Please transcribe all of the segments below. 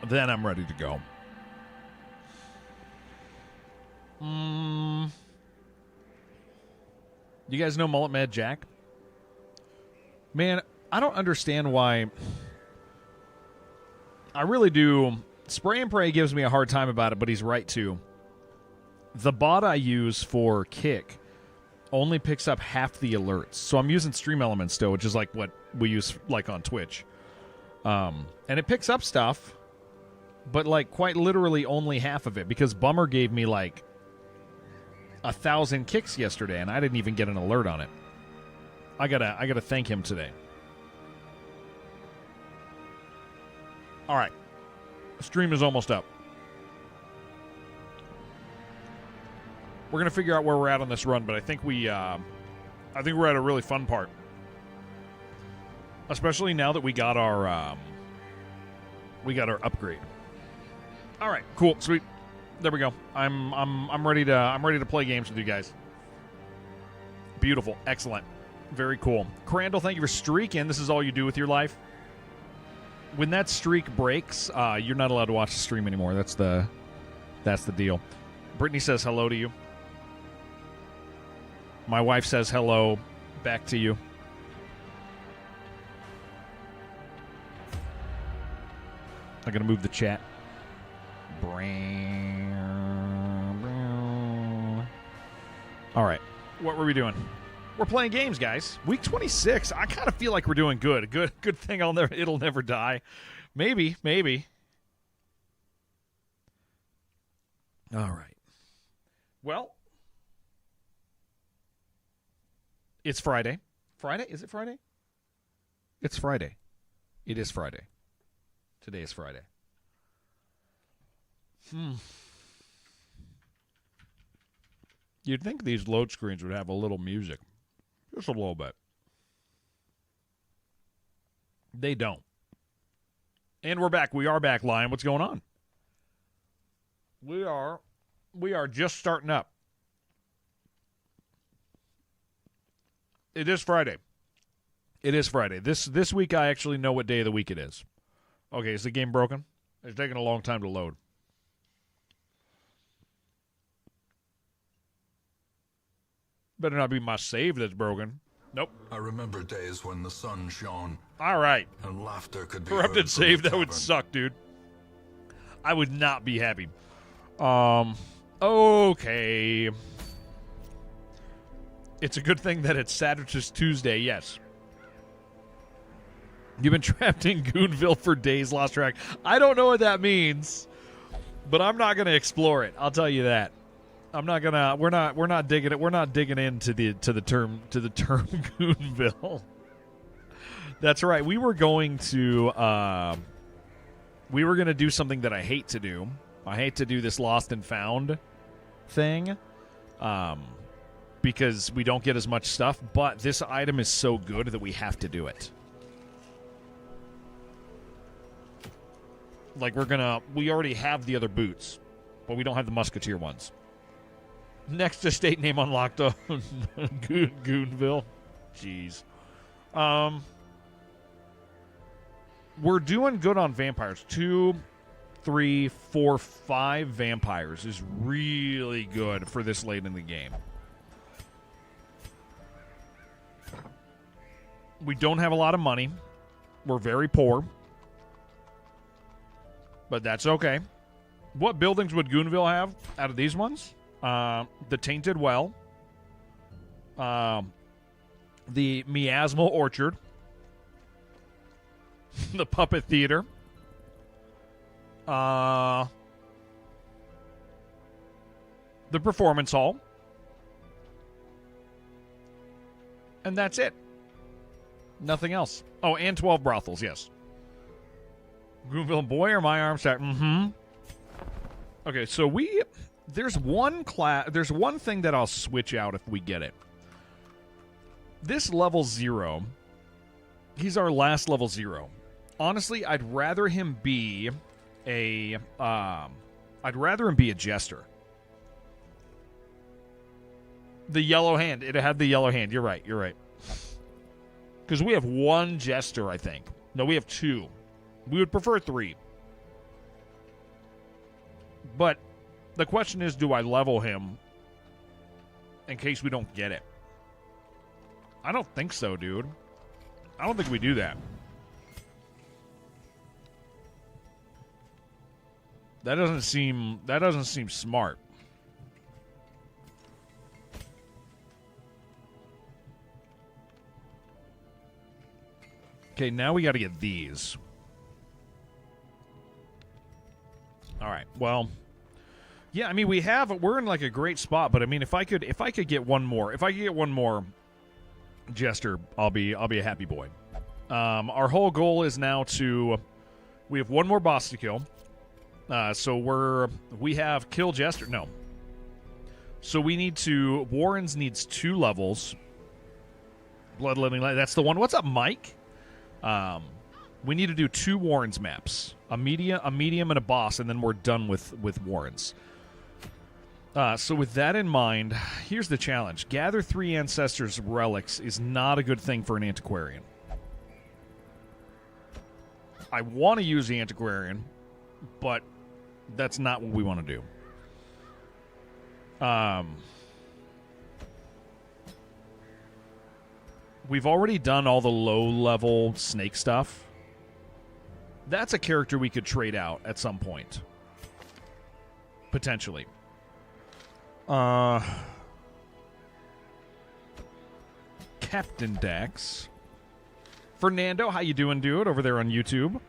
then I'm ready to go. You guys know Mullet Mad Jack? Man, I don't understand why. I really do. Spray and Pray gives me a hard time about it, but he's right too. The bot I use for Kick only picks up half the alerts. So I'm using Stream Elements still, which is like what we use like on Twitch. And it picks up stuff, but like quite literally only half of it, because Bummer gave me like 1,000 kicks yesterday, and I didn't even get an alert on it. I gotta thank him today. All right, stream is almost up. We're gonna figure out where we're at on this run, but I think we're at a really fun part, especially now that we got our upgrade. All right, cool, sweet. There we go. I'm ready to play games with you guys. Beautiful, excellent, very cool. Crandall, thank you for streaking. This is all you do with your life. When that streak breaks, you're not allowed to watch the stream anymore. That's the deal. Brittany says hello to you. My wife says hello back to you. I'm gonna move the chat. All right, what were we doing? We're playing games, guys. Week 26. I kind of feel like we're doing good. Good thing it'll never die. Maybe. All right. Well, it's Friday. Friday? Is it Friday? It's Friday. It is Friday. Today is Friday. You'd think these load screens would have a little music. Just a little bit. They don't. And we're back. We are back, Lion. What's going on? We are just starting up. It is Friday. It is Friday. This week I actually know what day of the week it is. Okay, is the game broken? It's taking a long time to load. Better not be my save that's broken. Nope. I remember days when the sun shone. All right. And laughter could be corrupted heard from save. the That would tavern. suck, dude. I would not be happy. Okay. It's a good thing that it's Saturn's Tuesday, yes. You've been trapped in Goonville for days, lost track. I don't know what that means, but I'm not going to explore it. I'll tell you that. I'm not gonna. We're not digging it. We're not digging into the term Goonville. That's right. We were going to. We were gonna do something that I hate to do. I hate to do this lost and found thing, because we don't get as much stuff. But this item is so good that we have to do it. Like we already have the other boots, but we don't have the musketeer ones. Next estate name unlocked on Goonville. Jeez. We're doing good on vampires. 2, 3, 4, 5 vampires is really good for this late in the game. We don't have a lot of money. We're very poor. But that's okay. What buildings would Goonville have out of these ones? The Tainted Well, the Miasmal Orchard, the Puppet Theater, the Performance Hall, and that's it. Nothing else. Oh, and 12 brothels, yes. Goonville Boy or My Arms Set? Mm-hmm. Okay, so there's one thing that I'll switch out if we get it. This level 0, he's our last level 0. Honestly, I'd rather him be a jester. The yellow hand. It had the yellow hand. You're right. Because we have one jester, I think. No, we have 2. We would prefer 3. But the question is, do I level him in case we don't get it? I don't think so, dude. I don't think we do that. That doesn't seem smart. Okay, now we got to get these. All right. Well, yeah, I mean we're in like a great spot, but I mean if I could get one more Jester, I'll be a happy boy. Our whole goal is now we have one more boss to kill. So we have kill Jester. No. So Warrens needs 2 levels. Bloodletting, that's the one. What's up, Mike? We need to do 2 Warrens maps. A medium, and a boss, and then we're done with Warrens. So with that in mind, here's the challenge. Gather 3 Ancestors' relics is not a good thing for an Antiquarian. I want to use the Antiquarian, but that's not what we want to do. We've already done all the low-level snake stuff. That's a character we could trade out at some point. Potentially. Captain Dax. Fernando, how you doing, dude, over there on YouTube?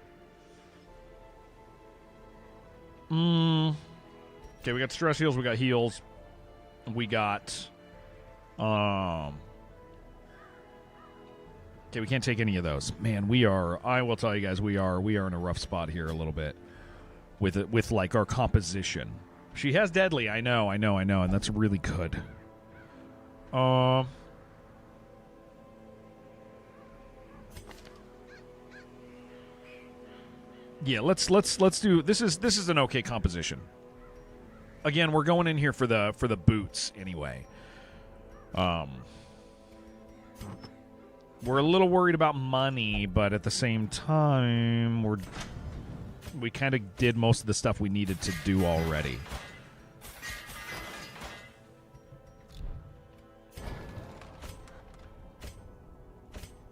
Okay, we got stress heals, we got heals. We got... Okay, we can't take any of those. Man, I will tell you guys, we are in a rough spot here a little bit with like our composition. She has deadly, I know, and that's really good. Yeah, let's do this is an okay composition. Again, we're going in here for the boots anyway. We're a little worried about money, but at the same time, we kind of did most of the stuff we needed to do already.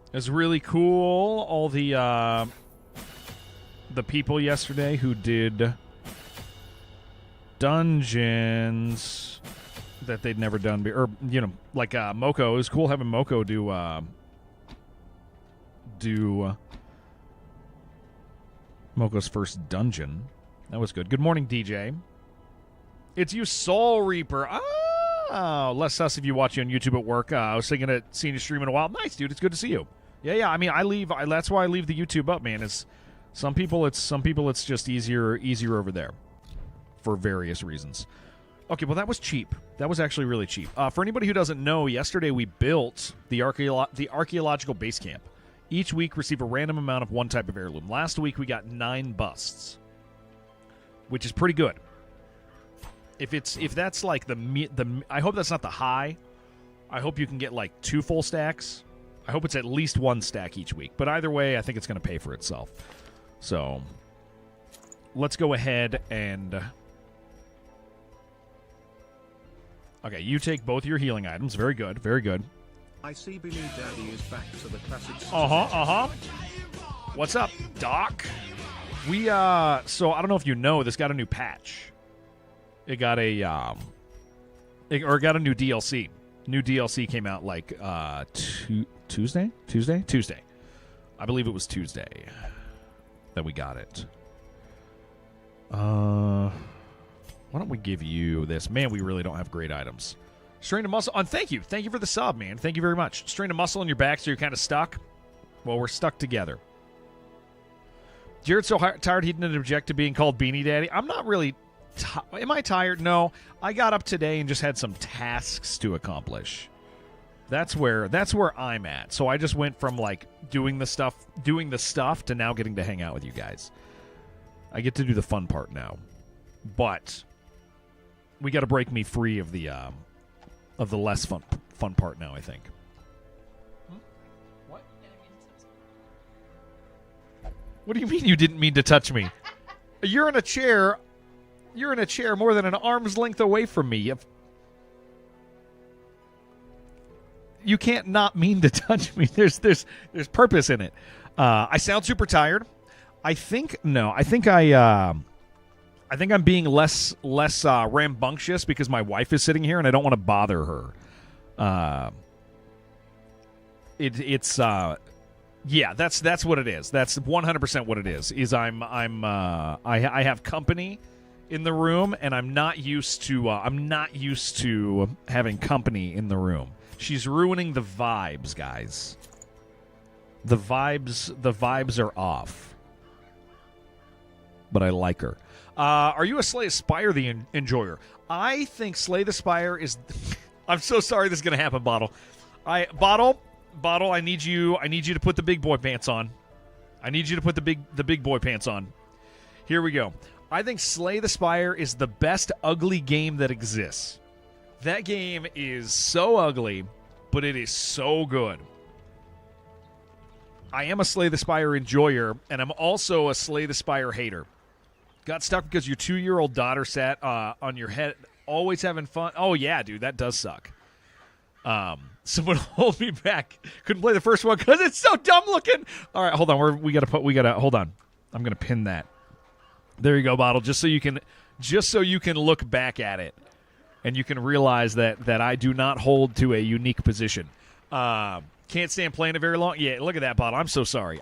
It was really cool. All the people yesterday who did dungeons that they'd never done, or like Moko. It was cool having Moko do Moko's first dungeon. That was good. Good morning, DJ. It's you, Soul Reaper. Oh, less sus if you watch you on YouTube at work. I was thinking of seeing you stream in a while. Nice, dude. It's good to see you. Yeah. I mean, that's why I leave the YouTube up, man. Is some people it's just easier over there for various reasons. Okay, well that was cheap. That was actually really cheap. For anybody who doesn't know, yesterday we built the archaeological base camp. Each week, receive a random amount of one type of heirloom. Last week, we got 9 busts, which is pretty good. If that's like I hope that's not the high. I hope you can get like 2 full stacks. I hope it's at least 1 stack each week. But either way, I think it's going to pay for itself. So let's go ahead and... Okay, you take both your healing items. Very good, very good. I see Billy Daddy is back to the classics. What's up, Doc? We so I don't know if you know, this got a new patch. It got a got a new DLC. New DLC came out like Tuesday. I believe it was Tuesday that we got it. Why don't we give you this? Man, we really don't have great items. Strain a muscle. And thank you for the sub, man. Thank you very much. Strain a muscle in your back so you're kind of stuck. Well, we're stuck together. Jared's so tired he didn't object to being called Beanie Daddy. I'm not really... Am I tired? No. I got up today and just had some tasks to accomplish. That's where I'm at. So I just went from like doing the stuff to now getting to hang out with you guys. I get to do the fun part now. But we got to break me free of the less fun part now, I think. What? What do you mean you didn't mean to touch me? You're in a chair. You're in a chair more than an arm's length away from me. You can't not mean to touch me. There's purpose in it. I sound super tired. I think I'm being less rambunctious because my wife is sitting here and I don't want to bother her. Yeah, that's what it is. That's 100% what it is. Is I have company in the room and I'm not used to having company in the room. She's ruining the vibes, guys. The vibes are off. But I like her. Are you a Slay the Spire the enjoyer? I think Slay the Spire is I'm so sorry this is going to happen, Bottle. Bottle, I need you to put the big boy pants on. I need you to put the big boy pants on. Here we go. I think Slay the Spire is the best ugly game that exists. That game is so ugly, but it is so good. I am a Slay the Spire enjoyer, and I'm also a Slay the Spire hater. Got stuck because your 2-year-old daughter sat on your head, always having fun. Oh, yeah, dude, that does suck. Someone hold me back. Couldn't play the first one because it's so dumb looking. All right, hold on. We gotta hold on. I'm gonna pin that. There you go, Bottle. Just so you can look back at it, and you can realize that I do not hold to a unique position. Can't stand playing it very long. Yeah, look at that, Bottle. I'm so sorry.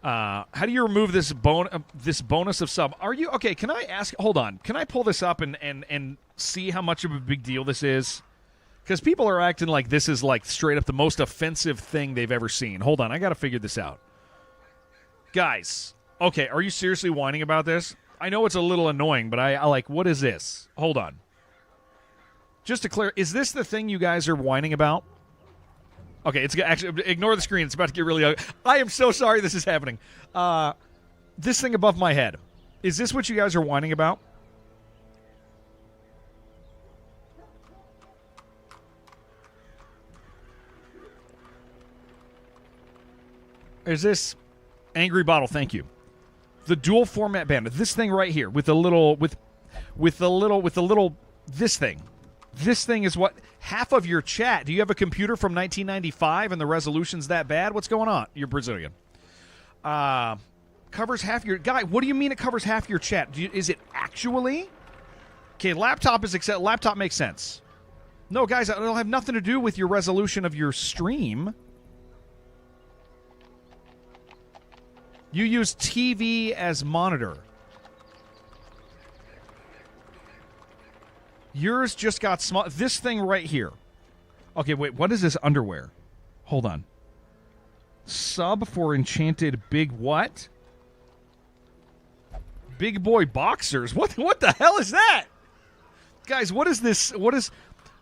How do you remove this bonus of sub? Are you okay? Can I ask? Hold on. Can I pull this up and see how much of a big deal this is? Because people are acting like this is like straight up the most offensive thing they've ever seen. Hold on. I got to figure this out. Guys, okay, are you seriously whining about this? I know it's a little annoying, but I like, what is this? Hold on. Just to clear, is this the thing you guys are whining about? Okay, it's actually, ignore the screen. It's about to get really ugly. I am so sorry this is happening. This thing above my head. Is this what you guys are whining about? Is this Angry Bottle? Thank you. The dual format banner. This thing right here with the little this thing. This thing is what half of your chat. Do you have a computer from 1995 and the resolution's that bad? What's going on? You're Brazilian. Covers half your guy. What do you mean it covers half your chat? Is it actually? Okay, laptop makes sense. No, guys, it'll have nothing to do with your resolution of your stream. You use TV as monitor. Yours just got small. This thing right here. Okay, wait. What is this underwear? Hold on. Sub for enchanted big what? Big boy boxers. What the hell is that? Guys, what is this?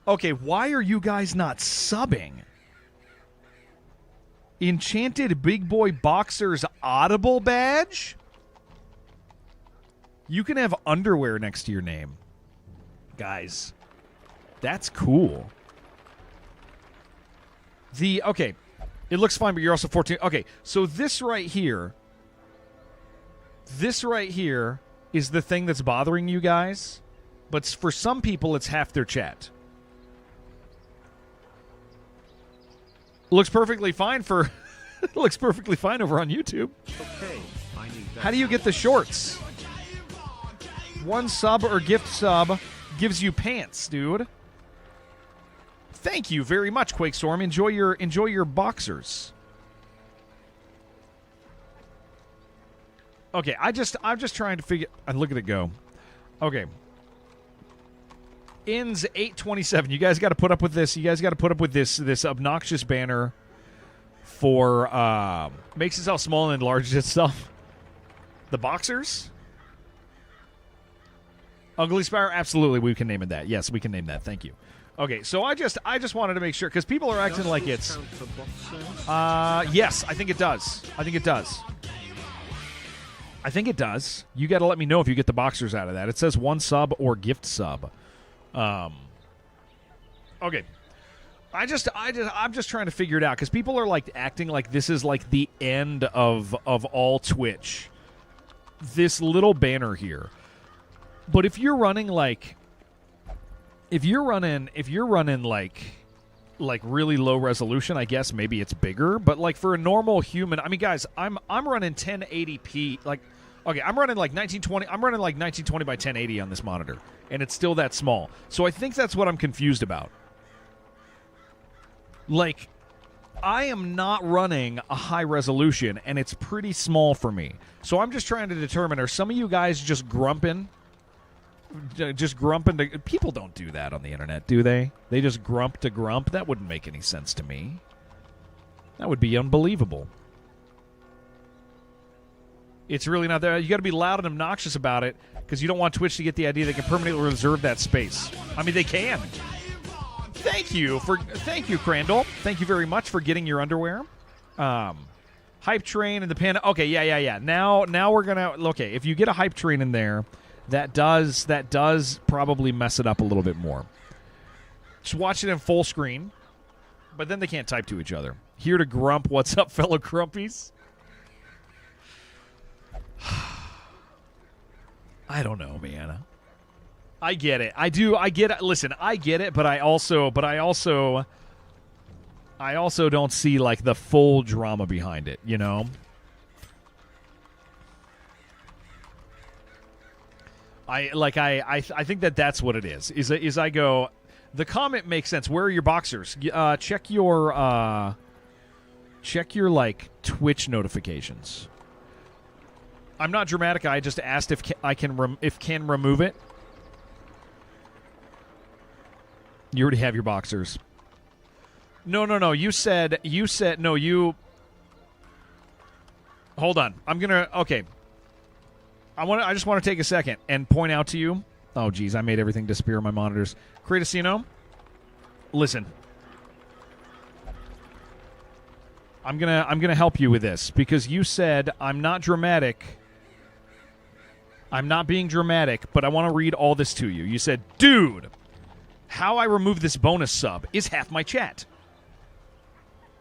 Okay, why are you guys not subbing? Enchanted Big Boy Boxers Audible badge? You can have underwear next to your name. Guys, that's cool. Okay, it looks fine, but you're also 14. Okay, so this right here is the thing that's bothering you guys, but for some people, it's half their chat. Looks perfectly fine for... looks perfectly fine over on YouTube. Okay, I need that. How do you get the shorts? One sub or gift sub gives you pants, dude. Thank you very much, Quakestorm. Enjoy your boxers. Okay, I'm just trying to figure... look at it go. Okay. Ends 827. You guys got to put up with this. You guys got to put up with this obnoxious banner for makes itself small and enlarges itself. The boxers? Ugly Spire? Absolutely, we can name it that. Yes, we can name that. Thank you. Okay, so I just wanted to make sure, because people are acting like it's... yes, I think it does. I think it does. You got to let me know if you get the boxers out of that. It says one sub or gift sub. Okay. I'm just trying to figure it out, because people are like acting like this is like the end of all Twitch. This little banner here. But if you're running like like really low resolution, I guess maybe it's bigger, but like for a normal human, I mean guys, I'm running 1080p, like okay, I'm running like 1920 by 1080 on this monitor, and it's still that small. So I think that's what I'm confused about. Like I am not running a high resolution, and it's pretty small for me. So I'm just trying to determine, are some of you guys just grumping? People don't do that on the internet, do they? They just grump to grump? That wouldn't make any sense to me. That would be unbelievable. It's really not there. You got to be loud and obnoxious about it because you don't want Twitch to get the idea they can permanently reserve that space. I mean, they can. Thank you, Crandall. Thank you very much for getting your underwear. Hype train and the pan. Okay, yeah. Now we're gonna. Okay, if you get a hype train in there, that does probably mess it up a little bit more. Just watch it in full screen, but then they can't type to each other. Here to grump. What's up, fellow grumpies? I don't know, man. I get it. I do. I get it. Listen, I get it, but I also don't see like the full drama behind it, you know? I think that's what it is. Is I go, the comment makes sense. Where are your boxers? Check your like Twitch notifications. I'm not dramatic. I just asked if can remove it. You already have your boxers. No. You said no. You hold on. Okay. I just want to take a second and point out to you. Oh, geez, I made everything disappear on my monitors. Kratosino, listen. I'm gonna help you with this because you said I'm not dramatic. I'm not being dramatic, but I want to read all this to you. You said, dude, how I remove this bonus sub is half my chat.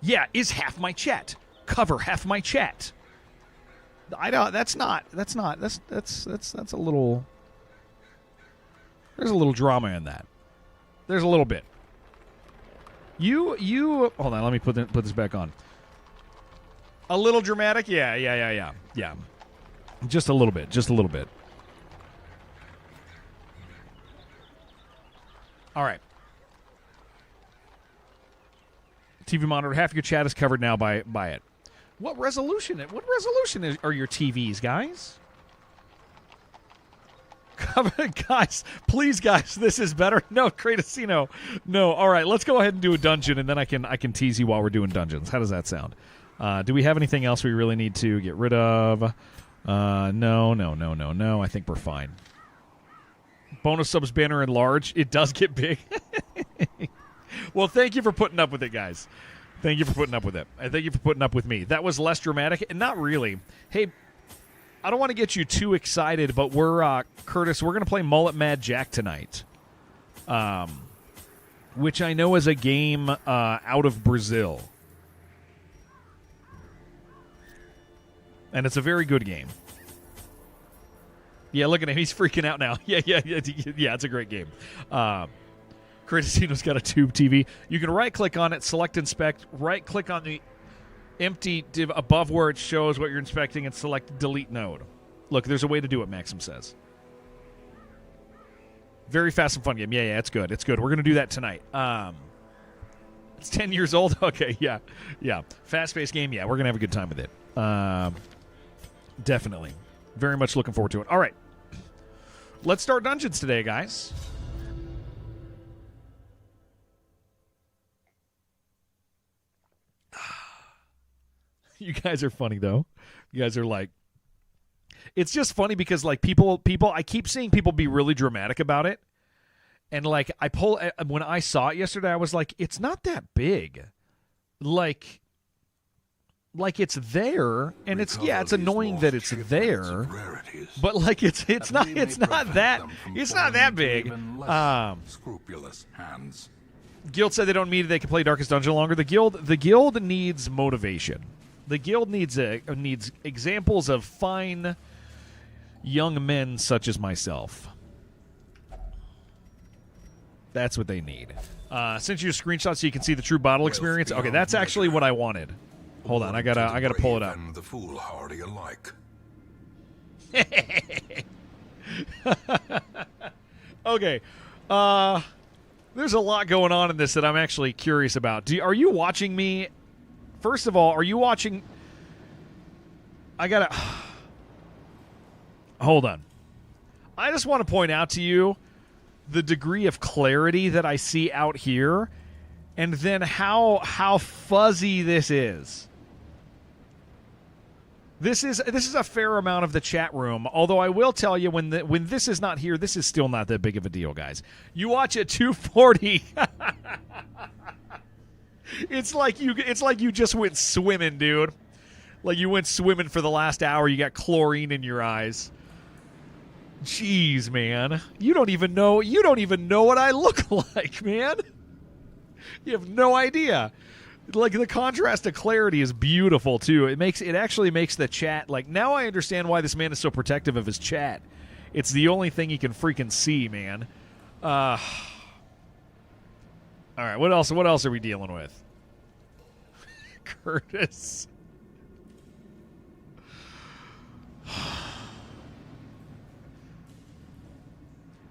Yeah, is half my chat. Cover half my chat. I don't. That's a little. There's a little drama in that. There's a little bit. You. Hold on. Let me put this back on. A little dramatic. Yeah. Just a little bit. All right. TV monitor. Half your chat is covered now by it. What resolution are your TVs, guys? Guys, please, guys, this is better. No, Kratosino. No. All right, let's go ahead and do a dungeon, and then I can tease you while we're doing dungeons. How does that sound? Do we have anything else we really need to get rid of? No. I think we're fine. Bonus subs banner enlarge. It does get big. Well, thank you for putting up with it, guys. Thank you for putting up with it. And thank you for putting up with me. That was less dramatic, and not really. Hey, I don't want to get you too excited, but Curtis, we're going to play Mullet Mad Jack tonight, which I know is a game out of Brazil. And it's a very good game. Yeah, look at him. He's freaking out now. Yeah, it's a great game. Kratosino's got a tube TV. You can right-click on it, select inspect, right-click on the empty div above where it shows what you're inspecting, and select delete node. Look, there's a way to do it, Maxim says. Very fast and fun game. Yeah, it's good. It's good. We're going to do that tonight. It's 10 years old? Okay, yeah. Fast-paced game, yeah. We're going to have a good time with it. Definitely. Very much looking forward to it. All right. Let's start dungeons today, guys. You guys are funny, though. You guys are like... It's just funny because, like, people... I keep seeing people be really dramatic about it. And, like, when I saw it yesterday, I was like, it's not that big. Like it's there, and it's annoying that it's there, but like it's not that big. Scrupulous hands. Guild said they don't need it. They can play Darkest Dungeon longer. The guild needs motivation. The guild needs examples of fine young men such as myself. That's what they need. Sent you a screenshot so you can see the true bottle experience. Okay, that's actually what I wanted. Hold on, I gotta pull it up. And the foolhardy alike. Okay, there's a lot going on in this that I'm actually curious about. Are you watching me? First of all, are you watching? I gotta hold on. I just want to point out to you the degree of clarity that I see out here, and then how fuzzy this is. This is a fair amount of the chat room. Although I will tell you, when this is not here, this is still not that big of a deal, guys. You watch at 240. It's like you just went swimming, dude. Like you went swimming for the last hour. You got chlorine in your eyes. Jeez, man. You don't even know what I look like, man. You have no idea. Like the contrast of clarity is beautiful too. It actually makes the chat, like, now I understand why this man is so protective of his chat. It's the only thing he can freaking see, man. All right, what else are we dealing with? Curtis.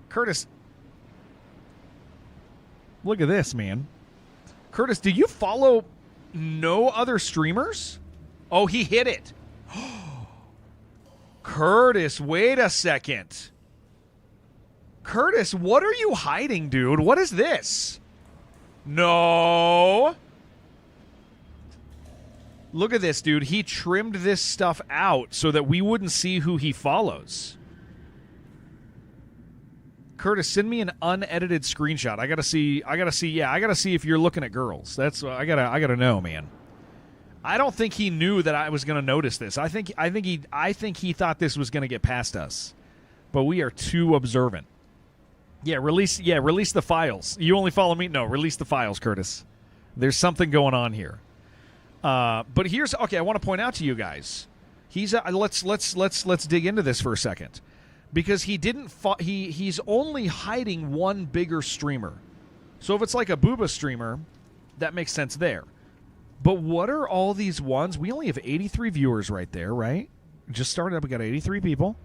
Curtis, look at this, man. Curtis, do you follow no other streamers? Oh, he hit it. Curtis, wait a second. Curtis, what are you hiding, dude? What is this? No. Look at this, dude. He trimmed this stuff out so that we wouldn't see who he follows. Curtis, send me an unedited screenshot. I gotta see if you're looking at girls. That's I gotta know, man. I don't think he knew that I was gonna notice this. I think he thought this was gonna get past us. But we are too observant. Release the files. You only follow me? No, release the files, Curtis. There's something going on here. But here's okay, I want to point out to you guys. Let's dig into this for a second. Because he didn't he's only hiding one bigger streamer. So if it's like a Booba streamer, that makes sense there. But what are all these ones? We only have 83 viewers right there, right? Just started up, we got 83 people.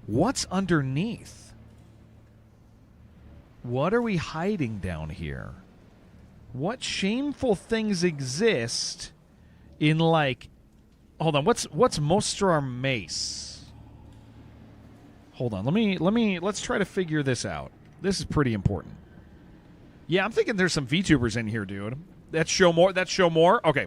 What's underneath? What are we hiding down here? What shameful things exist in, like, hold on, what's Mostrar Mace? Hold on, let's try to figure this out. This is pretty important. Yeah, I'm thinking there's some VTubers in here, dude. That's show more. Okay.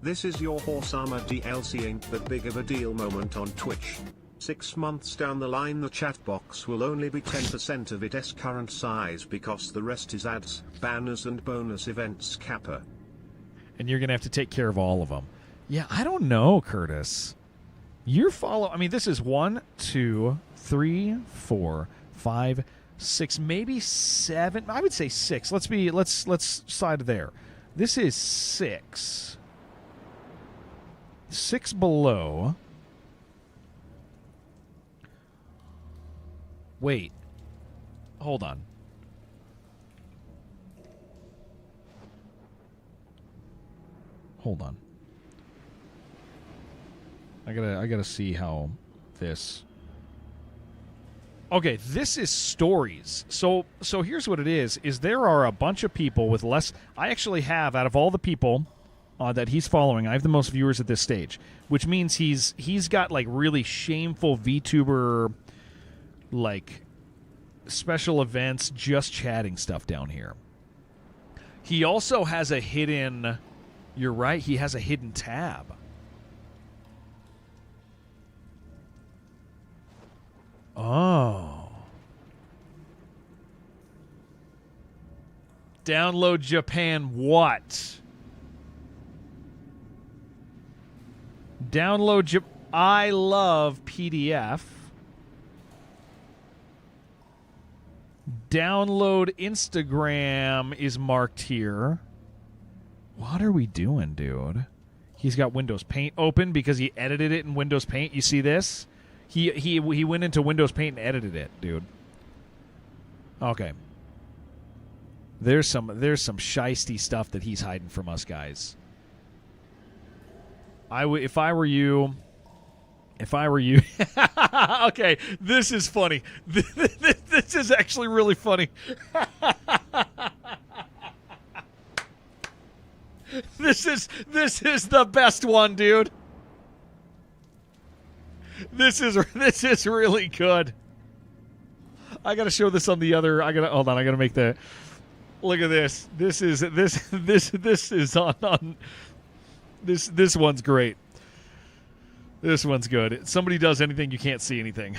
This is your Horsama DLC ain't that big of a deal moment on Twitch. 6 months down the line the chat box will only be 10% of its current size because the rest is ads, banners and bonus events Kappa. And you're going to have to take care of all of them. Yeah, I don't know, Curtis. This is 1, 2, 3, 4, 5, 6, maybe 7. I would say 6. Let's side there. This is 6. 6 below. Wait. Hold on. I gotta see how this. Okay, this is stories. So here's what it is there are a bunch of people with less. I actually have, out of all the people that he's following, I have the most viewers at this stage, which means he's got like really shameful VTuber, like, special events, just chatting stuff down here. He also has a hidden. You're right. He has a hidden tab. Oh. Download Japan what? Download I love PDF. Download Instagram is marked here. What are we doing, dude? He's got Windows Paint open because he edited it in Windows Paint. You see this? He went into Windows Paint and edited it, dude. Okay. There's some shisty stuff that he's hiding from us guys. If I were you. Okay, this is funny. This is actually really funny. This is the best one, dude. This is really good. I gotta show this on the other. Hold on. I gotta make the. Look at this. This is on. This one's great. This one's good. Somebody does anything, you can't see anything.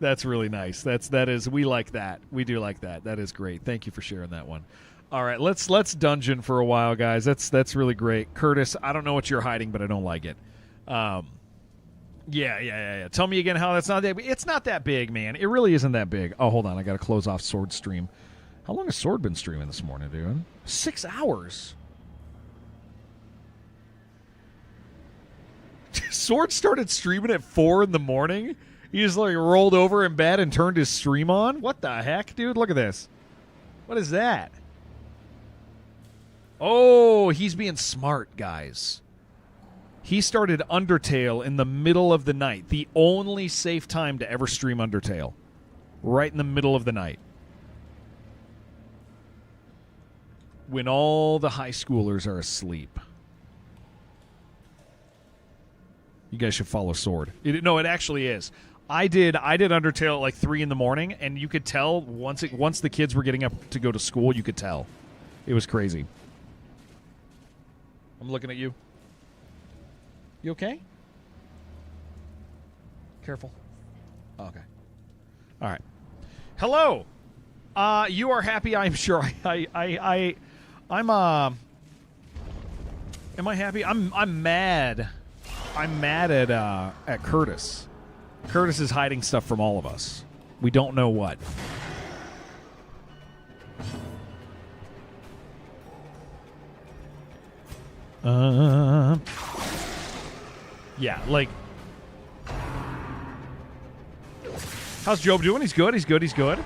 That's really nice. That is. We like that. We do like that. That is great. Thank you for sharing that one. All right, let's dungeon for a while, guys. That's really great. Curtis, I don't know what you're hiding, but I don't like it. Yeah. Tell me again how that's not that big. It's not that big, man. It really isn't that big. Oh, hold on. I got to close off Sword stream. How long has Sword been streaming this morning, dude? 6 hours. Sword started streaming at 4 in the morning? He just like rolled over in bed and turned his stream on? What the heck, dude? Look at this. What is that? Oh, he's being smart, guys. He started Undertale in the middle of the night. The only safe time to ever stream Undertale. Right in the middle of the night. When all the high schoolers are asleep. You guys should follow Sword. It actually is. I did Undertale at like 3 in the morning, and you could tell once the kids were getting up to go to school, you could tell. It was crazy. I'm looking at you. You okay? Careful. Oh, okay. All right. Hello. You are happy, I'm sure. I'm am I happy? I'm mad. I'm mad at Curtis. Curtis is hiding stuff from all of us. We don't know what. Yeah, like. How's Job doing? He's good. He's good.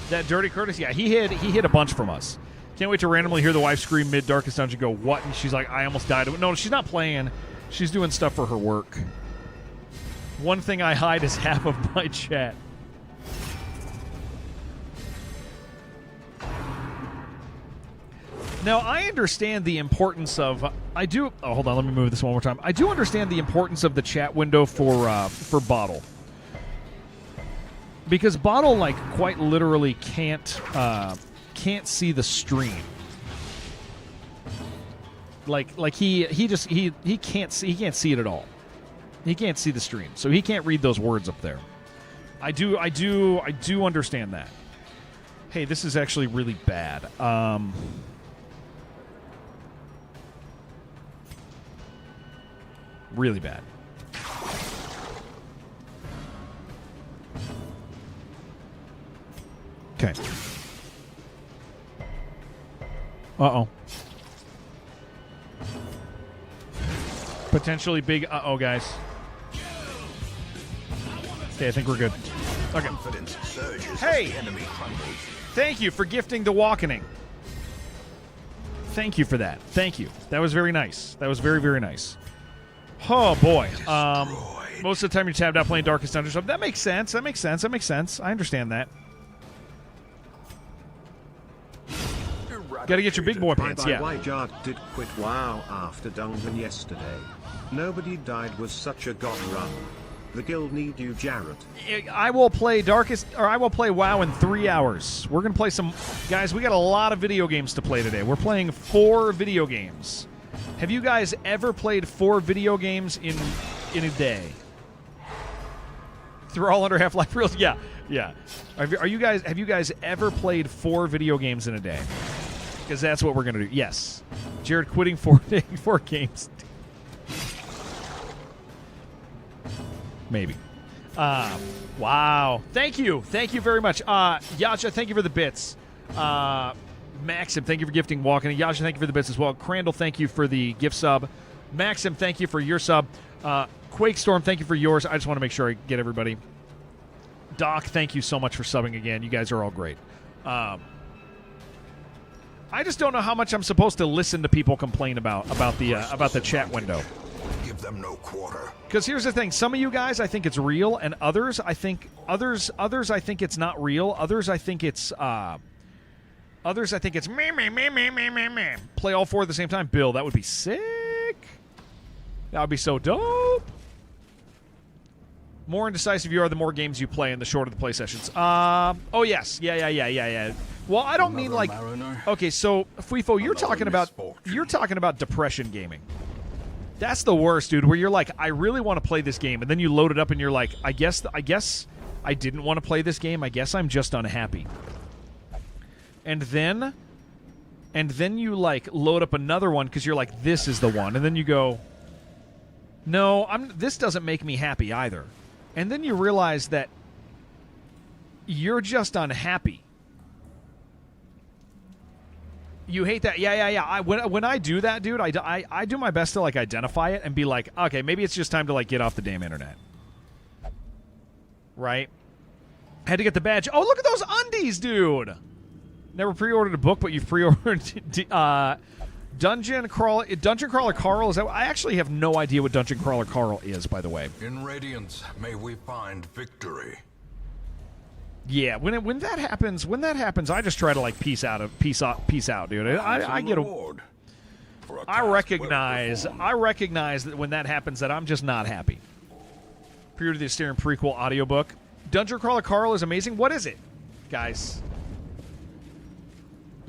That dirty Curtis, yeah, he hit a bunch from us. Can't wait to randomly hear the wife scream mid Darkest Dungeon. Go what? And she's like, I almost died. No, she's not playing. She's doing stuff for her work. One thing I hide is half of my chat. Now, I understand the importance of... Oh, hold on. Let me move this one more time. I do understand the importance of the chat window for Bottle. Because Bottle, like, quite literally can't see the stream. Like he can't see it at all. He can't see the stream, so he can't read those words up there. I do understand that. Hey, this is actually really bad. Really bad. Okay. Uh-oh. Potentially big uh-oh, guys. Okay, I think we're good. Okay. Hey! Thank you for gifting the Walkening. Thank you for that. Thank you. That was very nice. That was very, very nice. Oh, boy. Most of the time you're tabbed out playing Darkest Dungeon. That makes sense. That makes sense. I understand that. Gotta get your big boy pants, yeah. Why Jard did quit WoW after Dungeon yesterday. Nobody died was such a god run. The guild need you, Jared. I will play WoW in 3 hours. We're gonna play some... Guys, we got a lot of video games to play today. We're playing 4 video games. Have you guys ever played 4 video games in a day? They're all under Half-Life Reels? Yeah. Have you guys ever played 4 video games in a day? Because that's what we're going to do. Yes. Jared quitting 4 games. Maybe. Wow. Thank you. Thank you very much. Yasha, thank you for the bits. Maxim, thank you for gifting Walking. Yasha, thank you for the bits as well. Crandall, thank you for the gift sub. Maxim, thank you for your sub. Quakestorm, thank you for yours. I just want to make sure I get everybody. Doc, thank you so much for subbing again. You guys are all great. I just don't know how much I'm supposed to listen to people complain about the chat window. Give them no quarter. Because here's the thing: some of you guys, I think it's real, and others, I think it's not real. Others, I think it's meh. Play all four at the same time. Bill, that would be sick. That would be so dope. More indecisive you are, the more games you play, and the shorter the play sessions. Oh yes, yeah. Well, I don't mean like. Okay, so Fuifo, you're talking about depression gaming. That's the worst, dude. Where you're like, I really want to play this game, and then you load it up, and you're like, I guess I didn't want to play this game. I guess I'm just unhappy. And then you like load up another one because you're like, this is the one, and then you go, no, this doesn't make me happy either. And then you realize that you're just unhappy. You hate that. Yeah. When I do that, dude, I do my best to like identify it and be like, okay, maybe it's just time to like get off the damn internet. Right? Had to get the badge. Oh, look at those undies, dude. Never pre-ordered a book, but you've pre-ordered Dungeon Crawler Carl. Is that? I actually have no idea what Dungeon Crawler Carl is, by the way. In Radiance, may we find victory. Yeah, when that happens, I just try to like peace out, dude. I get I recognize that when that happens, that I'm just not happy. Pre-order the Asterion prequel audiobook. Dungeon Crawler Carl is amazing. What is it, guys?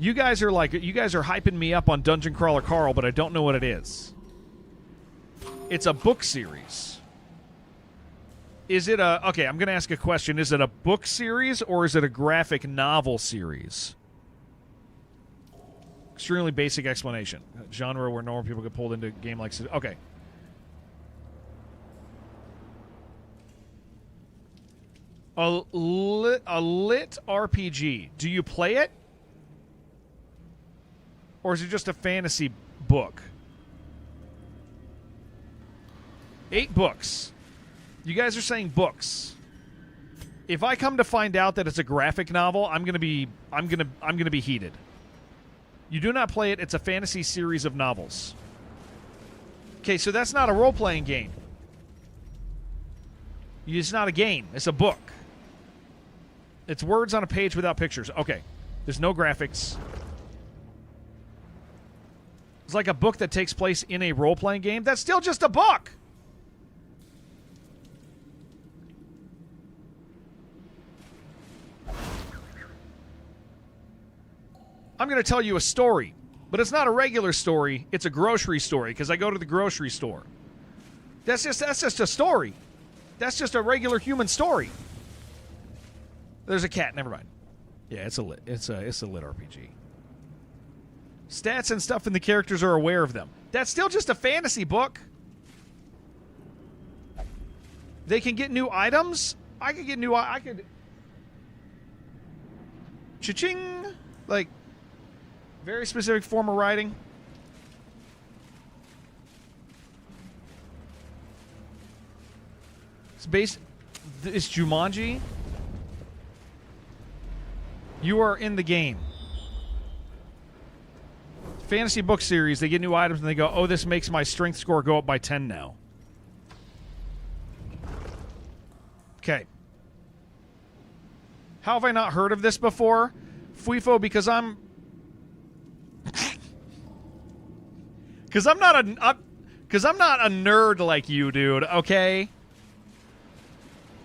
You guys are hyping me up on Dungeon Crawler Carl, but I don't know what it is. It's a book series. Is it okay, I'm going to ask a question. Is it a book series or is it a graphic novel series? Extremely basic explanation. Genre where normal people get pulled into a game like... Okay. A lit RPG. Do you play it? Or is it just a fantasy book? 8 books. You guys are saying books. If I come to find out that it's a graphic novel, I'm gonna be heated. You do not play it. It's a fantasy series of novels. Okay, so that's not a role-playing game. It's not a game. It's a book. It's words on a page without pictures. Okay. There's no graphics. It's like a book that takes place in a role-playing game. That's still just a book! I'm going to tell you a story, but it's not a regular story. It's a grocery story because I go to the grocery store. That's just a story. That's just a regular human story. There's a cat. Never mind. Yeah, it's a lit RPG. Stats and stuff, and the characters are aware of them. That's still just a fantasy book. They can get new items. I could get new. I could. Cha-ching! Like. Very specific form of writing. It's Jumanji. You are in the game. Fantasy book series. They get new items and they go, oh, this makes my strength score go up by 10 now. Okay. How have I not heard of this before? Fuifo, because I'm not a nerd like you, dude, okay?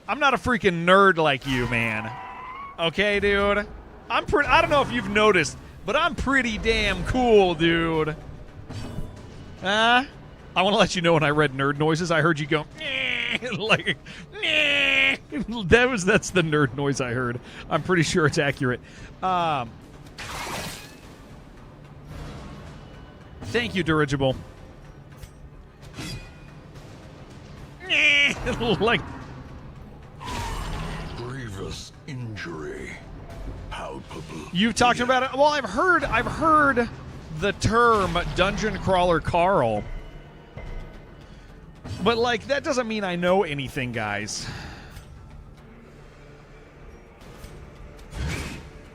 I'm not a freaking nerd like you, man. Okay, dude? I don't know if you've noticed, but I'm pretty damn cool, dude. I want to let you know when I read nerd noises, I heard you go, like, that's the nerd noise I heard. I'm pretty sure it's accurate. Thank you, Dirigible. Like grievous injury, palpable. You've talked about it. Well, I've heard the term Dungeon Crawler Carl, but like that doesn't mean I know anything, guys.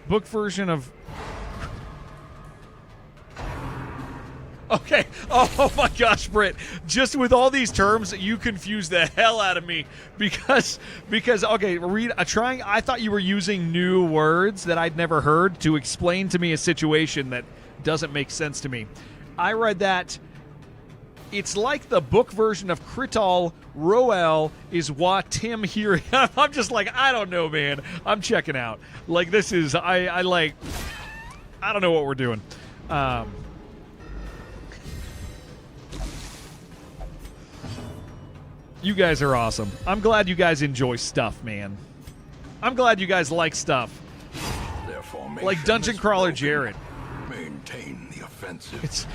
Book version of... Okay. Oh my gosh, Britt. Just with all these terms, you confuse the hell out of me because okay, I thought you were using new words that I'd never heard to explain to me a situation that doesn't make sense to me. I read that it's like the book version of Crital Roel is what Tim here. I'm just like, I don't know, man. I'm checking out. Like, this is, I don't know what we're doing. You guys are awesome. I'm glad you guys enjoy stuff, man. I'm glad you guys like stuff. Their formation Like Dungeon is Crawler broken. Jared. Maintain the offensive. It's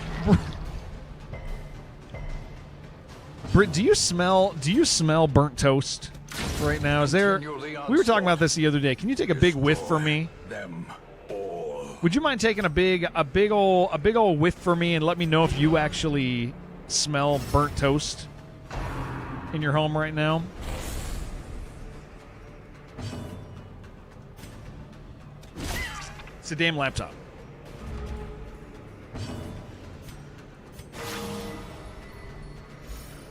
Britt, do you smell burnt toast right now? Is there? We were talking about this the other day. Can you take a big whiff for me? Them all. Would you mind taking a big old whiff for me and let me know if you actually smell burnt toast in your home right now? It's a damn laptop.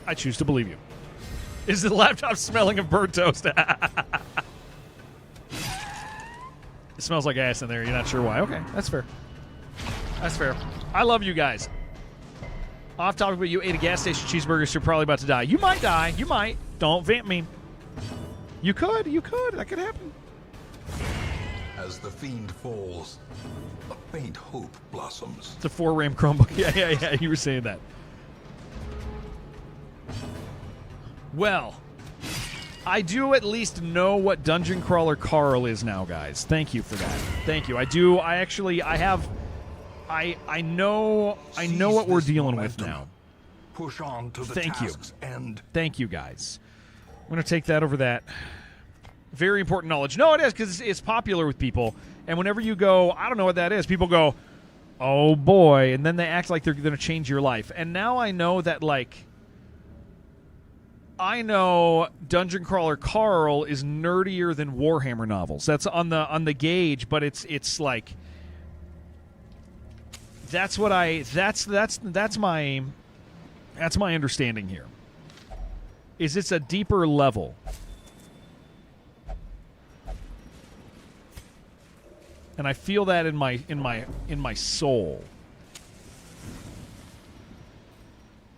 I choose to believe you. Is the laptop smelling of burnt toast? It smells like ass in there. You're not sure why. Okay, that's fair. That's fair. I love you guys. Off topic, but you ate a gas station cheeseburger, so you're probably about to die. You might die. You might. Don't vamp me. You could. You could. That could happen. As the fiend falls, a faint hope blossoms. It's a 4-RAM Chromebook. Yeah. You were saying that. Well, I do at least know what Dungeon Crawler Carl is now, guys. Thank you for that. Thank you. I do. I know what we're dealing with now. Push on to the Thank you. tasks and Thank you, guys. I'm going to take that over that. Very important knowledge. No, it is, because it's popular with people. And whenever you go, I don't know what that is, people go, oh boy, and then they act like they're going to change your life. And now I know that, like, I know Dungeon Crawler Carl is nerdier than Warhammer novels. That's on the gauge, but it's like that's my understanding here. Is it's a deeper level. And I feel that in my soul.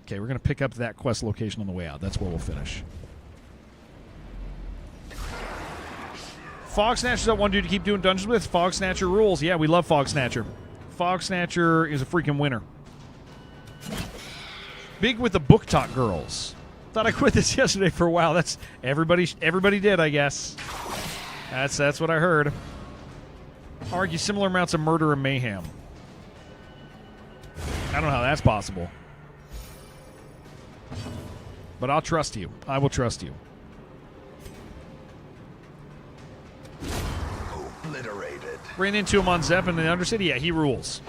Okay, we're going to pick up that quest location on the way out. That's where we'll finish. Fog Snatcher's that one dude to keep doing dungeons with. Fog Snatcher rules. Yeah, we love Fog Snatcher. Fog Snatcher is a freaking winner. Big with the book talk girls. Thought I quit this yesterday for a while. That's everybody did, I guess. That's what I heard. Argue similar amounts of murder and mayhem. I don't know how that's possible. But I'll trust you. I will trust you. obliterated. Ran into him on Zepp in the Undercity. Yeah, he rules.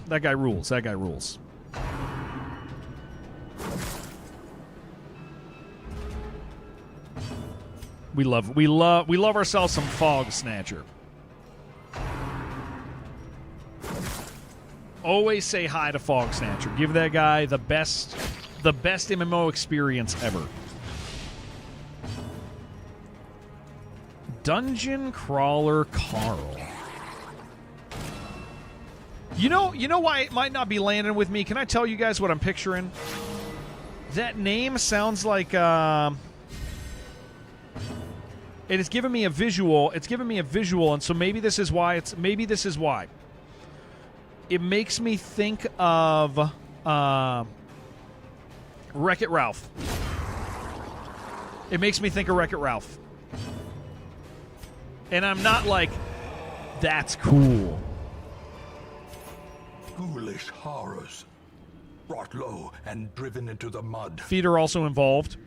That guy rules. That guy rules. We love ourselves some Fog Snatcher. Always say hi to Fog Snatcher. Give that guy the best MMO experience ever. Dungeon Crawler Carl. You know why it might not be landing with me? Can I tell you guys what I'm picturing? That name sounds like it is giving me a visual. It's giving me a visual, and so maybe this is why it makes me think of Wreck-It Ralph. It makes me think of Wreck-It Ralph. And I'm not like, that's cool. Ghoulish horrors. Brought low and driven into the mud. Feet are also involved.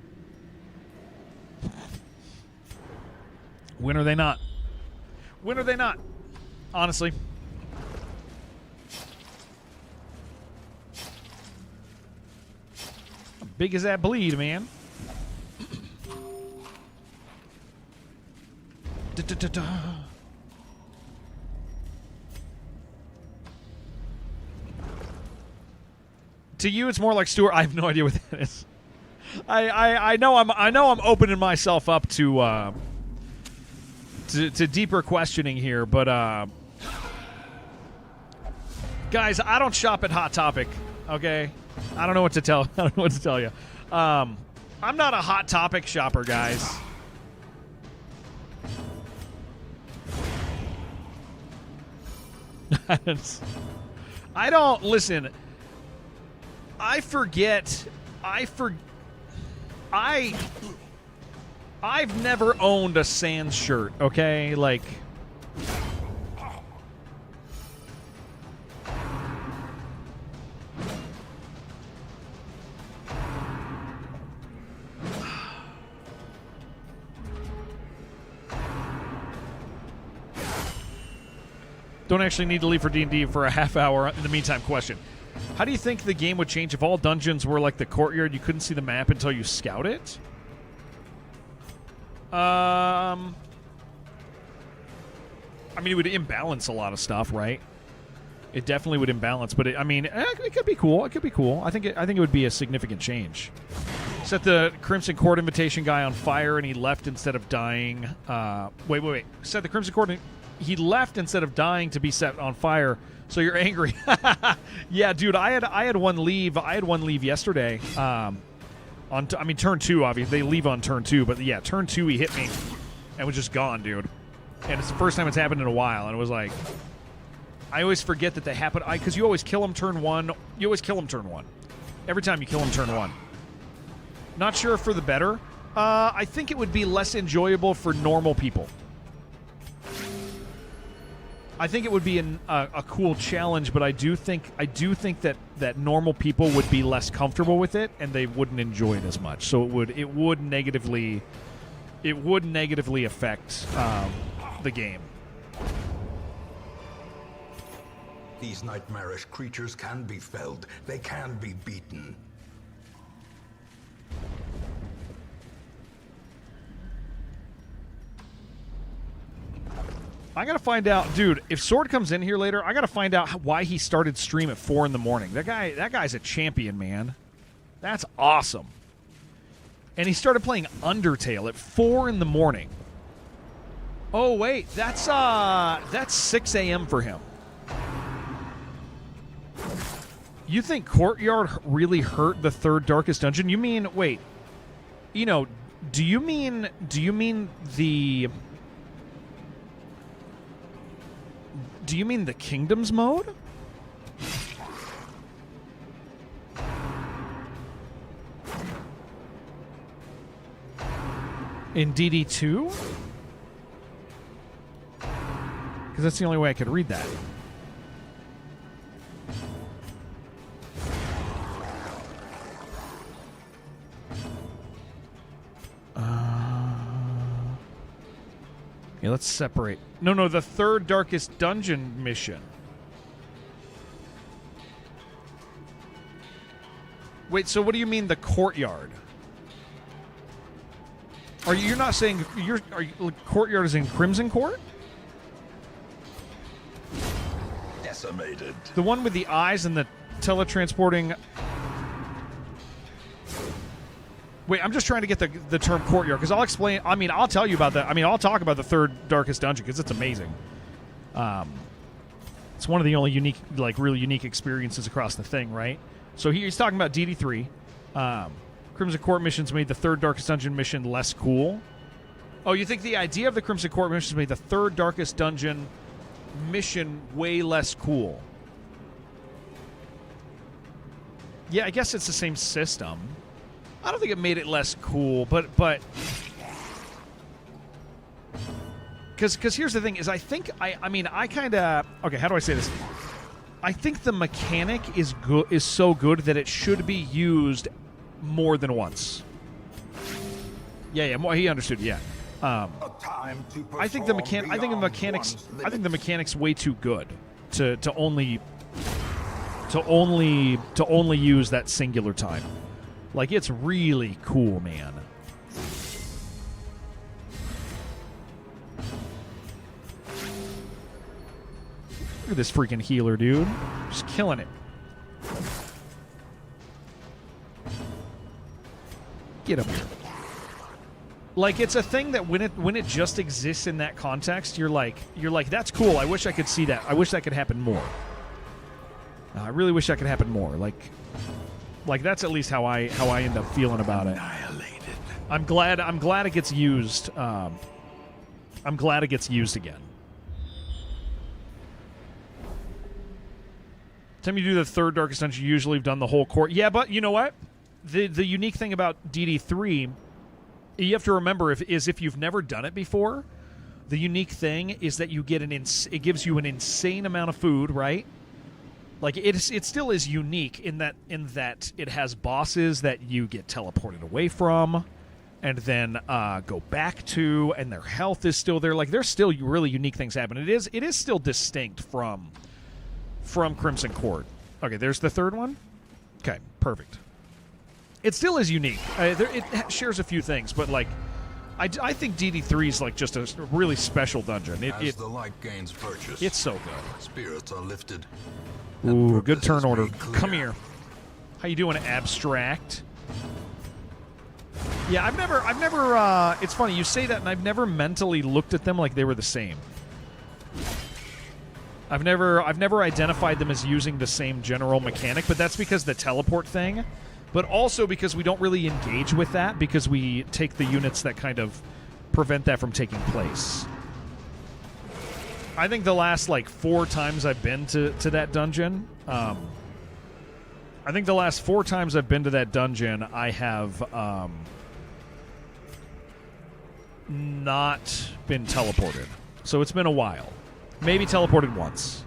When are they not? When are they not? Honestly. How big is that bleed, man? To you, it's more like Stuart. I have no idea what that is. I know I'm opening myself up to deeper questioning here, but guys, I don't shop at Hot Topic. Okay, I don't know what to tell. I don't know what to tell you. I'm not a Hot Topic shopper, guys. I don't listen. I've never owned a Sans shirt, okay? Like, don't actually need to leave for D&D for a half hour. In the meantime, question. How do you think the game would change if all dungeons were like the courtyard? You couldn't see the map until you scout it? I mean, it would imbalance a lot of stuff, right? It definitely would imbalance, but it could be cool. It could be cool. I think it would be a significant change. Set the Crimson Court invitation guy on fire, and he left instead of dying. Wait. Set the Crimson Court. He left instead of dying to be set on fire. So you're angry. Yeah, dude. I had one leave. I had one leave yesterday. Turn 2. Obviously, they leave on turn 2. But yeah, turn 2, he hit me and was just gone, dude. And it's the first time it's happened in a while. And it was like, I always forget that they happen because you always kill him turn 1. You always kill him turn 1. Every time you kill him turn 1. Not sure for the better. I think it would be less enjoyable for normal people. I think it would be a cool challenge, but I do think that normal people would be less comfortable with it, and they wouldn't enjoy it as much. So it would negatively affect the game. These nightmarish creatures can be felled. They can be beaten. I gotta find out, dude. If Sword comes in here later, I gotta find out why he started stream at 4 in the morning. That guy's a champion, man. That's awesome. And he started playing Undertale at 4 in the morning. Oh wait, that's 6 a.m. for him. You think Courtyard really hurt the third Darkest Dungeon? You mean wait? You know, do you mean the? Do you mean the Kingdoms mode? In DD2? Because that's the only way I could read that. Yeah, let's separate. No, the third Darkest Dungeon mission. Wait, so what do you mean the Courtyard? You're not saying Courtyard is in Crimson Court? Decimated. The one with the eyes and the teletransporting. Wait, I'm just trying to get the term Courtyard because I'll explain. I mean, I'll tell you about that. I mean, I'll talk about the third Darkest Dungeon because it's amazing. It's one of the only unique, like, really unique experiences across the thing, right? So he's talking about DD3. Crimson Court missions made the third Darkest Dungeon mission less cool. Oh, you think the idea of the Crimson Court missions made the third Darkest Dungeon mission way less cool? Yeah, I guess it's the same system. I don't think it made it less cool, but because here's the thing is I think I kind of okay. How do I say this? I think the mechanic is so good that it should be used more than once. Yeah. He understood. Yeah. I think the mechanics way too good to only use that singular time. Like, it's really cool, man. Look at this freaking healer, dude. Just killing it. get him here. Like, it's a thing that when it just exists in that context, you're like, that's cool. I wish I could see that. I wish that could happen more. I really wish that could happen more. Like that's at least how I end up feeling about it. I'm glad it gets used. I'm glad it gets used again. Time you do the third Darkest Dungeon, you usually have done the whole court. Yeah, but you know what? The unique thing about DD3, you have to remember if you've never done it before, the unique thing is that you get it gives you an insane amount of food, right? Like it still is unique in that it has bosses that you get teleported away from, and then go back to, and their health is still there. Like there's still really unique things happen. It is still distinct from Crimson Court. Okay, there's the third one. Okay, perfect. It still is unique. It shares a few things, but like, I think DD3 is like just a really special dungeon. As the light gains purchase, it's so good. Spirits are lifted. Ooh, good turn order. Come here. How you doing, Abstract? Yeah, I've never. It's funny you say that, and I've never mentally looked at them like they were the same. I've never identified them as using the same general mechanic, but that's because the teleport thing, but also because we don't really engage with that because we take the units that kind of prevent that from taking place. I think the last, 4 times I've been to that dungeon, I have not been teleported. So it's been a while. Maybe teleported once.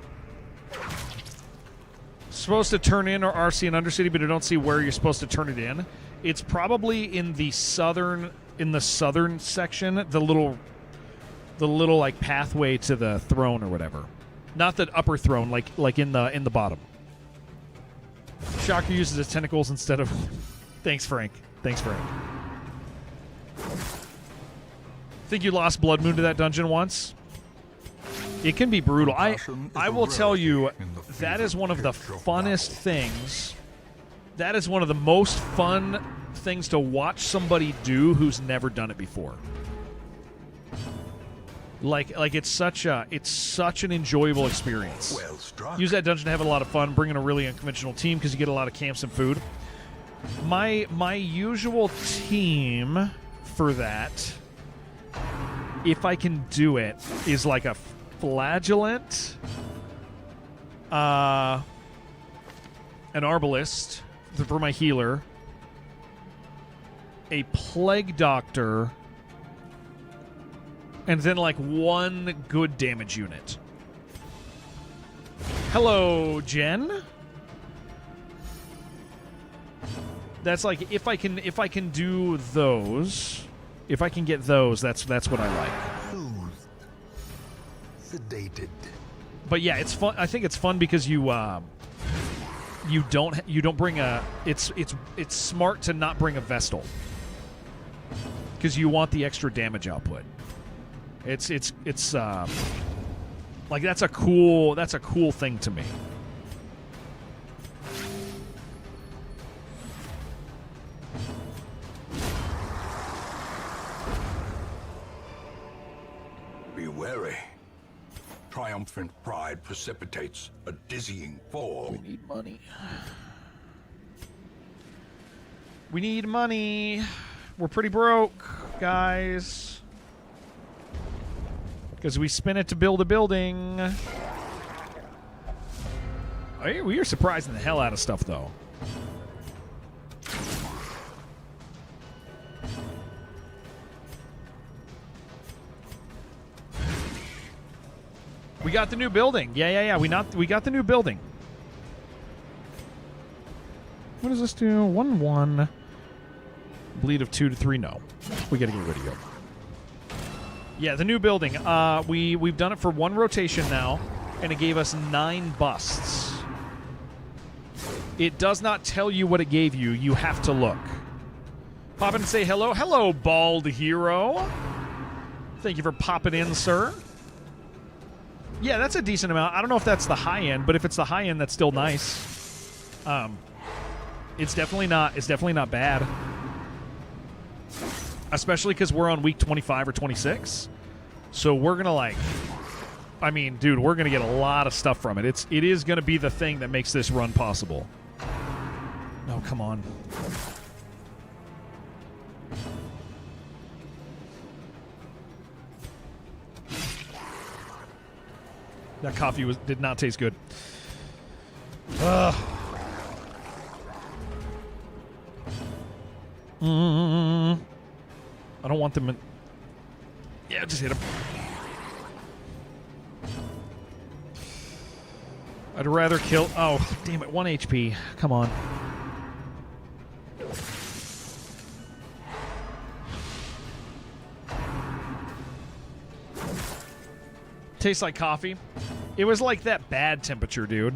Supposed to turn in or RC and Undercity, but I don't see where you're supposed to turn it in. It's probably in the southern section, the little pathway to the throne or whatever. Not the upper throne, like in the bottom. Shocker uses his tentacles instead of Thanks, Frank. Think you lost Blood Moon to that dungeon once? It can be brutal. I will tell you, that is one of the funnest things. That is one of the most fun things to watch somebody do who's never done it before. Like it's such an enjoyable experience. Well struck. Use that dungeon to have a lot of fun, bring in a really unconventional team because you get a lot of camps and food. My usual team for that, if I can do it, is like a Flagellant, an Arbalist for my healer, a Plague Doctor, and then one good damage unit. Hello, Jen. That's like if I can do those, if I can get those, that's what I like. Sedated. But yeah, it's fun. I think it's fun because you don't bring a. It's smart to not bring a Vestal because you want the extra damage output. It's like that's a cool thing to me. Be wary. Triumphant pride precipitates a dizzying fall. We need money. We need money. We're pretty broke, guys. Because we spin it to build a building. We are surprising the hell out of stuff, though. We got the new building. Yeah. We got the new building. What does this do? 1-1. Bleed of 2 to 3. No. We got to get rid of you. Yeah, the new building. We've done it for 1 rotation now, and it gave us 9 busts. It does not tell you what it gave you. You have to look. Pop in and say hello. Hello, Bald Hero. Thank you for popping in, sir. Yeah, that's a decent amount. I don't know if that's the high end, but if it's the high end, that's still nice. It's definitely not bad. especially because we're on week 25 or 26. So we're gonna like, I mean, dude, we're gonna get a lot of stuff from it. It is gonna be the thing that makes this run possible. No, come on. That coffee did not taste good. Ugh. I don't want them in... Yeah, just hit him. I'd rather kill... Oh, damn it. 1 HP. Come on. Tastes like coffee. It was like that bad temperature, dude.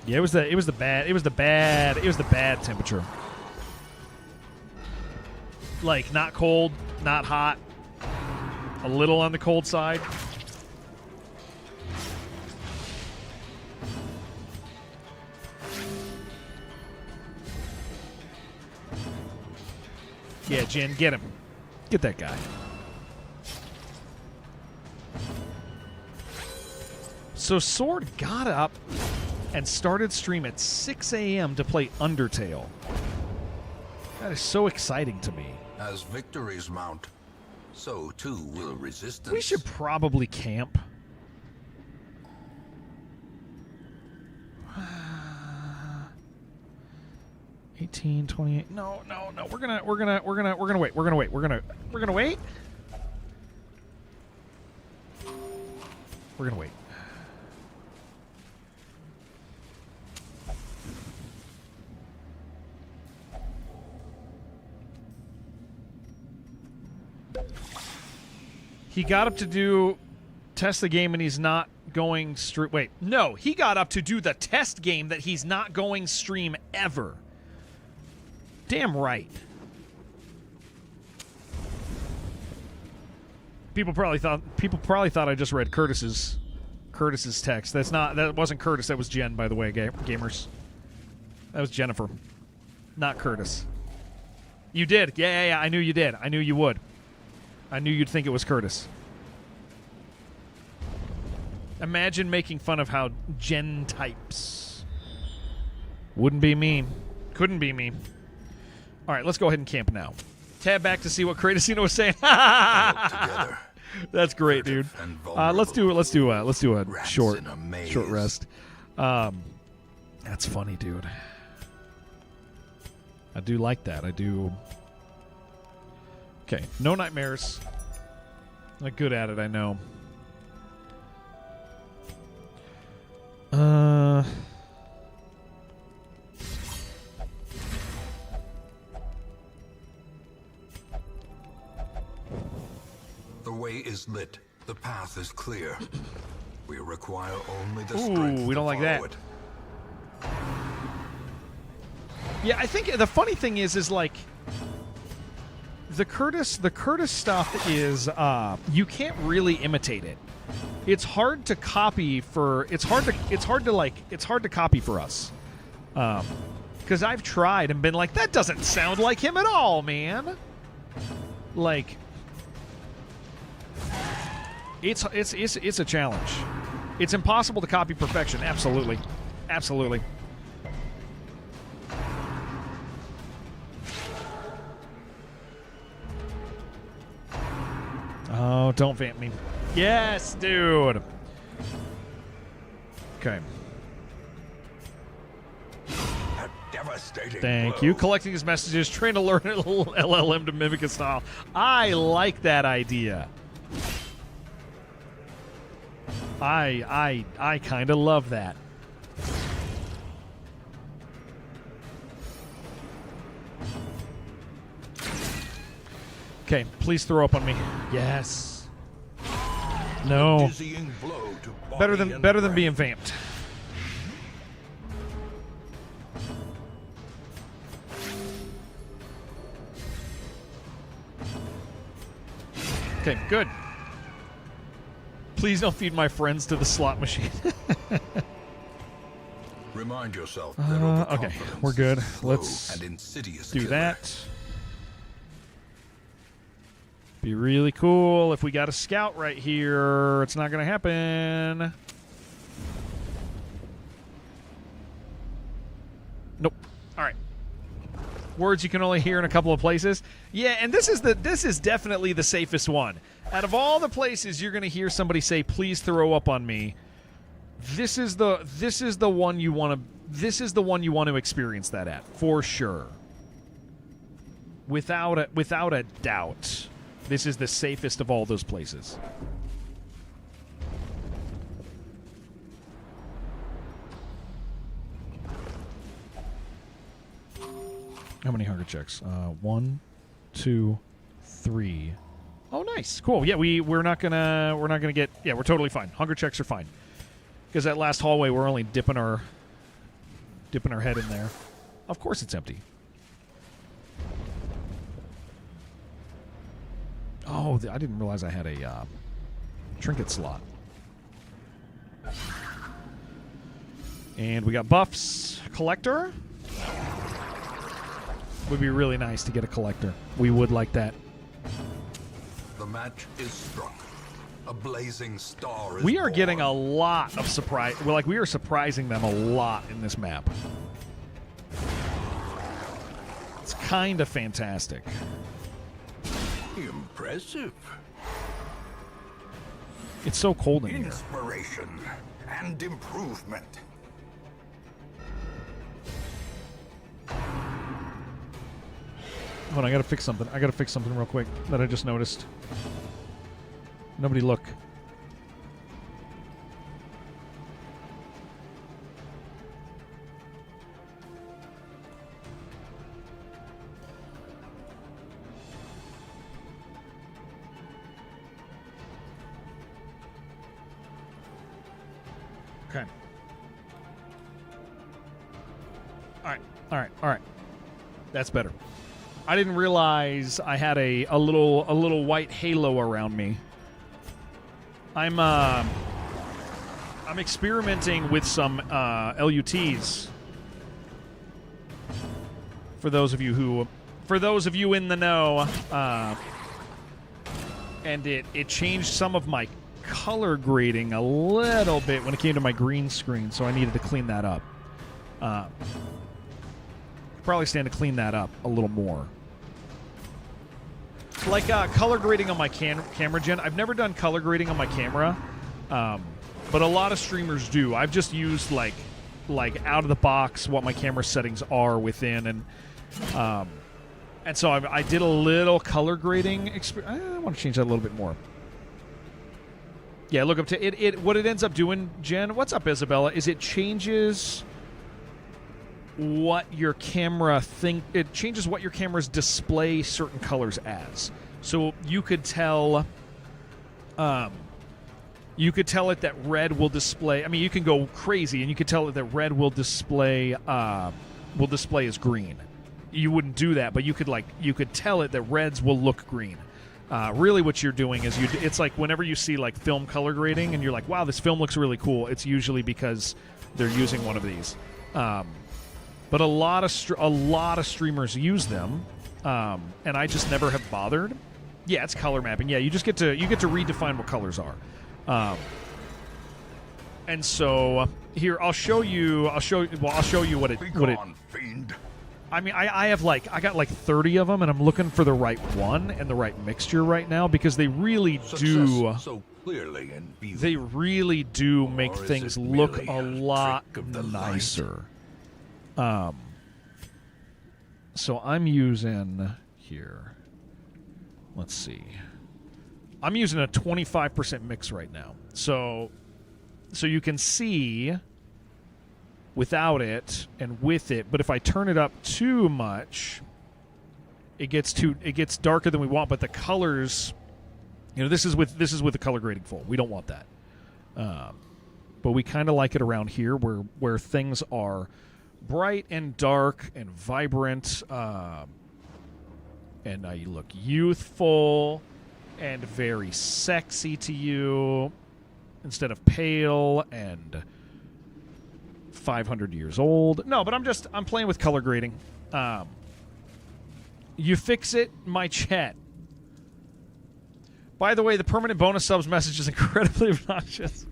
Yeah, it was the bad temperature. Like not cold, not hot. A little on the cold side. Yeah, Jen, get him. Get that guy. So Sword got up and started stream at 6 a.m. to play Undertale. That is so exciting to me. As victories mount, so too will resistance. We should probably camp. $18, $28. No. We're gonna wait. We're gonna wait. We're gonna wait. He got up to test the game and he's not going stream. Wait, no, he got up to do the test game that he's not going stream ever. Damn right. People probably thought I just read Curtis's text. That wasn't Curtis. That was Jen, by the way, gamers. That was Jennifer, not Curtis. You did, yeah. I knew you did. I knew you would. I knew you'd think it was Curtis. Imagine making fun of how Jen types. Wouldn't be me. Couldn't be me. All right, let's go ahead and camp now. Tab back to see what Kratosino was saying. That's great, dude. Let's do a short rest. That's funny, dude. I do like that. I do. Okay, no nightmares. Not good at it, I know. The way is lit. The path is clear. We require only the strength. Ooh, we don't like that. It. Yeah, I think the funny thing is like the Curtis stuff is you can't really imitate it. It's hard to copy for copy for us. Cuz I've tried and been like, that doesn't sound like him at all, man. Like it's a challenge. It's impossible to copy perfection. Absolutely. Absolutely. Oh, don't vamp me. Yes, dude. Okay. Thank you. Collecting his messages, trying to learn LLM to mimic his style. I like that idea. I kind of love that. Okay, please throw up on me. Yes. No. Better than being vamped. Okay, good. Please don't feed my friends to the slot machine. Remind yourself that Okay, overconfidence we're good. is a slow Let's and insidious do killer. that. Be really cool if we got a scout right here. It's not going to happen. Nope. All right. Words you can only hear in a couple of places. Yeah, and this is definitely the safest one. Out of all the places you're going to hear somebody say, "Please throw up on me," this is the one you want to experience that at, for sure. Without a doubt. This is the safest of all those places. How many hunger checks? 1, 2, 3. Oh, nice, cool. Yeah, we're not gonna get. Yeah, we're totally fine. Hunger checks are fine. Because that last hallway, we're only dipping our head in there. Of course, it's empty. Oh, I didn't realize I had a trinket slot. And we got buffs. Collector. Would be really nice to get a collector. We would like that. The match is struck. A blazing star is We are born. getting a lot of surprise. Well, like, we are surprising them a lot in this map. It's kind of fantastic. Impressive. It's so cold in here. Inspiration and improvement. Hold on, I gotta fix something. I gotta fix something real quick that I just noticed. Nobody look. Okay. All right. That's better. I didn't realize I had a little white halo around me. I'm experimenting with some LUTs. For those of you in the know, and it changed some of my color grading a little bit when it came to my green screen, so I needed to clean that up. Probably stand to clean that up a little more. Like color grading on my camera gen. I've never done color grading on my camera, but a lot of streamers do. I've just used like out of the box what my camera settings are within, and so I did a little color grading. I want to change that a little bit more. Yeah, look up to it. What it ends up doing, Jen. What's up, Isabella? Is it changes what your camera it changes what your cameras display certain colors as. So you could tell it that red will display. I mean, you can go crazy and you could tell it that red will display as green. You wouldn't do that, but you could tell it that reds will look green. Really what you're doing is it's like whenever you see like film color grading and you're like, wow, this film looks really cool, it's usually because they're using one of these. But a lot of streamers use them, and I just never have bothered. Yeah, it's color mapping. Yeah, you get to redefine what colors are. And so here I'll show you what it. Fiend. I mean, I got like 30 of them, and I'm looking for the right one and the right mixture right now because they really do. So clearly and They really do make Or is things it look merely a a lot trick of the light? nicer. So I'm using here. Let's see. I'm using a 25% mix right now. So you can see without it and with it, but if I turn it up too much, it gets darker than we want, but the colors, this is with the color grading full. We don't want that. But we kind of like it around here where things are bright and dark and vibrant, and you look youthful and very sexy to you instead of pale and 500 years old. No, but I'm playing with color grading. You fix it, my chat. By the way, the permanent bonus subs message is incredibly obnoxious.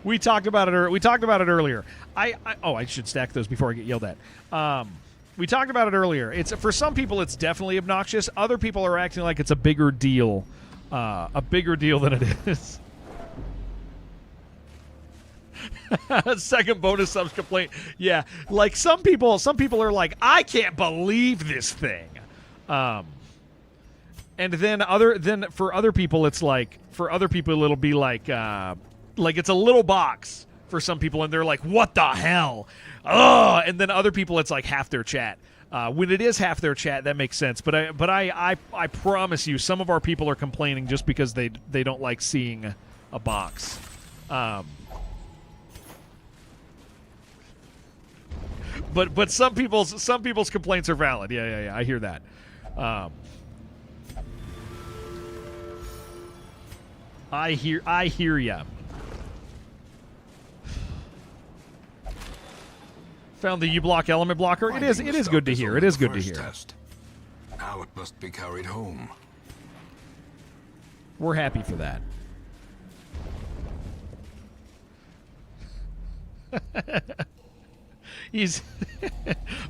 We talked about it earlier. I should stack those before I get yelled at. We talked about it earlier. It's for some people it's definitely obnoxious. Other people are acting like it's a bigger deal than it is. Second bonus subs complaint. Yeah, like some people are like, I can't believe this thing. And then for other people it'll be like it's a little box for some people, and they're like, what the hell? Ugh! And then other people it's like half their chat. When it is half their chat, that makes sense. But I promise you, some of our people are complaining just because they don't like seeing a box. But some people's complaints are valid. Yeah. I hear that. I hear ya. Found the U-block element blocker. It is good to hear. It is good to hear. Test. Now it must be carried home. We're happy for that. He's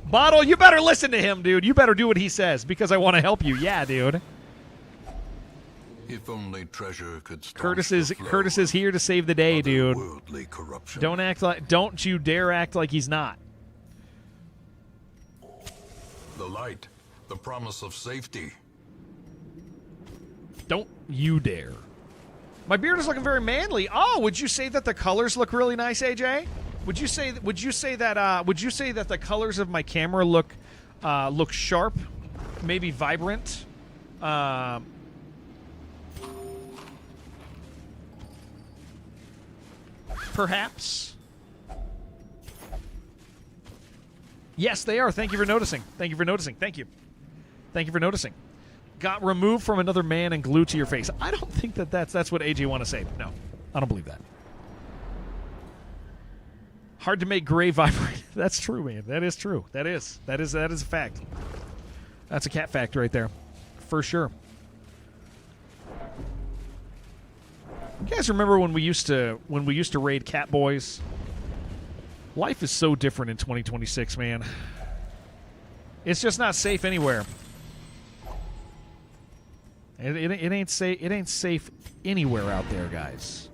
Bottle, you better listen to him, dude. You better do what he says because I want to help you. Yeah, dude. If only treasure could stop. Curtis is here to save the day, dude. Worldly corruption. Don't you dare act like he's not. The light, the promise of safety. Don't you dare. My beard is looking very manly. Oh, would you say that the colors look really nice, AJ? Would you say that the colors of my camera look sharp, maybe vibrant? Perhaps. Yes, they are. Thank you for noticing. Thank you for noticing. Thank you. Thank you for noticing. Got removed from another man and glued to your face. I don't think that's what AJ want to say. No, I don't believe that. Hard to make gray vibrate. That's true, man. That is true. That is a fact. That's a cat fact right there, for sure. You guys remember when we used to raid Cat Boys? Life is so different in 2026, man. It's just not safe anywhere. It ain't safe. It ain't safe anywhere out there, guys.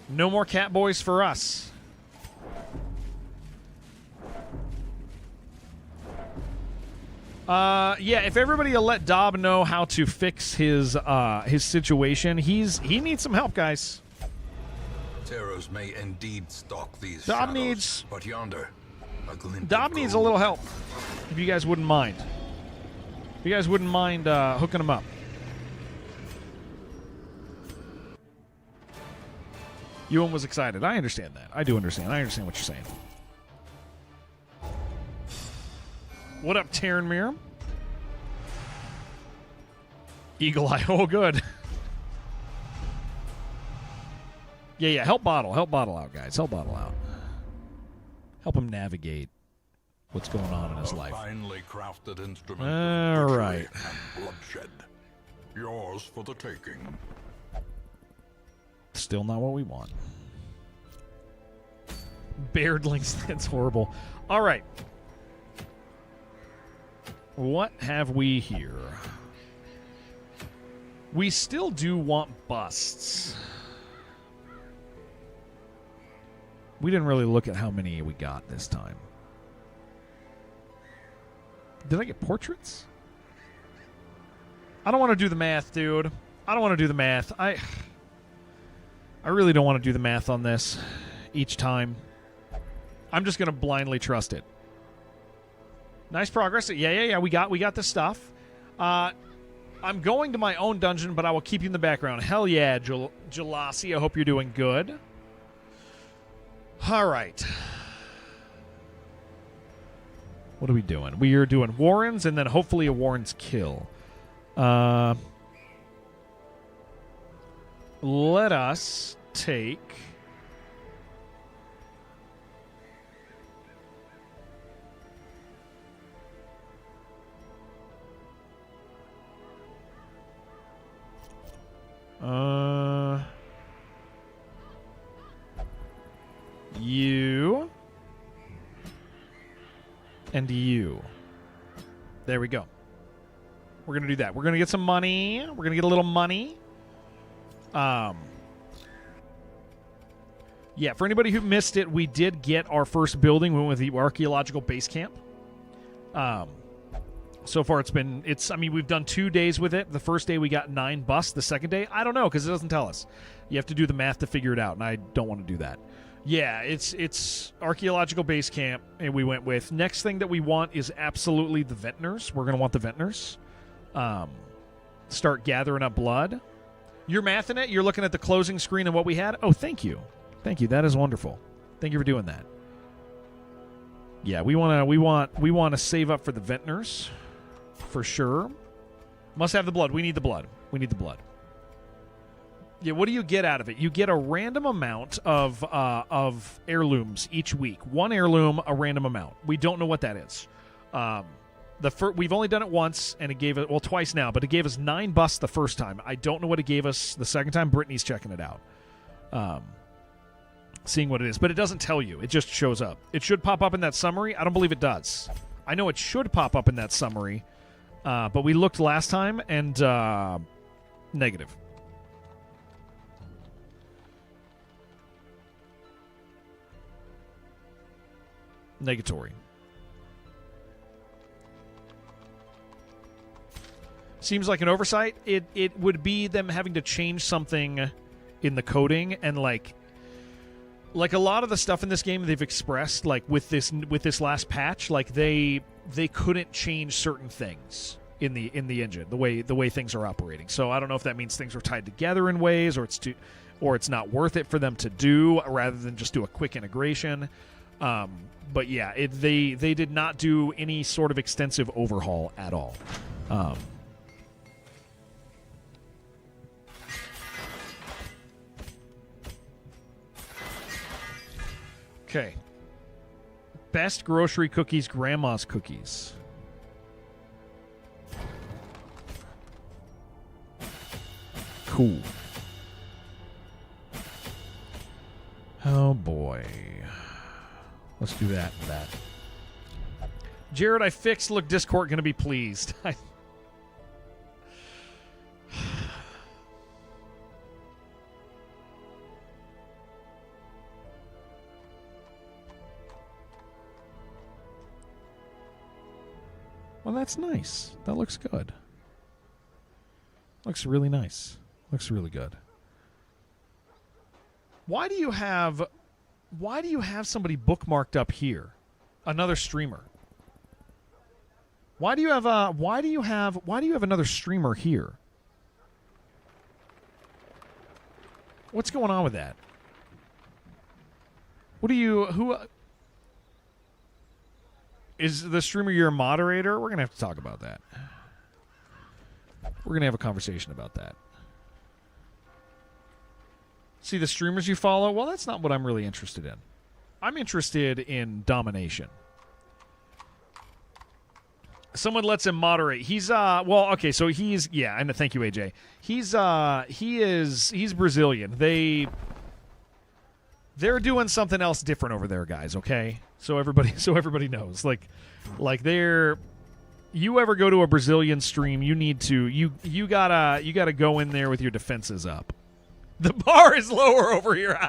No more Cat Boys for us. Yeah, if everybody will let Dob know how to fix his situation, he needs some help, guys. Terrors may indeed stalk these Dob shadows, needs but yonder, a glint Dob of needs a gold. little help. If you guys wouldn't mind. If you guys wouldn't mind hooking him up. Ewan was excited. I understand that. I do understand. I understand what you're saying. What up, Taryn Mir? Eagle Eye. Oh, good. Yeah. Help Bottle out, guys. Help Bottle out. Help him navigate what's going on in his life. Finely crafted instrument. All of right. butchery and bloodshed. Yours for the taking. Still not what we want. Bairdlings, that's horrible. All right. What have we here? We still do want busts. We didn't really look at how many we got this time. Did I get portraits? I don't want to do the math, dude. I don't want to do the math. I really don't want to do the math on this each time. I'm just going to blindly trust it. Nice progress. Yeah. We got the stuff. I'm going to my own dungeon, but I will keep you in the background. Hell yeah, Jalasi. I hope you're doing good. All right. What are we doing? We are doing Warrens and then hopefully a Warrens kill. Let us take... you and you. There we go. We're going to do that. We're going to get some money. We're going to get a little money. Yeah, for anybody who missed it, we did get our first building. We went with the archaeological base camp. So far we've done 2 days with it. The first day we got 9 busts. The second day, I don't know, because it doesn't tell us. You have to do the math to figure it out, and I don't want to do that. Yeah, it's archaeological base camp, and we went with. Next thing that we want is absolutely the Ventners. We're going to want the Ventners. Start gathering up blood. You're mathing it? You're looking at the closing screen and what we had? Oh, thank you. Thank you. That is wonderful. Thank you for doing that. Yeah, we want to save up for the Ventners. For sure. Must have the blood. We need the blood. We need the blood. Yeah, what do you get out of it? You get a random amount of heirlooms each week. 1 heirloom, a random amount. We don't know what that is. We've only done it once, and it gave it, well, twice now, but it gave us 9 busts the first time. I don't know what it gave us the second time. Brittany's checking it out. Seeing what it is. But it doesn't tell you. It just shows up. It should pop up in that summary. I don't believe it does. I know it should pop up in that summary, but we looked last time, and negative. Negatory. Seems like an oversight. It would be them having to change something in the coding, and like a lot of the stuff in this game they've expressed, like with this last patch, like they couldn't change certain things in the engine, the way things are operating. So I don't know if that means things are tied together in ways, or it's not worth it for them to do rather than just do a quick integration. But yeah, they did not do any sort of extensive overhaul at all. Okay. Best grocery cookies, Grandma's cookies. Cool. Oh boy. Let's do that and that. Jared, I fixed. Look, Discord going to be pleased. Well, that's nice. That looks good. Looks really nice. Looks really good. Why do you have somebody bookmarked up here? Another streamer. Why do you have another streamer here? What's going on with that? Who is the streamer your moderator? We're going to have to talk about that. We're going to have a conversation about that. See the streamers you follow? Well, that's not what I'm really interested in. I'm interested in domination. Someone lets him moderate. He's well, okay, so he's, yeah, and thank you, AJ. He's Brazilian. They're doing something else different over there, guys, okay? So everybody knows. Like they're, you ever go to a Brazilian stream, you need to you gotta go in there with your defenses up. The bar is lower over here.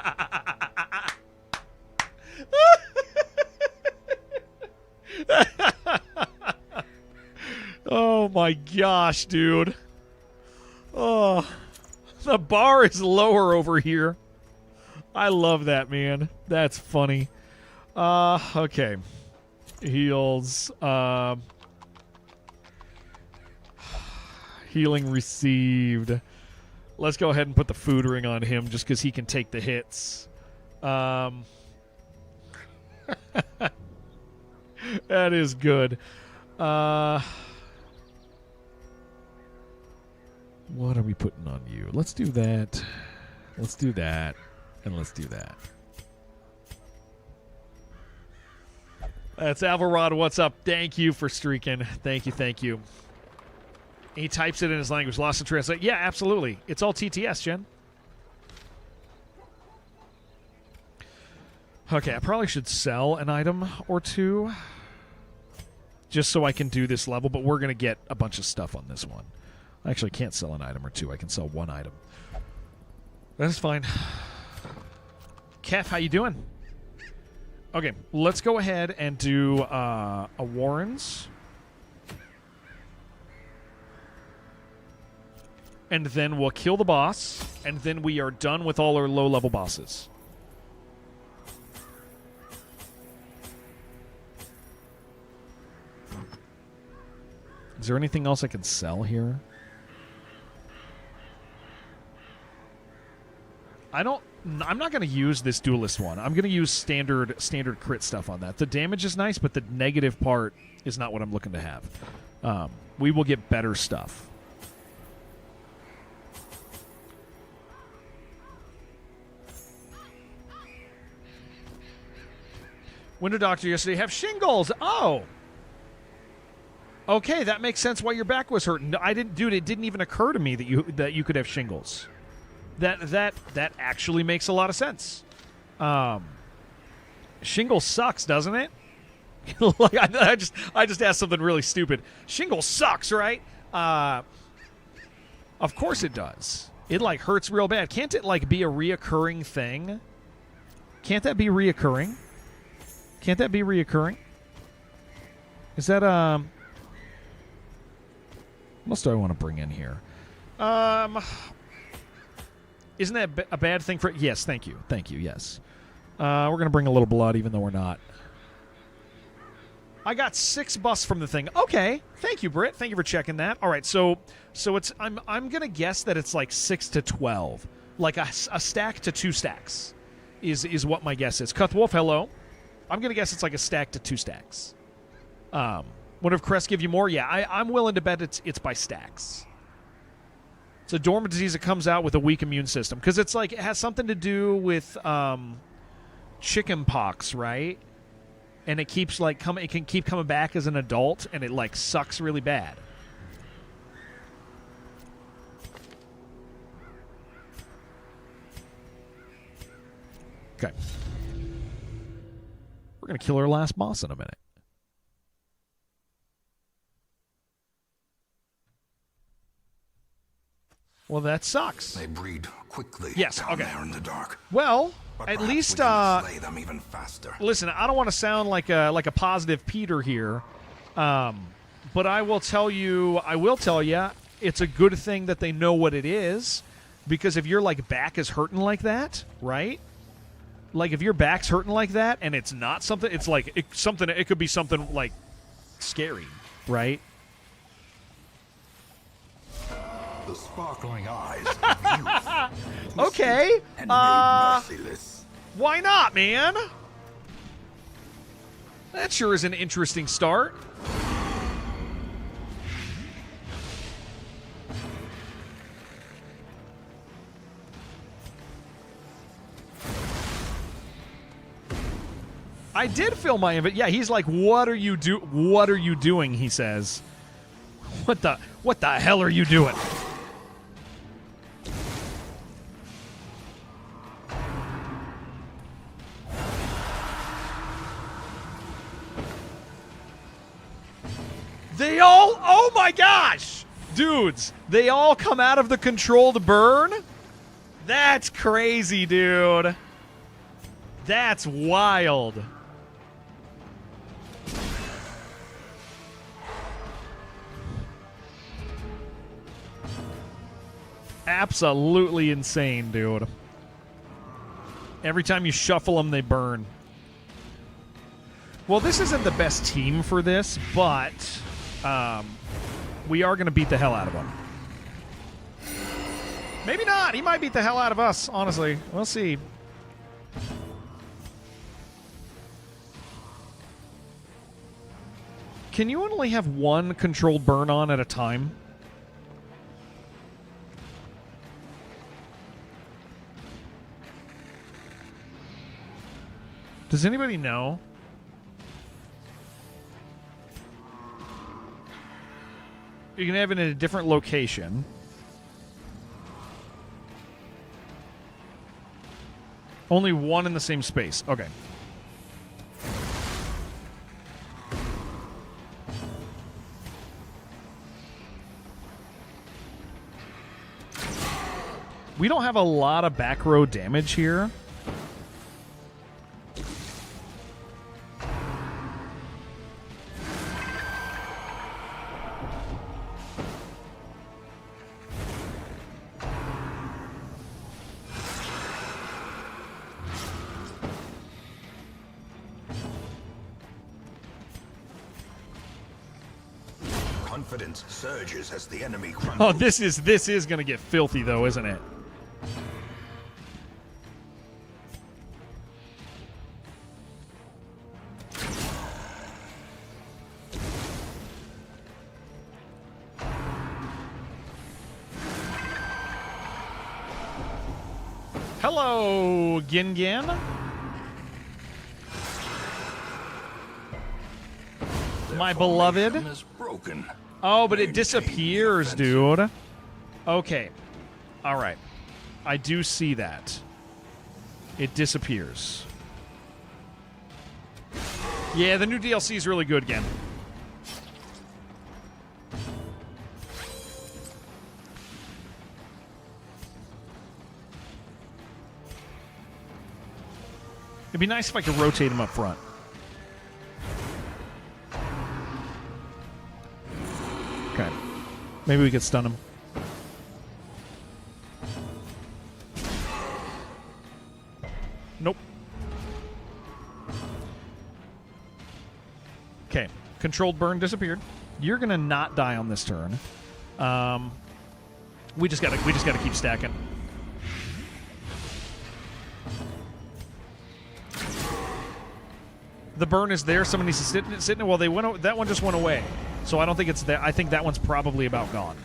Oh my gosh, dude. Oh, the bar is lower over here. I love that, man. That's funny. Okay. Heals. Healing received. Let's go ahead and put the food ring on him just because he can take the hits. That is good. What are we putting on you? Let's do that. Let's do that. And let's do that. That's Alvarado. What's up? Thank you for streaking. Thank you, thank you. He types it in his language. Lost in translate. Yeah, absolutely. It's all TTS, Jen. Okay, I probably should sell an item or two just so I can do this level, but we're going to get a bunch of stuff on this one. I actually can't sell an item or two. I can sell one item. That's fine. Kef, how you doing? Okay, let's go ahead and do a Warrens. And then we'll kill the boss, and then we are done with all our low-level bosses. Is there anything else I can sell here? I'm not going to use this duelist one. I'm going to use standard crit stuff on that. The damage is nice, but the negative part is not what I'm looking to have. We will get better stuff. Window Doctor yesterday have shingles. Oh. Okay, that makes sense why your back was hurting. It didn't even occur to me that you could have shingles. That actually makes a lot of sense. Shingles sucks, doesn't it? Like I just asked something really stupid. Shingles sucks, right? Of course it does. It like hurts real bad. Can't it like be a reoccurring thing? Can't that be reoccurring? Can't that be reoccurring? Is that what else do I want to bring in here? Isn't that a bad thing for... Yes, thank you. Thank you, yes. We're going to bring a little blood, even though we're not. I got 6 buffs from the thing. Okay. Thank you, Britt. Thank you for checking that. All right, so it's... I'm going to guess that it's like 6 to 12. Like a stack to 2 stacks is what my guess is. Cuthwolf, hello. I'm going to guess it's like a stack to 2 stacks. What if Crest give you more? Yeah, I'm willing to bet it's by stacks. It's a dormant disease that comes out with a weak immune system because it's like it has something to do with chicken pox, right? And it keeps like it can keep coming back as an adult, and it like sucks really bad. Okay, we're gonna kill our last boss in a minute. Well, that sucks. They breed quickly. Yes, down okay. there in the dark. Well, But at perhaps least we can slay them even faster. listen, I don't want to sound like a positive Peter here, but I will tell you, it's a good thing that they know what it is, because if your like back is hurting like that, right? Like if your back's hurting like that and it's not something, it's like it could be something like scary, right? The sparkling eyes of youth. Okay. And made merciless. Why not, man? That sure is an interesting start. I did fill my inventory. Yeah, he's like, "What are you doing?" He says. What the hell are you doing? They all, oh my gosh! Dudes, they all come out of the controlled burn? That's crazy, dude. That's wild. Absolutely insane, dude. Every time you shuffle them, they burn. Well, this isn't the best team for this, but we are going to beat the hell out of him. Maybe not. He might beat the hell out of us, honestly. We'll see. can you only have one controlled burn on at a time? Does anybody know? You can have it in a different location. Only one in the same space. Okay. We don't have a lot of back row damage here. Confidence surges as the enemy crumbles. Oh, this is going to get filthy, though, isn't it? Hello, Gin. My beloved. Is broken. Oh, but it Maintain disappears, the offensive. dude. Okay. All right. I do see that. It disappears. Yeah, the new DLC is really good again. It'd be nice if I could rotate him up front. Okay. Maybe we could stun him. Nope. Okay. Controlled burn disappeared. You're gonna not die on this turn. We just gotta keep stacking. The burn is there. Someone needs to sit in it. Well, they went. That one just went away. So I don't think it's there. I think that one's probably about gone.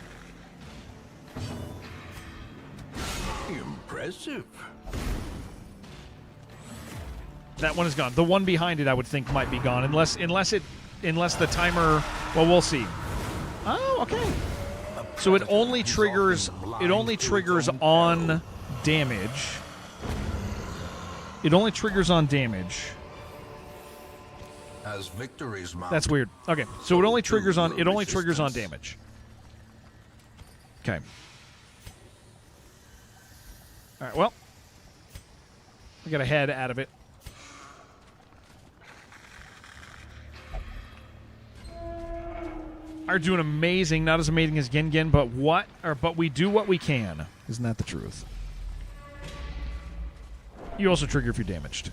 Impressive. That one is gone. The one behind it, I would think, might be gone, unless the timer. Well, we'll see. Oh, okay. So it only triggers. It only triggers on damage. It only triggers on damage. As victories mount. That's weird. Okay, so it only triggers on. It only triggers on damage. Okay. All right. Well, we got a head out of it. Are doing amazing. Not as amazing as Gin, but but we do what we can. Isn't that the truth? You also trigger if you're damaged.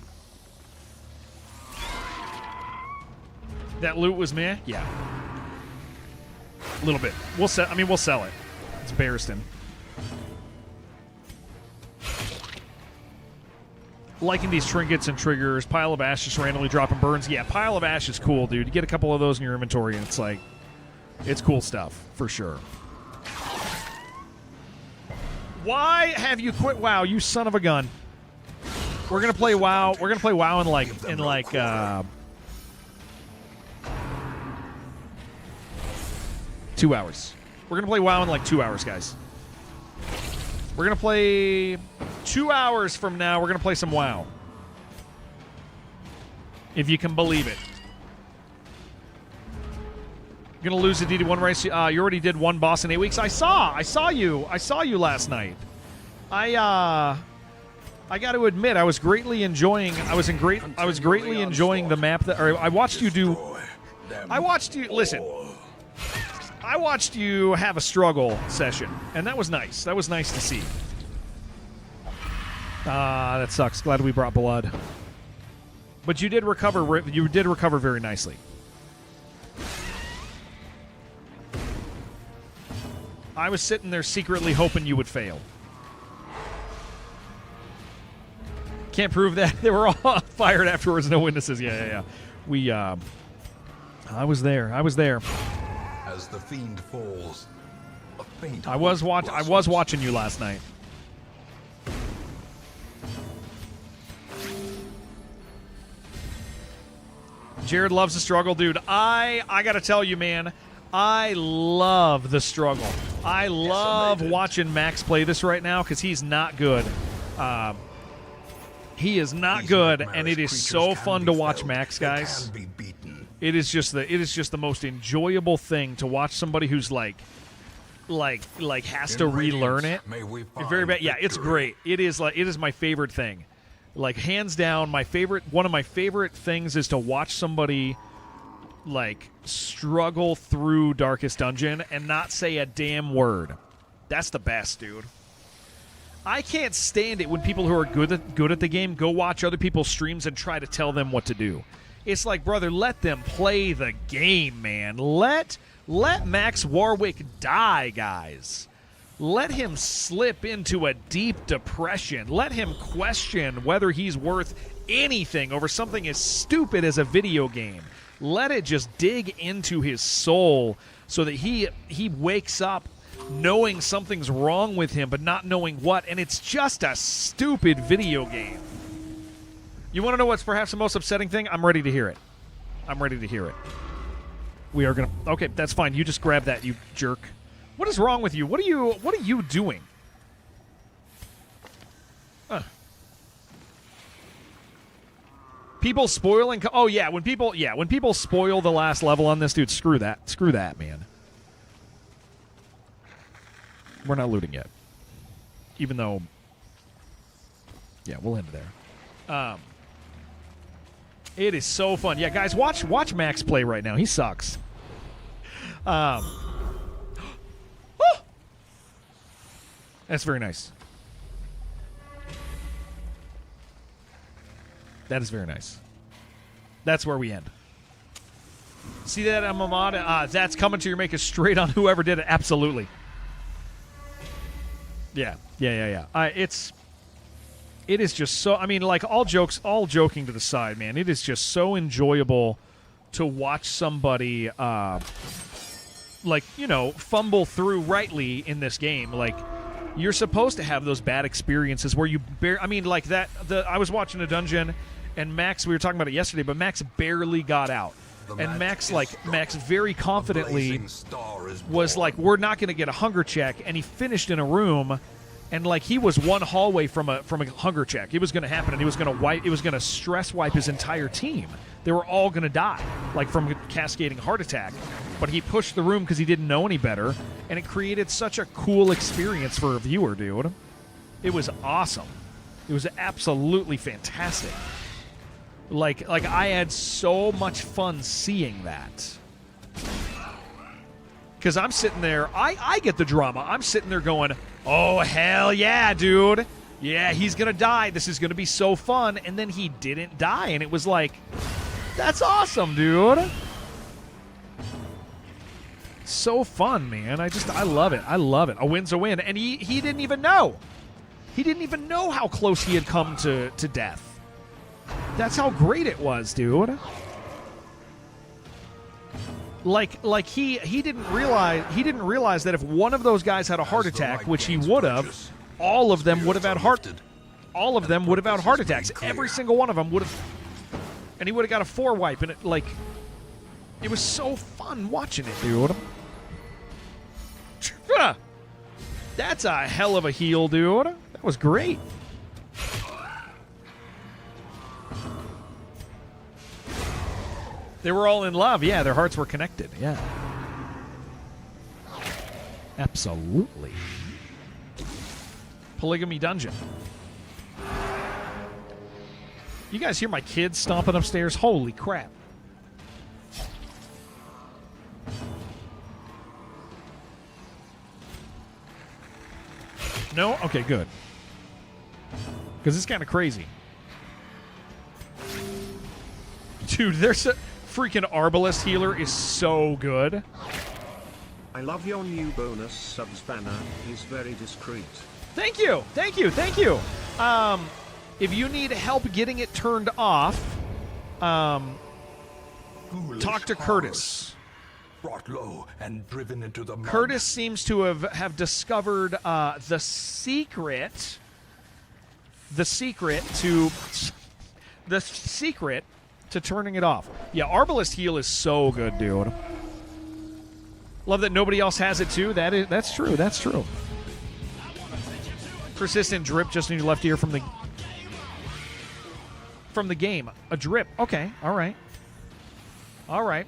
That loot was meh? Yeah. A little bit. We'll sell it. It's Barristan. Liking these trinkets and triggers. Pile of Ash just randomly dropping burns. Yeah, Pile of Ash is cool, dude. You get a couple of those in your inventory and it's like, it's cool stuff, for sure. Why have you quit WoW, you son of a gun? We're gonna play WoW. We're gonna play WoW in like 2 hours. We're going to play WoW in like 2 hours, guys. We're going to play 2 hours from now. We're going to play some WoW. If you can believe it. You're going to lose the DD1 race. You already did one boss in 8 weeks. I saw you last night. I got to admit, I was greatly enjoying. I was greatly enjoying the map that. Or I watched you do. I watched you listen. I watched you have a struggle session, and that was nice. That was nice to see. That sucks. Glad we brought blood. But you did recover. You did recover very nicely. I was sitting there secretly hoping you would fail. Can't prove that. They were all fired afterwards. No witnesses. Yeah. We I was there. I was there. As the fiend falls, a faint I was hope blossoms. watching you last night. Jared loves the struggle, dude. I gotta tell you, man, I love the struggle. I love watching Max play this right now because he's not good. He is not These good, nightmarish and it is creatures so can fun be to watch felled. Max, They guys. can be beaten. It is just the most enjoyable thing to watch somebody who's like has to In relearn radiance, it. may we It's very find bad. Yeah, it's victory. great. It is my favorite thing. Like hands down, one of my favorite things is to watch somebody like struggle through Darkest Dungeon and not say a damn word. That's the best, dude. I can't stand it when people who are good at the game go watch other people's streams and try to tell them what to do. It's like, brother, let them play the game, man. Let Max Warwick die, guys. Let him slip into a deep depression. Let him question whether he's worth anything over something as stupid as a video game. Let it just dig into his soul so that he wakes up knowing something's wrong with him but not knowing what, and it's just a stupid video game. You want to know what's perhaps the most upsetting thing? I'm ready to hear it. I'm ready to hear it. We are going to... Okay, that's fine. You just grab that, you jerk. What is wrong with you? What are you doing? People spoiling... Oh, yeah, when people spoil the last level on this, dude, screw that. Screw that, man. We're not looting yet. Even though... Yeah, we'll end there. It is so fun. Yeah, guys, watch Max play right now. He sucks. That's very nice. That is very nice. That's where we end. See that, Mamada? That's coming to your make us straight on whoever did it. Absolutely. Yeah. It is just so, I mean, like, all joking to the side, man, it is just so enjoyable to watch somebody, like, you know, fumble through rightly in this game. Like, you're supposed to have those bad experiences where you I mean, like that, I was watching a dungeon, and Max, we were talking about it yesterday, but Max barely got out. And Max very confidently was like, we're not going to get a hunger check, and he finished in a room, and like he was one hallway from a hunger check. It was going to happen, and it was going to stress wipe his entire team. They were all going to die, like from a cascading heart attack. But he pushed the room because he didn't know any better, and it created such a cool experience for a viewer, dude. It was awesome. It was absolutely fantastic. Like I had so much fun seeing that. Because I'm sitting there, I get the drama. I'm sitting there going, oh, hell yeah, dude. Yeah, he's going to die. This is going to be so fun. And then he didn't die. And it was like, that's awesome, dude. So fun, man. I love it. I love it. A win's a win. And he didn't even know. He didn't even know how close he had come to death. That's how great it was, dude. Like he didn't realize that if one of those guys had a heart attack, which he would have, all of them would have had heart attacks. Every single one of them would have, and he would have got a 4 wipe, and it was so fun watching it, dude. That's a hell of a heal, dude. That was great. They were all in love. Yeah, their hearts were connected. Yeah. Absolutely. Polygamy Dungeon. You guys hear my kids stomping upstairs? Holy crap. No? Okay, good. Because it's kind of crazy. Dude, there's a... freaking Arbalest healer is so good. I love your new bonus subs banner. He's very discreet. Thank you. If you need help getting it turned off, foolish talk to powers, Curtis. brought low and driven into the mud. Curtis seems to have discovered the secret to turning it off. Yeah, Arbalest Heal is so good, dude. Love that nobody else has it too. That's true. That's true. Persistent drip just in your left ear from the game. A drip. Okay. All right. All right.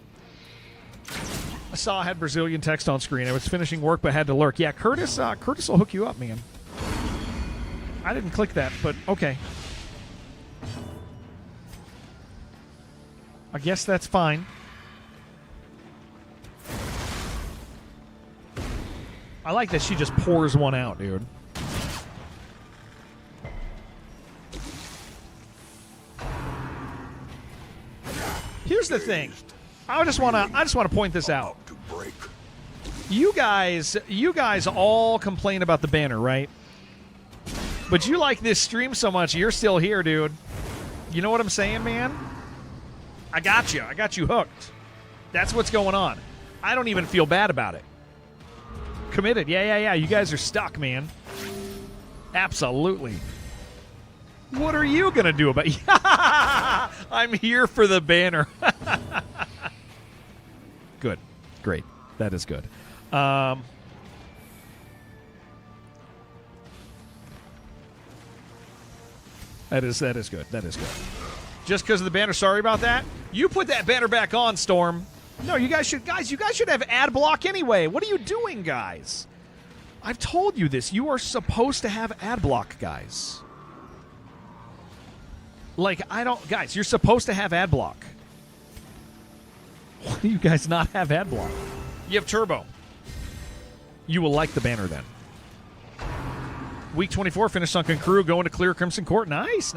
I saw I had Brazilian text on screen. I was finishing work but had to lurk. Yeah, Curtis will hook you up, man. I didn't click that, but okay. I guess that's fine. I like that she just pours one out, dude. Here's the thing. I just want to point this out. To break. You guys all complain about the banner, right? But you like this stream so much, you're still here, dude. You know what I'm saying, man? I got you. I got you hooked. That's what's going on. I don't even feel bad about it. Committed. Yeah. You guys are stuck, man. Absolutely. What are you going to do about it? I'm here for the banner. Good. Great. That is good. That is good. That is good. Just because of the banner, sorry about that. You put that banner back on, Storm. No, you guys should have ad block anyway. What are you doing, guys? I've told you this. You are supposed to have ad block, guys. Guys, you're supposed to have ad block. Why do you guys not have ad block? You have turbo. You will like the banner then. Week 24, finish Sunken Crew, going to clear Crimson Court. Nice.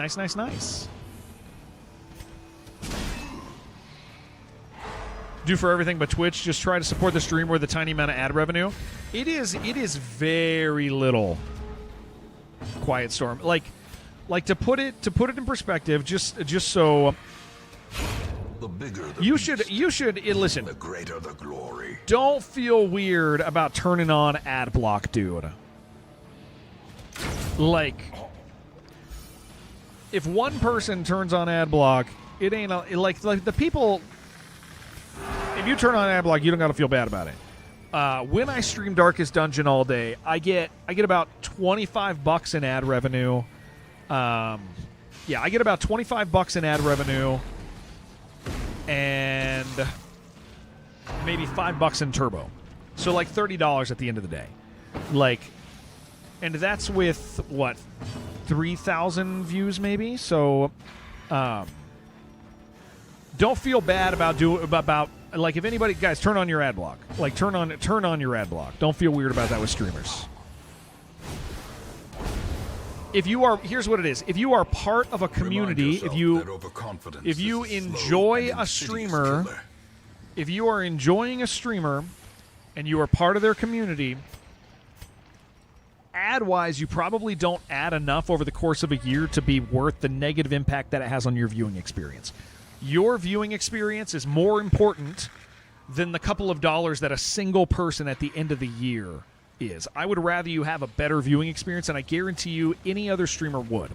Do for everything but Twitch. Just try to support the stream with a tiny amount of ad revenue. It is very little. Quiet Storm. Like to put it in perspective, just so The bigger the you beast, should listen. the greater the glory. Don't feel weird about turning on ad block, dude. Like, if one person turns on ad block, it ain't like the people. If you turn on ad block, you don't got to feel bad about it. When I stream Darkest Dungeon all day, I get about $25 in ad revenue. I get about $25 in ad revenue, and maybe $5 in turbo. So like $30 at the end of the day. And that's with what, 3,000 views maybe. So, don't feel bad about if anybody, guys, turn on your ad block. Turn on your ad block. Don't feel weird about that with streamers. Here's what it is. If you are part of a community, if you enjoy a streamer, if you are enjoying a streamer and you are part of their community, ad-wise, you probably don't add enough over the course of a year to be worth the negative impact that it has on your viewing experience. Your viewing experience is more important than the couple of dollars that a single person at the end of the year is. I would rather you have a better viewing experience, and I guarantee you any other streamer would.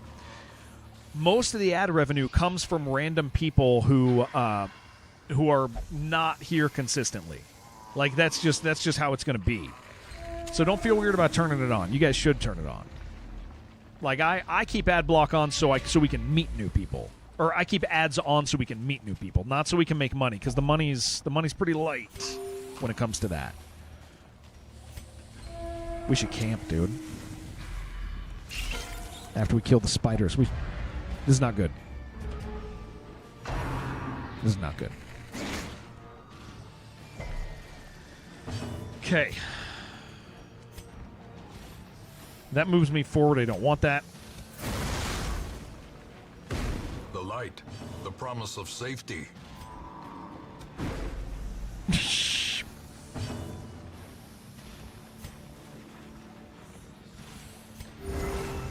Most of the ad revenue comes from random people who are not here consistently. That's just how it's going to be. So don't feel weird about turning it on. You guys should turn it on. I keep ad block on so we can meet new people. Or I keep ads on so we can meet new people, not so we can make money, because the money's pretty light when it comes to that. We should camp, dude. After we kill the spiders, this is not good. This is not good. Okay. That moves me forward. I don't want that. The light, the promise of safety.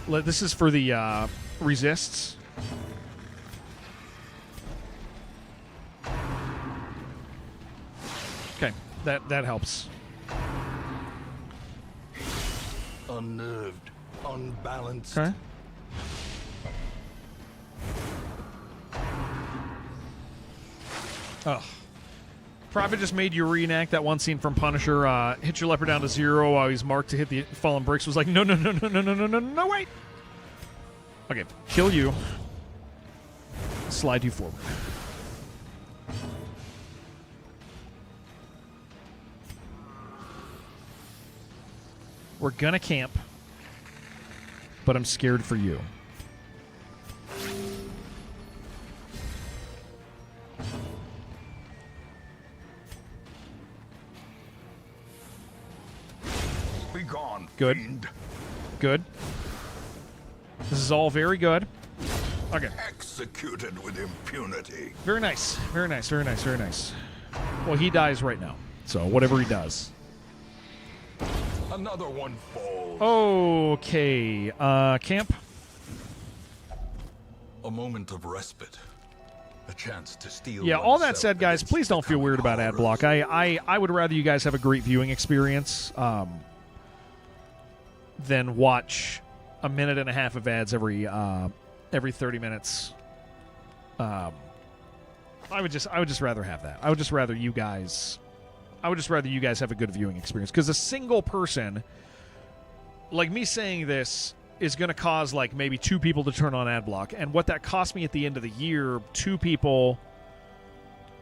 This is for the resists. That helps. Unnerved, unbalanced. Okay. Oh. Prophet just made you reenact that one scene from Punisher. Hit your leopard down to 0 while he's marked to hit the fallen bricks. Was like, no, wait. Okay, kill you. Slide you forward. We're gonna camp, but I'm scared for you. Be gone, Good. fiend. Good. This is all very good. Okay. Executed with impunity. Very nice. Very nice. Very nice. Very nice. Well, he dies right now. So whatever he does. Another one falls. Okay. Camp. A moment of respite. A chance to steal. Yeah, all that oneself said, guys, against please don't the feel weird coming about ad horrors. block. I would rather you guys have a great viewing experience than watch a minute and a half of ads every 30 minutes. I would just rather have that. I would just rather you guys have a good viewing experience, because a single person like me saying this is going to cause like maybe 2 people to turn on ad block, and what that cost me at the end of the year, 2 people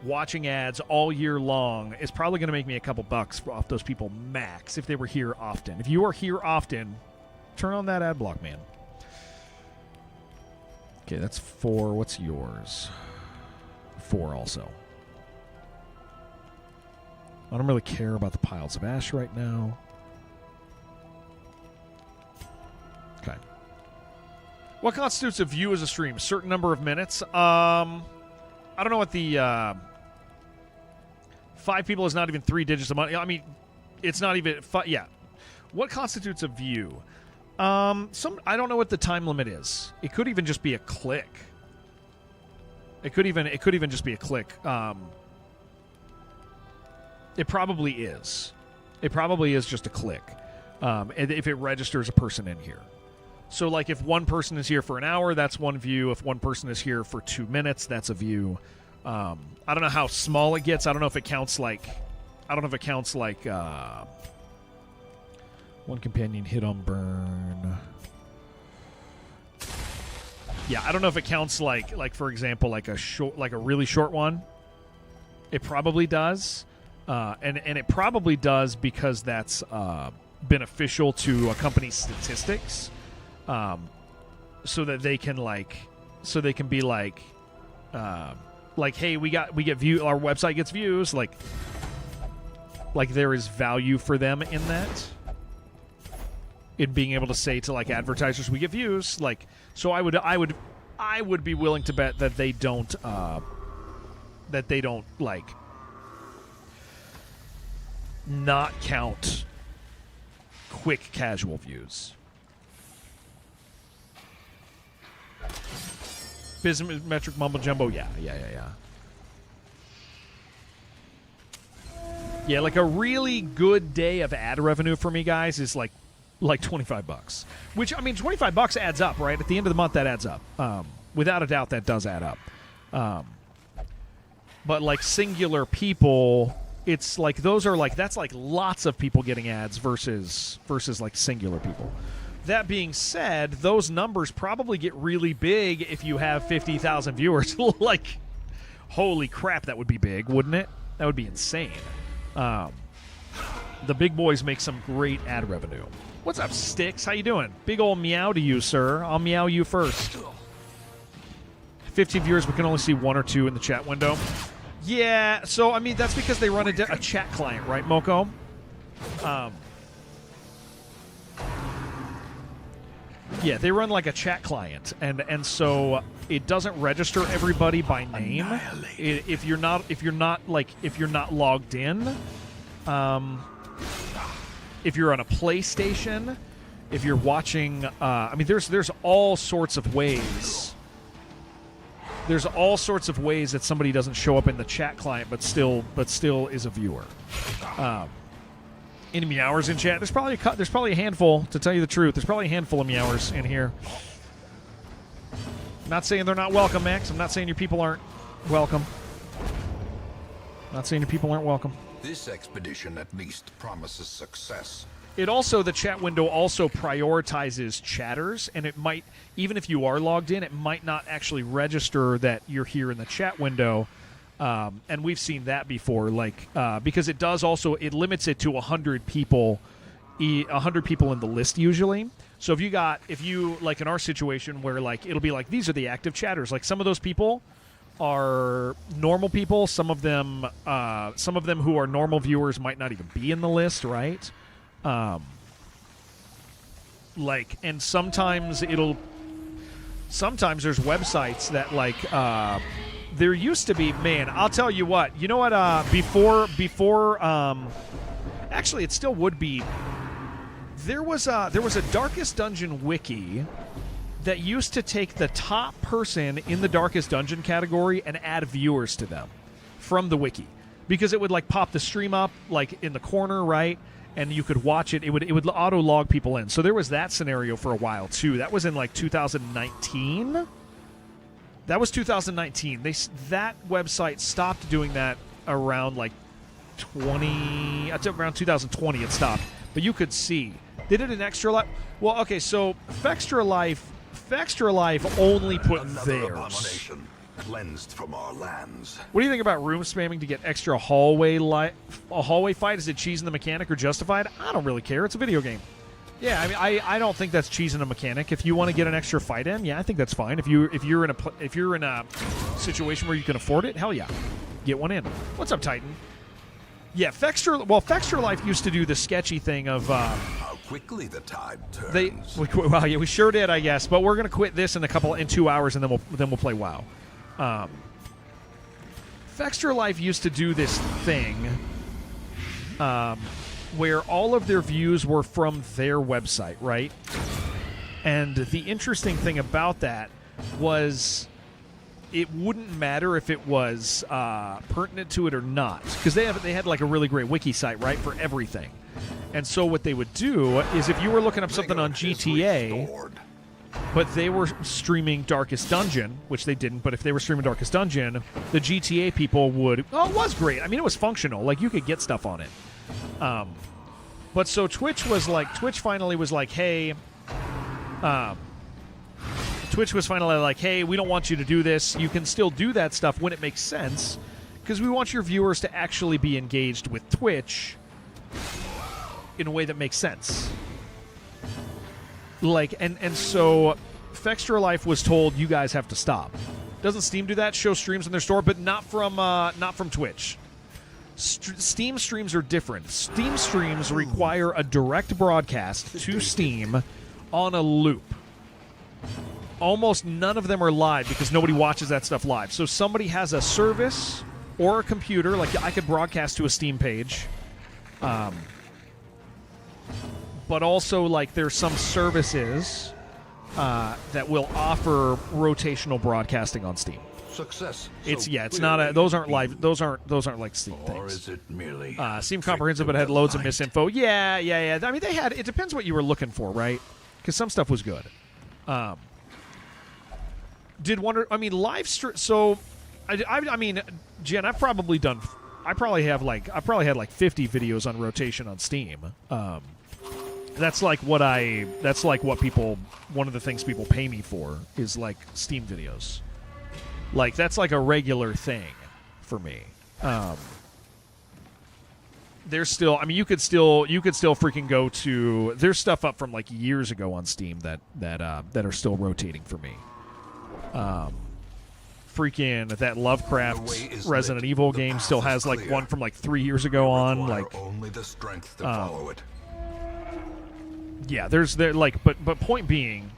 watching ads all year long, is probably going to make me a couple bucks off those people max if they were here often. If you are here often, turn on that ad block, man. Okay, that's 4. What's yours? 4 also. I don't really care about the piles of ash right now. Okay. What constitutes a view as a stream? A certain number of minutes? I don't know what the 5 people is not even 3 digits of money. I mean, it's not even yeah. What constitutes a view? I don't know what the time limit is. It could even just be a click. It could even just be a click. It probably is. It probably is just a click. If it registers a person in here. So, like, if one person is here for an hour, that's one view. If one person is here for 2 minutes, that's a view. I don't know how small it gets. I don't know if it counts like. One companion hit on burn. Yeah, I don't know if it counts like for example, like a really short one. It probably does. And it probably does because that's beneficial to a company's statistics, so that they can be like, hey, we get view, our website gets views, like there is value for them in that, in being able to say to like advertisers, we get views, like. So I would be willing to bet that they don't like not count quick casual views. Metric mumbo jumbo, yeah. Yeah, like a really good day of ad revenue for me, guys, is like $25. Which, I mean, $25 adds up, right? At the end of the month, that adds up. Without a doubt, that does add up. But like singular people, it's like those are like, that's like lots of people getting ads versus like singular people. That being said, those numbers probably get really big if you have 50,000 viewers. Like, holy crap, that would be big, wouldn't it? That would be insane. The big boys make some great ad revenue. What's up, Sticks? How you doing? Big ol' meow to you, sir. I'll meow you first. 50 viewers, we can only see 1 or 2 in the chat window. Yeah, so, I mean, that's because they run a chat client, right, Moko? Yeah, they run like a chat client, and so it doesn't register everybody by name. If you're not logged in, if you're on a PlayStation, if you're watching, I mean, there's all sorts of ways There's all sorts of ways that somebody doesn't show up in the chat client, but still is a viewer. Any meowers in chat? There's probably a handful. To tell you the truth, there's probably a handful of meowers in here. Not saying they're not welcome, Max. I'm not saying your people aren't welcome. Not saying your people aren't welcome. This expedition at least promises success. It also, the chat window also prioritizes chatters, and it might, even if you are logged in, it might not actually register that you're here in the chat window. And we've seen that before, like because it does also, it limits it to 100 people, 100 people in the list usually. So if you like in our situation where like it'll be like these are the active chatters, like some of those people are normal people, some of them who are normal viewers might not even be in the list, right? Like, and sometimes there's websites that like there used to be, man, I'll tell you what, you know what, before actually it still would be, there was a Darkest Dungeon wiki that used to take the top person in the Darkest Dungeon category and add viewers to them from the wiki, because it would like pop the stream up like in the corner, right? And you could watch it. It would auto log people in. So there was that scenario for a while too. That was in like 2019. That was 2019. That website stopped doing that around like around 2020. It stopped. But you could see they did an Extra Life. Well, okay, so Fextra Life only put Another theirs. abomination cleansed from our lands. What do you think about room spamming to get extra a hallway fight? Is it cheesing the mechanic or justified? I don't really care. It's a video game. Yeah, I mean, I don't think that's cheesing a mechanic. If you want to get an extra fight in, yeah, I think that's fine. If you're in a situation where you can afford it, hell yeah, get one in. What's up, Titan? Yeah, Fextra Life used to do the sketchy thing of How quickly the tide turns. Well, yeah, we sure did, I guess. But we're gonna quit this in 2 hours, and then we'll play WoW. Fextra Life used to do this thing where all of their views were from their website, right? And the interesting thing about that was it wouldn't matter if it was pertinent to it or not, because they had like a really great wiki site, right, for everything. And so what they would do is if you were looking up something on GTA, but they were streaming Darkest Dungeon, which they didn't, but if they were streaming Darkest Dungeon, the GTA people would... Oh, it was great. I mean, it was functional. Like, you could get stuff on it. But so Twitch finally was like, hey... Twitch was finally like, hey, we don't want you to do this. You can still do that stuff when it makes sense, because we want your viewers to actually be engaged with Twitch in a way that makes sense. Like, and so Fextra Life was told, you guys have to stop. Doesn't Steam do that? Show streams in their store, but not from Twitch. Steam streams are different. Steam streams require a direct broadcast to Steam on a loop. Almost none of them are live because nobody watches that stuff live. So somebody has a service or a computer, like I could broadcast to a Steam page. But also, like, there's some services that will offer rotational broadcasting on Steam. Success. It's not a. Those aren't live. Those aren't like Steam things. Or is it merely Steam Comprehensive, but it had loads of misinfo. Yeah. I mean, they had. It depends what you were looking for, right? Because some stuff was good. Live stream. So, I mean, Jen, I've probably done. I probably had like 50 videos on rotation on Steam. That's like what people. One of the things people pay me for is like Steam videos. Like that's like a regular thing for me. There's still. I mean, you could still freaking go to. There's stuff up from like years ago on Steam that are still rotating for me. Freaking that Lovecraft Resident Evil game still has like one from like 3 years ago on. Like only the strength to follow it. Yeah, but point being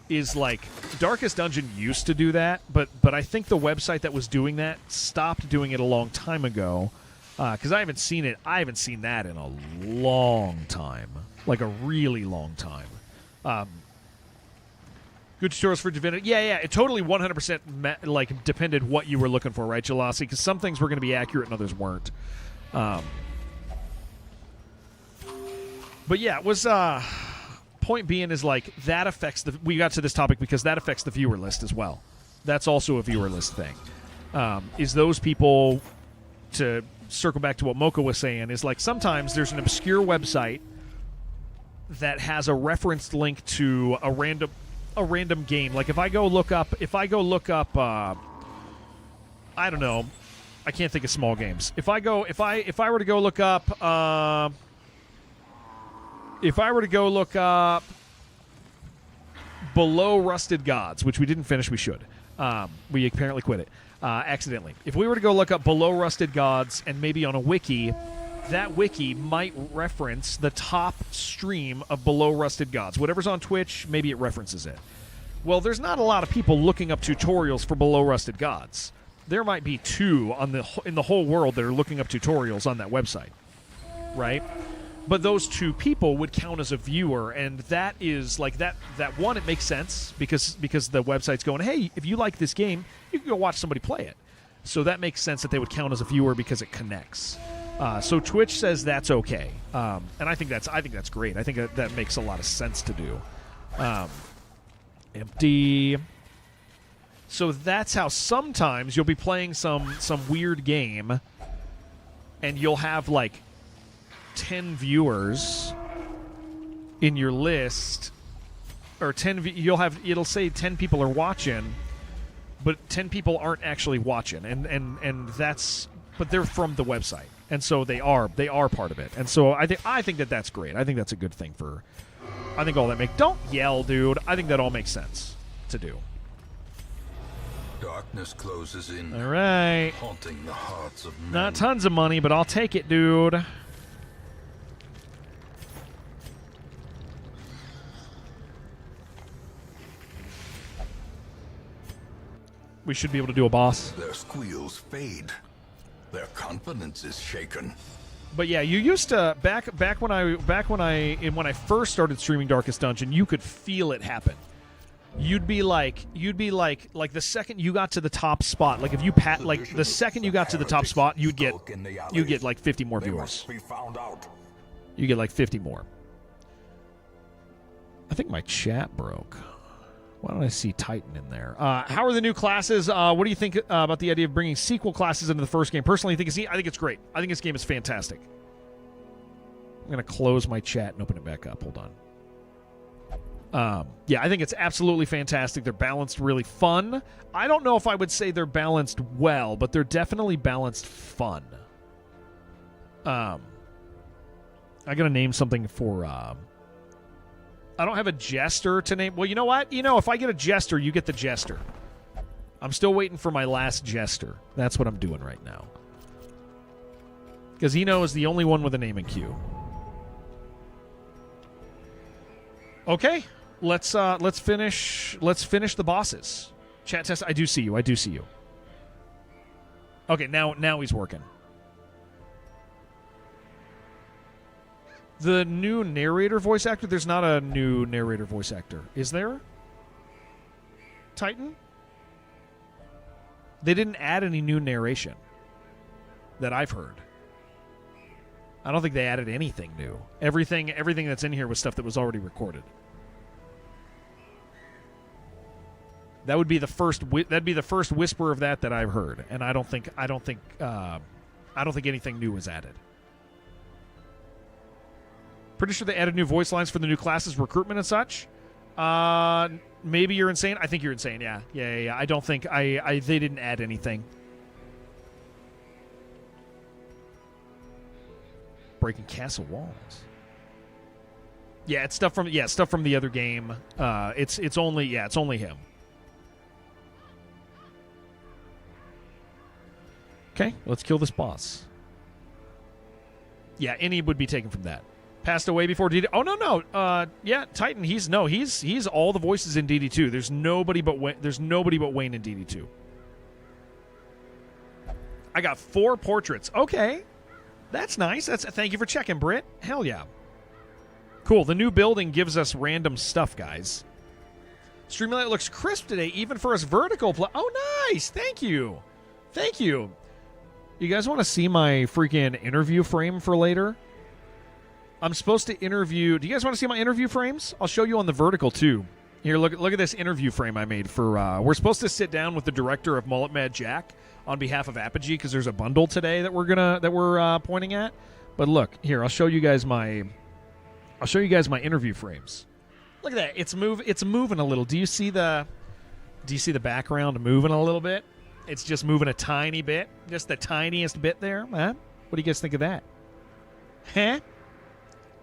is like Darkest Dungeon used to do that, but I think the website that was doing that stopped doing it a long time ago, because I haven't seen that in a long time, like a really long time. Good tutorials for Divinity. Yeah. It totally 100% like depended what you were looking for, right, Jalasi? Because some things were going to be accurate and others weren't. But yeah, it was. Point being is like that affects the. We got to this topic because that affects the viewer list as well. That's also a viewer list thing. Is those people, to circle back to what Mocha was saying, is like sometimes there's an obscure website that has a referenced link to a random game. Like if I go look up I don't know, I can't think of small games. If I were to go look up Below Rusted Gods, which we didn't finish, we should. We apparently quit it accidentally. If we were to go look up Below Rusted Gods and maybe on a wiki, that wiki might reference the top stream of Below Rusted Gods. Whatever's on Twitch, maybe it references it. Well, there's not a lot of people looking up tutorials for Below Rusted Gods. There might be 2 in the whole world that are looking up tutorials on that website, right? But those 2 people would count as a viewer, and that is like that one, it makes sense because the website's going, hey, if you like this game, you can go watch somebody play it. So that makes sense that they would count as a viewer because it connects. So Twitch says that's okay, and I think that's great. I think that makes a lot of sense to do. Empty. So that's how sometimes you'll be playing some weird game, and you'll have like 10 viewers in your list, or it'll say 10 people are watching, but 10 people aren't actually watching, and that's, but they're from the website, and so they are part of it, and so I think that's great. I think that's a good thing for. I think all that don't yell, dude. I think that all makes sense to do. Darkness closes in. All right, haunting the hearts of men. Not tons of money, but I'll take it, dude. We should be able to do a boss. Their squeals fade. Their confidence is shaken. But yeah, you used to back when I first started streaming Darkest Dungeon, you could feel it happen. You'd be like the second you got to the top spot, like if you the second you got to the top spot, you'd get like 50 more viewers. You get like 50 more. I think my chat broke. Why don't I see Titan in there? How are the new classes? What do you think about the idea of bringing sequel classes into the first game? Personally, I think it's great. I think this game is fantastic. I'm going to close my chat and open it back up. Hold on. Yeah, I think it's absolutely fantastic. They're balanced really fun. I don't know if I would say they're balanced well, but they're definitely balanced fun. I got to name something for... I don't have a jester to name. Well, you know what? If I get a jester, you get the jester. I'm still waiting for my last jester. That's what I'm doing right now. Because Eno is the only one with a naming queue. Okay, let's finish the bosses. Chat test. I do see you. Okay, now he's working. The new narrator voice actor? There's not a new narrator voice actor. Is there? Titan? They didn't add any new narration that I've heard. I don't think they added anything new. Everything that's in here was stuff that was already recorded. That would be the first. That'd be the first whisper of that I've heard, and I don't think anything new was added. Pretty sure they added new voice lines for the new classes, recruitment and such. Maybe you're insane. I think you're insane. Yeah. I don't think they didn't add anything. Breaking castle walls. Yeah, it's stuff from the other game. It's only him. Okay, let's kill this boss. Yeah, any would be taken from that. Passed away before DD. Oh no. Yeah, Titan. He's all the voices in DD2. There's nobody but Wayne in DD2. I got 4 portraits. Okay, that's nice. Thank you for checking, Britt. Hell yeah. Cool. The new building gives us random stuff, guys. Streamlight looks crisp today, even for us vertical play. Oh, nice. Thank you. Thank you. You guys want to see my freaking interview frame for later? I'm supposed to interview. Do you guys want to see my interview frames? I'll show you on the vertical, too. Here, look at this interview frame I made for. We're supposed to sit down with the director of Mullet Mad Jack on behalf of Apogee because there's a bundle today that we're pointing at. But look here, I'll show you guys my interview frames. Look at that. It's moving a little. Do you see the background moving a little bit? It's just moving a tiny bit. Just the tiniest bit there. Huh? What do you guys think of that? Huh?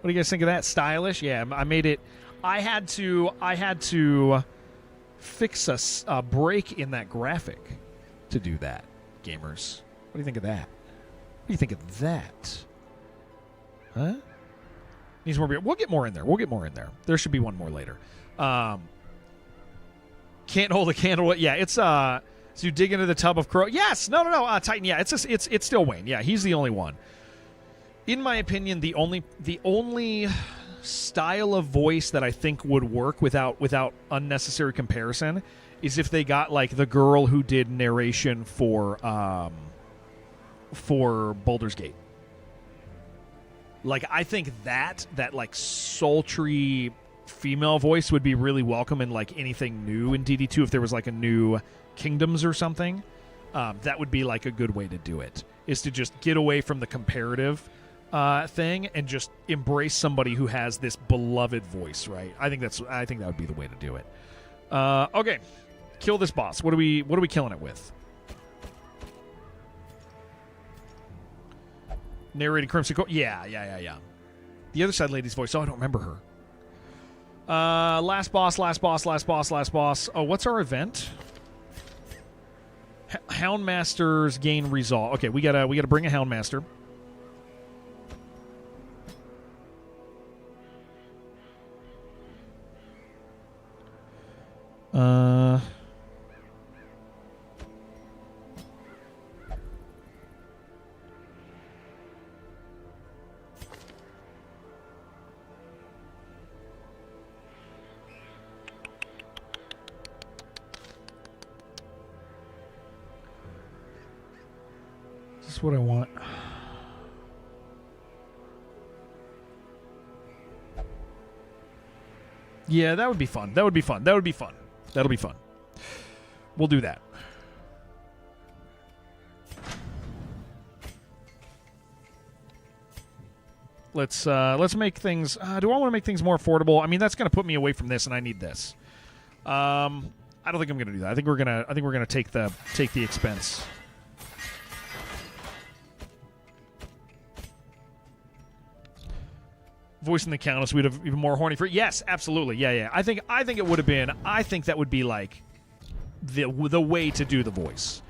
What do you guys think of that? Stylish? Yeah, I made it. I had to fix a break in that graphic to do that, gamers. What do you think of that? What do you think of that? Huh? Needs more beer. We'll get more in there. There should be one more later. Can't hold a candle. Yeah, it's so you dig into the tub of crow. Yes, no. Titan. Yeah, it's still Wayne. Yeah, he's the only one. In my opinion, the only style of voice that I think would work without unnecessary comparison is if they got like the girl who did narration for Baldur's Gate. Like, I think that like sultry female voice would be really welcome in like anything new in DD2. If there was like a new Kingdoms or something, that would be like a good way to do it. Is to just get away from the comparative thing and just embrace somebody who has this beloved voice. Right? I think that would be the way to do it. Okay, kill this boss. What are we killing it with? Narrated Crimson Cold. Yeah. The other side lady's voice. Oh, I don't remember her. Last boss. Oh, what's our event? Houndmasters gain resolve. Okay, we gotta bring a Houndmaster. Is this what I want? Yeah, that would be fun. That'll be fun. We'll do that. Let's make things. Do I want to make things more affordable? I mean, that's going to put me away from this, and I need this. I don't think I'm going to do that. I think we're gonna take the expense. Voicing the Countess, we'd have even more horny for. Yes, absolutely. Yeah. I think it would have been. I think that would be like the way to do the voice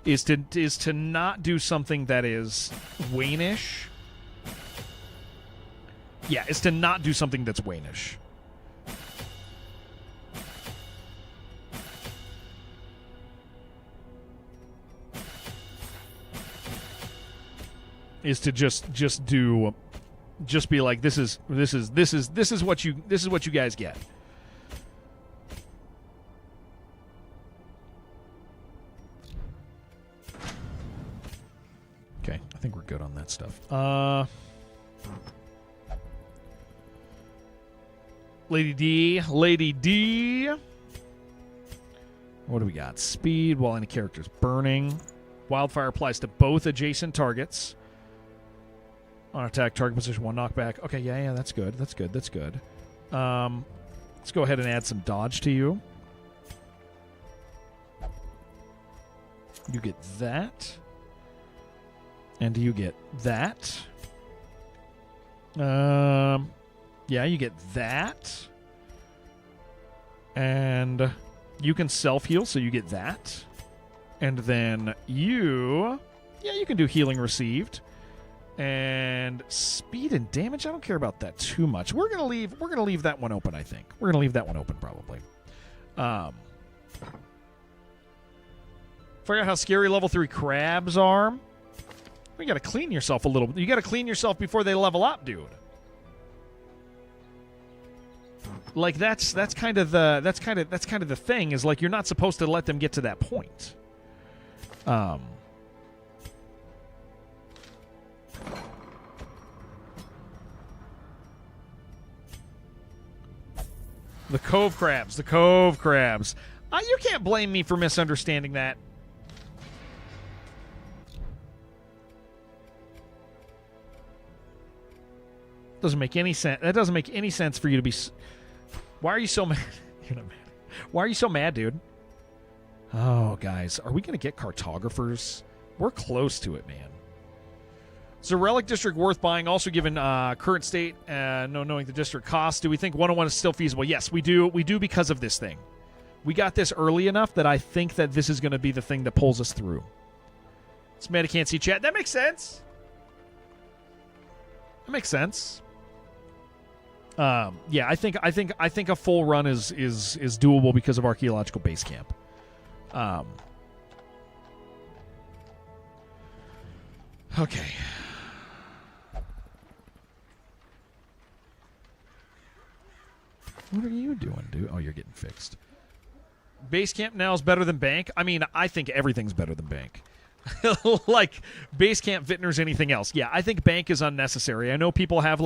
is to not do something that is Wayne-ish. Yeah, is to not do something that's Wayne-ish. Is to just be like, this is what you guys get. Okay, I think we're good on that stuff. Lady D. What do we got? Speed while any character's burning. Wildfire applies to both adjacent targets. On attack, target position 1 knockback. Okay, yeah, that's good. Let's go ahead and add some dodge to you. You get that. And you get that. Yeah, you get that. And you can self-heal, so you get that. And then you can do healing received. And speed and damage, I don't care about that too much. We're gonna leave that one open, I think. We're gonna leave that one open probably. Figure out how scary level 3 crabs are. You gotta clean yourself a little. You gotta clean yourself before they level up, dude. Like that's kind of the thing is like you're not supposed to let them get to that point. The Cove Crabs. You can't blame me for misunderstanding that. Doesn't make any sense. That doesn't make any sense for you to be. Why are you so mad? You're not mad. Why are you so mad, dude? Oh, guys, are we going to get cartographers? We're close to it, man. Is the Relic District worth buying? Also, given current state, no knowing the district costs, do we think 101 is still feasible? Yes, we do. We do because of this thing. We got this early enough that I think that this is going to be the thing that pulls us through. It's meta can't see chat. That makes sense. That makes sense. Yeah, I think a full run is doable because of archaeological base camp. Okay. What are you doing, dude? Oh, you're getting fixed. Base camp now is better than bank. I mean, I think everything's better than bank. Like base camp, Vintners, anything else. Yeah, I think bank is unnecessary. I know people have.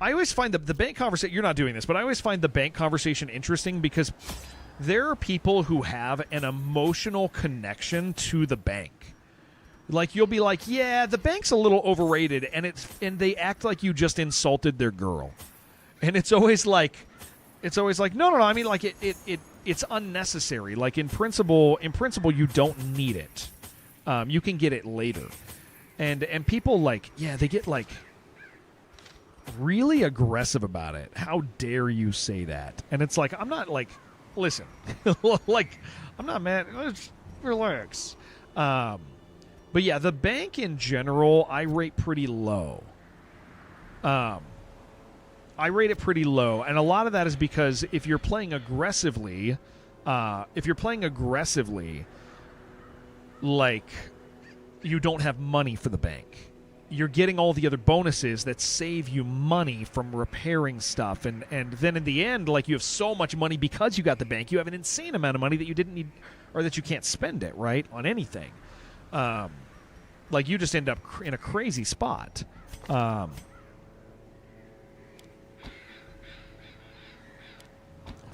I always find the bank conversation. You're not doing this, but I always find the bank conversation interesting because there are people who have an emotional connection to the bank. Like you'll be like, yeah, the bank's a little overrated, and they act like you just insulted their girl, and it's always like, no. I mean, like it's unnecessary. Like in principle, you don't need it. You can get it later, and people like, yeah, they get like really aggressive about it. How dare you say that? And it's like, I'm not like, listen, like I'm not mad. Let's relax. But yeah, the bank in general, I rate pretty low. I rate it pretty low, and a lot of that is because if you're playing aggressively, like you don't have money for the bank. You're getting all the other bonuses that save you money from repairing stuff, and then in the end, like you have so much money because you got the bank, you have an insane amount of money that you didn't need, or that you can't spend it right on anything. Like you just end up in a crazy spot. Let's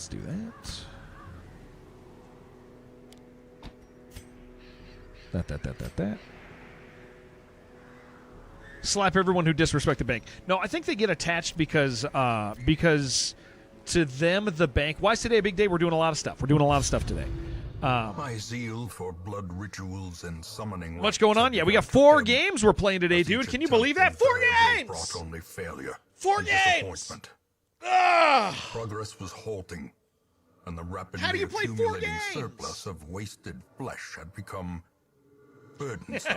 do that. That. Slap everyone who disrespect the bank. No, I think they get attached because to them the bank. Why is today a big day? We're doing a lot of stuff. We're doing a lot of stuff today. My zeal for blood rituals and summoning. What's going on? Yeah, we got 4 games we're playing today, dude. Can you believe that? 4 games. Brought only failure. 4 games. Disappointment. Ugh. Progress was halting, and the rapidly How do you play 4 accumulating games? surplus of wasted flesh had become burdensome.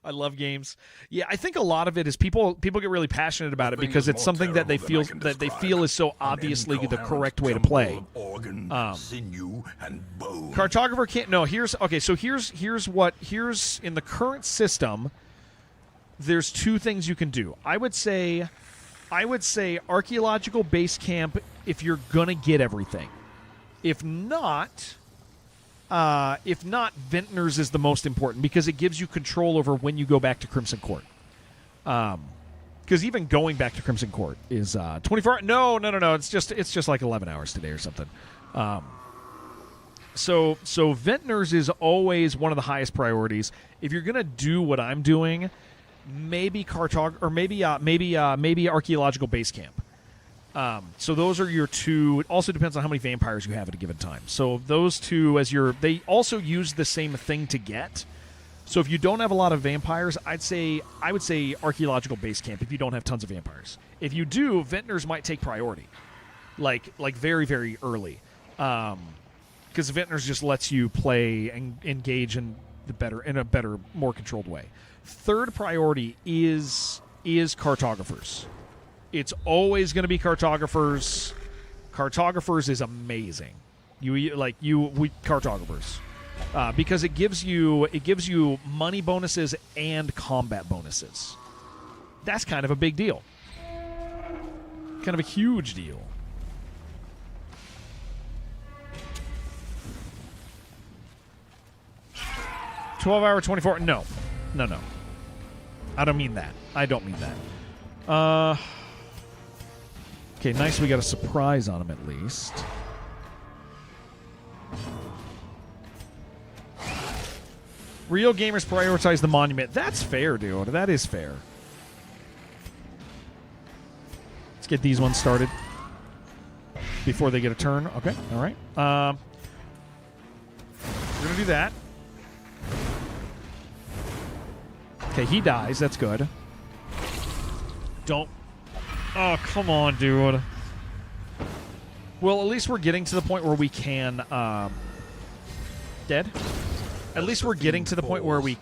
I love games. Yeah, I think a lot of it is people get really passionate about it Nothing because is it's more something that they terrible feel than I can describe. is so An obviously the incoherent correct way to jumble play. of organ, sinew, and bone. Cartographer can't. No, here's in the current system. There's 2 things you can do. I would say archaeological base camp if you're gonna get everything. If not, Vintners is the most important because it gives you control over when you go back to Crimson Court. Because even going back to Crimson Court is 24. No. It's just like 11 hours today or something. So Vintners is always one of the highest priorities. If you're gonna do what I'm doing, maybe maybe archaeological base camp. So those are your 2. It also depends on how many vampires you have at a given time. So those 2 they also use the same thing to get. So if you don't have a lot of vampires, I would say archaeological base camp if you don't have tons of vampires. If you do, Vintners might take priority. Like very, very early. Because Vintners just lets you play and engage in a better, more controlled way. 3rd priority is cartographers. It's always going to be cartographers. Cartographers is amazing. Cartographers, because it gives you money bonuses and combat bonuses. That's kind of a big deal. Kind of a huge deal. $12-hour, 24. No. I don't mean that. Okay, nice. We got a surprise on him at least. Real gamers prioritize the monument. That's fair, dude. That is fair. Let's get these ones started before they get a turn. Okay, all right. We're going to do that. Okay, he dies. That's good. Don't. Oh, come on, dude. Well, at least we're getting to the point where we can... dead? At least we're getting to the point where we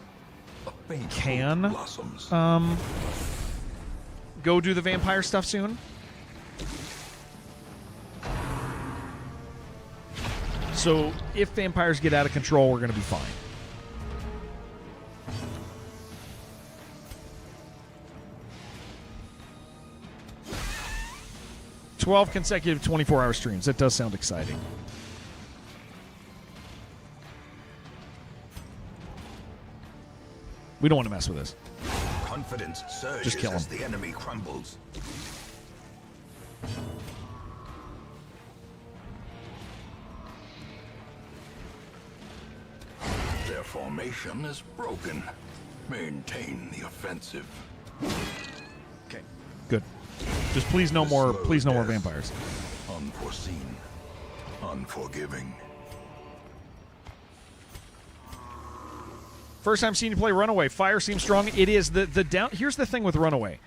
can go do the vampire stuff soon. So if vampires get out of control, we're going to be fine. $12 consecutive 24-hour streams. That does sound exciting. We don't want to mess with this. Confidence surges Just kill him. as the enemy crumbles. Their formation is broken. Maintain the offensive. Okay. Good. Just please no more vampires. Unforeseen. Unforgiving. First time seeing you play Runaway. Fire seems strong. It is the down. Here's the thing with Runaway.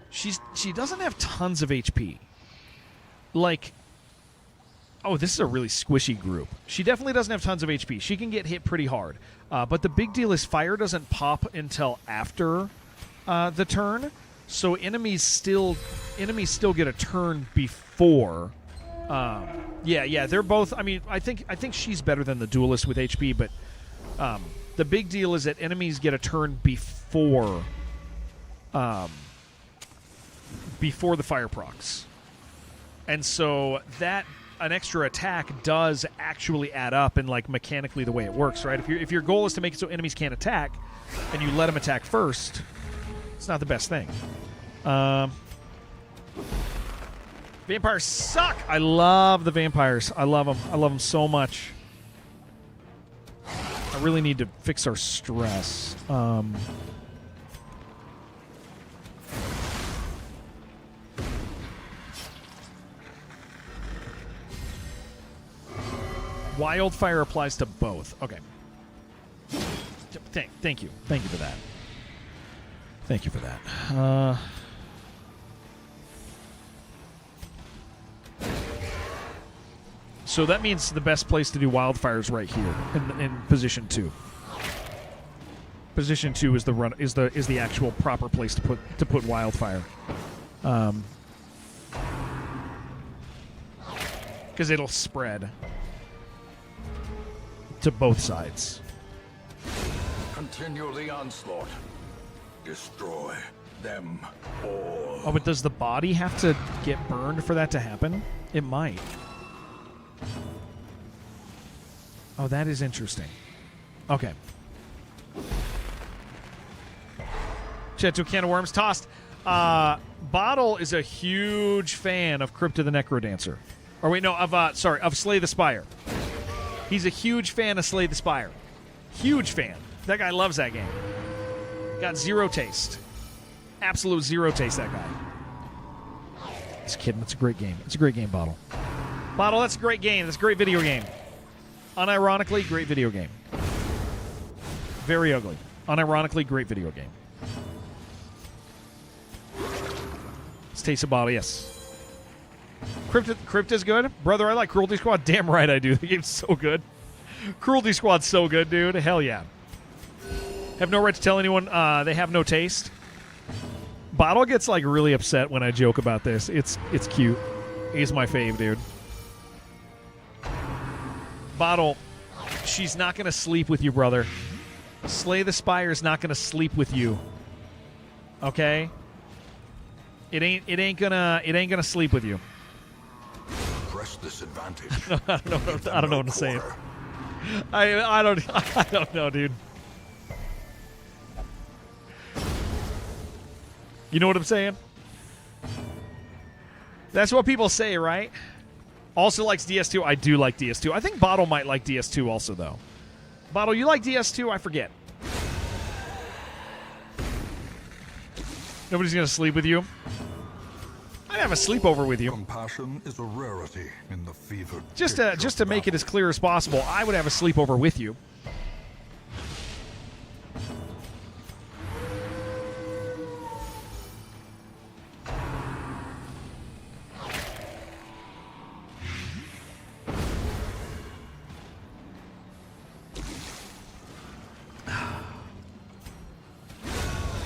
She doesn't have tons of HP. Like, oh, this is a really squishy group. She definitely doesn't have tons of HP. She can get hit pretty hard. But the big deal is fire doesn't pop until after the turn. So enemies still get a turn before. Yeah, they're both. I mean, I think she's better than the duelist with HP, but the big deal is that enemies get a turn before the fire procs, and so that an extra attack does actually add up and like mechanically the way it works, right? If your goal is to make it so enemies can't attack, and you let them attack first, it's not the best thing. Vampires suck. I love the vampires. I love them. I love them so much. I really need to fix our stress. Wildfire applies to both. Okay. Thank you. Thank you for that. Thank you for that. So that means the best place to do wildfire is right here in position 2. Position 2 is the actual proper place to put wildfire. Because it'll spread to both sides. Continue the onslaught. Destroy them all. Oh, but does the body have to get burned for that to happen? It might. Oh, that is interesting. Okay. Chat to a can of worms tossed. Bottle is a huge fan of Crypt of the Necrodancer. Or wait, no, of Slay the Spire. He's a huge fan of Slay the Spire. Huge fan. That guy loves that game. Got zero taste. Absolute zero taste, that guy. Just kidding. It's a great game. It's a great game, Bottle. Bottle, that's a great game. That's a great video game. Unironically, great video game. Very ugly. Unironically, great video game. Let's taste a bottle, yes. Crypt is good. Brother, I like Cruelty Squad. Damn right I do. The game's so good. Cruelty Squad's so good, dude. Hell yeah. Have no right to tell anyone they have no taste. Bottle gets like really upset when I joke about this. It's cute. He's my fave, dude. Bottle, she's not going to sleep with you, brother. Slay the Spire is not going to sleep with you. Okay? It ain't gonna sleep with you. Press this advantage. I don't know what to say. I don't know, dude. You know what I'm saying? That's what people say, right? Also likes DS2. I do like DS2. I think Bottle might like DS2 also, though. Bottle, you like DS2? I forget. Nobody's gonna sleep with you. I'd have a sleepover with you. Compassion is a rarity in the fevered. Just to make it as clear as possible, I would have a sleepover with you.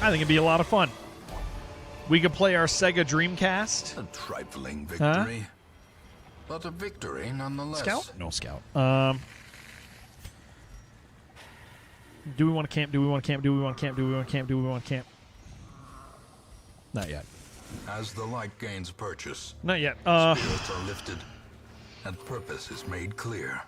I think it'd be a lot of fun. We could play our Sega Dreamcast. A trifling victory, but a victory nonetheless. Scout? No scout. Do we want to camp? Do we want to camp? Do we want to camp? Do we want to camp? Do we want to camp? Not yet. As the light gains purchase, Not yet. spirits are lifted, and purpose is made clear.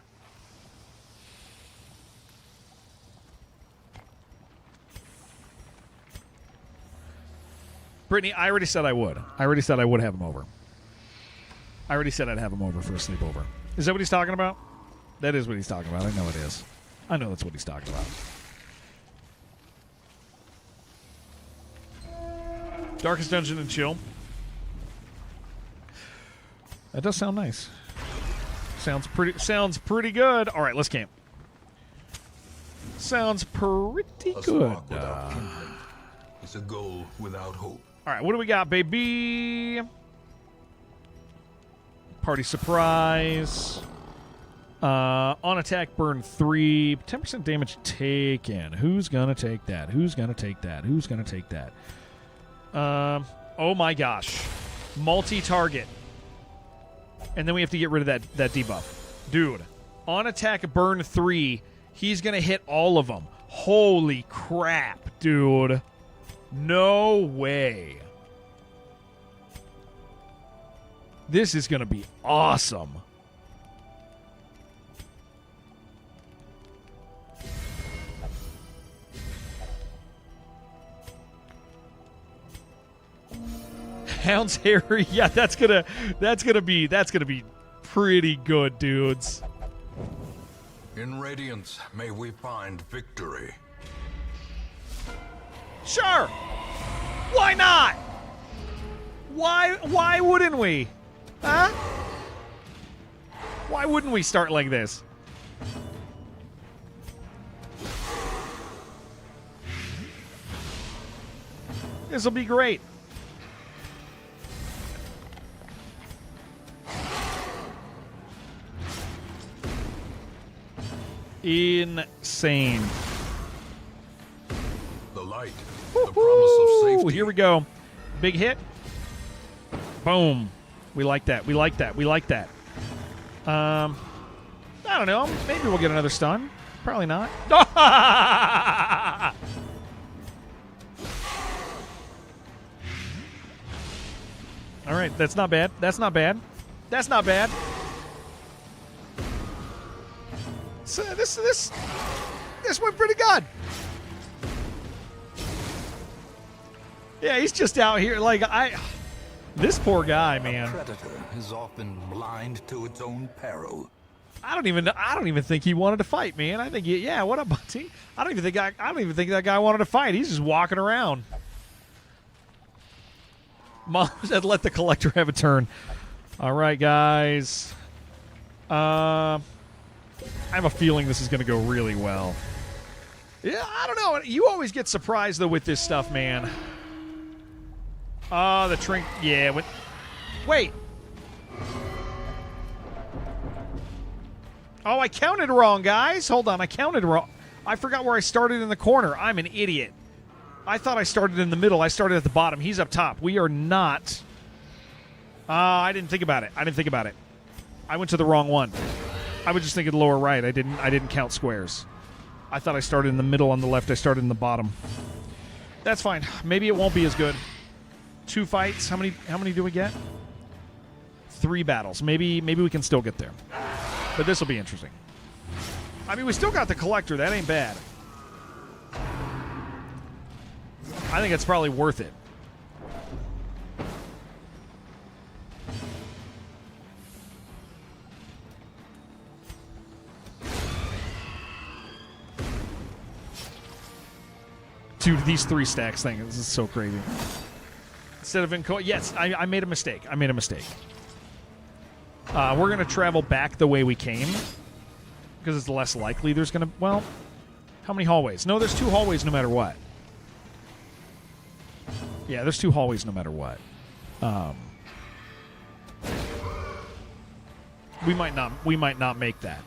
Brittany, I already said I would. I already said I would have him over. I already said I'd have him over for a sleepover. Is that what he's talking about? That is what he's talking about. I know it is. I know that's what he's talking about. Darkest Dungeon and Chill. That does sound nice. Sounds pretty good. All right, let's camp. Sounds pretty A good. spark without kindling is a goal without hope. All right, what do we got, baby? Party surprise. On attack, burn 3. 10% damage taken. Who's going to take that? Who's going to take that? Who's going to take that? Oh, my gosh. Multi-target. And then we have to get rid of that debuff. Dude, on attack, burn 3. He's going to hit all of them. Holy crap, dude. No way. This is going to be awesome. Hound's Harry. Yeah, that's gonna be pretty good, dudes. In Radiance, may we find victory. Sure. Why not? Why wouldn't we? Huh? Why wouldn't we start like this? This will be great. Insane. The light, the promise of safety. Here we go. Big hit. Boom. We like that. We like that. We like that. I don't know. Maybe we'll get another stun. Probably not. All right. That's not bad. That's not bad. That's not bad. So this went pretty good. Yeah, he's just out here like this poor guy, man. A predator is often blind to its own peril. I don't even think he wanted to fight, man. I think what up, Bunty? I don't even think that guy wanted to fight. He's just walking around. Mom said let the collector have a turn. All right, guys. I have a feeling this is going to go really well. Yeah, I don't know. You always get surprised, though, with this stuff, man. The trink. Yeah. Wait. Oh, I counted wrong, guys. Hold on. I counted wrong. I forgot where I started in the corner. I'm an idiot. I thought I started in the middle. I started at the bottom. He's up top. We are not. I didn't think about it. I went to the wrong one. I was just thinking lower right. I didn't count squares. I thought I started in the middle on the left. I started in the bottom. That's fine. Maybe it won't be as good. 2 fights. How many do we get? 3 battles. Maybe we can still get there. But this will be interesting. I mean, we still got the collector. That ain't bad. I think it's probably worth it. Dude, these 3 stacks thing, this is so crazy. Instead of yes, I made a mistake. We're going to travel back the way we came because it's less likely there's going to, well, how many hallways? No, there's 2 hallways no matter what. Yeah, there's 2 hallways no matter what. We might not make that.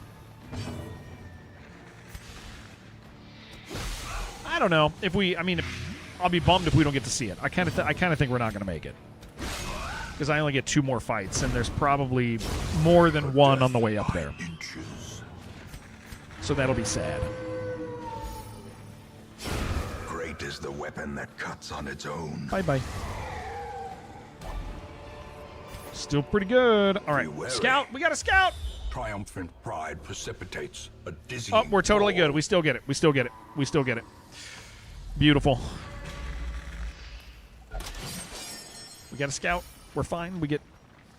I don't know I'll be bummed if we don't get to see it. I kind of think we're not going to make it because I only get 2 more fights, and there's probably more than 1 on the way up there. So that'll be sad. Great is the weapon that cuts on its own. Bye. Still pretty good. All right, scout. We got a scout. Triumphant pride precipitates a dizzy. Oh, we're totally good. We still get it. Beautiful. We got a scout. We're fine. We get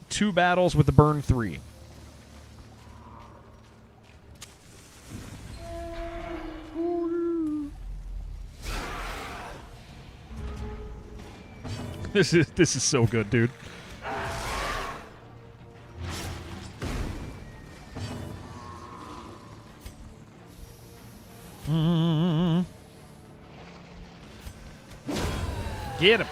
2 battles with the burn 3. This is so good, dude. Get him.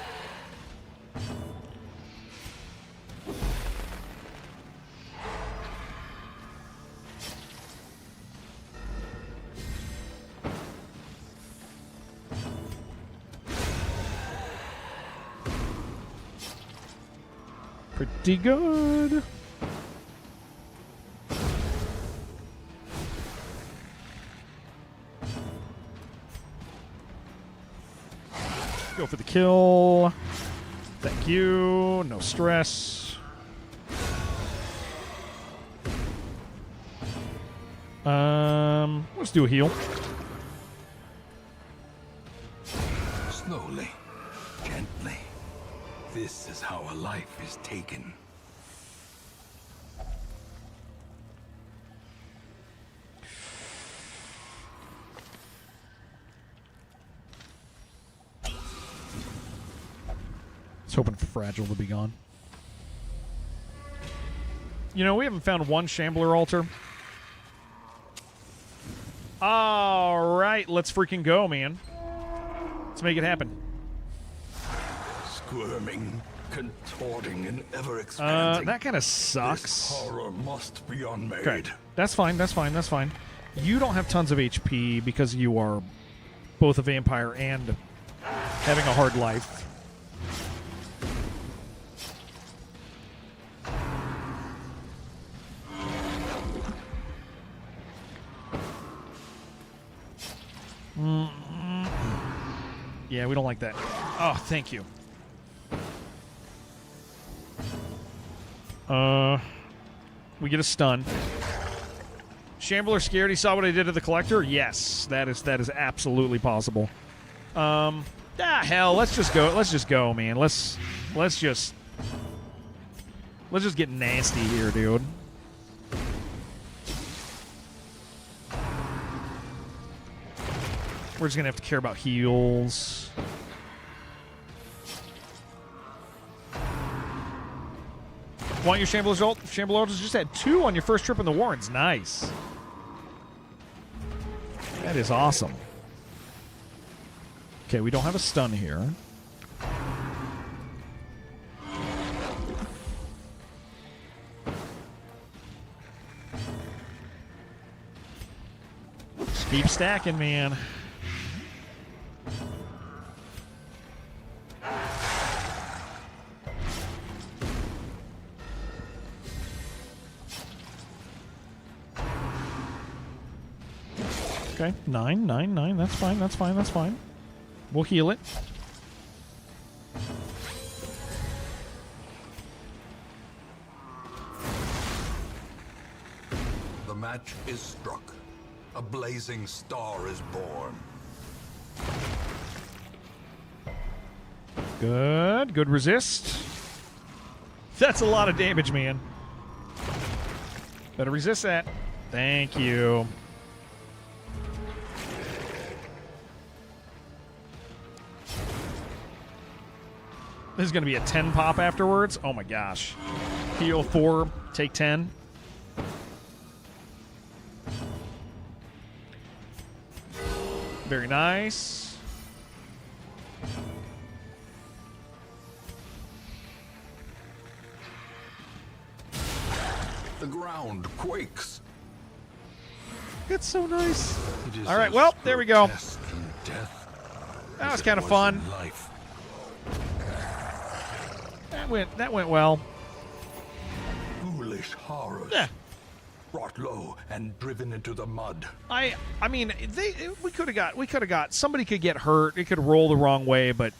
Pretty good. Go for the kill. Thank you. No stress. Let's do a heal. Slowly, gently. This is how a life is taken. Hoping for Fragile to be gone. You know, we haven't found 1 Shambler altar. All right, let's freaking go, man. Let's make it happen. Squirming, contorting, and ever expanding. That kind of This sucks. horror must be unmade. Okay, that's fine. You don't have tons of HP because you are both a vampire and having a hard life. Yeah, we don't like that. Oh, thank you. We get a stun. Shambler scared he saw what I did to the collector? Yes, that is absolutely possible. Hell, let's just go, man. Let's just get nasty here, dude. We're just gonna have to care about heals. Want your Shambler's ult? Shambler ult just had 2 on your first trip in the Warrens. Nice. That is awesome. Okay, we don't have a stun here. Just keep stacking, man. Okay, 9. That's fine. We'll heal it. The match is struck. A blazing star is born. Good. Good resist. That's a lot of damage, man. Better resist that. Thank you. This is going to be a 10 pop afterwards. Oh my gosh. Heal 4, take 10. Very nice. The ground quakes. It's so nice. It is All right, as well, there we go. grotesque in death That as was it kind of fun. in life. That went well. Foolish horrors. Yeah. Brought low and driven into the mud. I mean, we could have got somebody could get hurt. It could roll the wrong way, but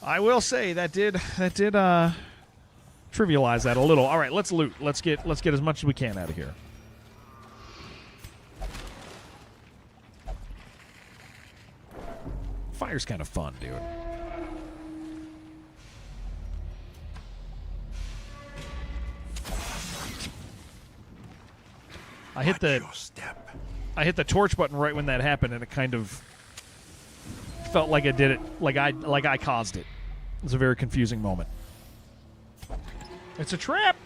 I will say that did trivialize that a little. All right, let's loot. Let's get as much as we can out of here. Fire's kind of fun, dude. I hit Watch your step. the torch button right when that happened, and it kind of felt like I did it, like I caused it. It was a very confusing moment. It's a trap.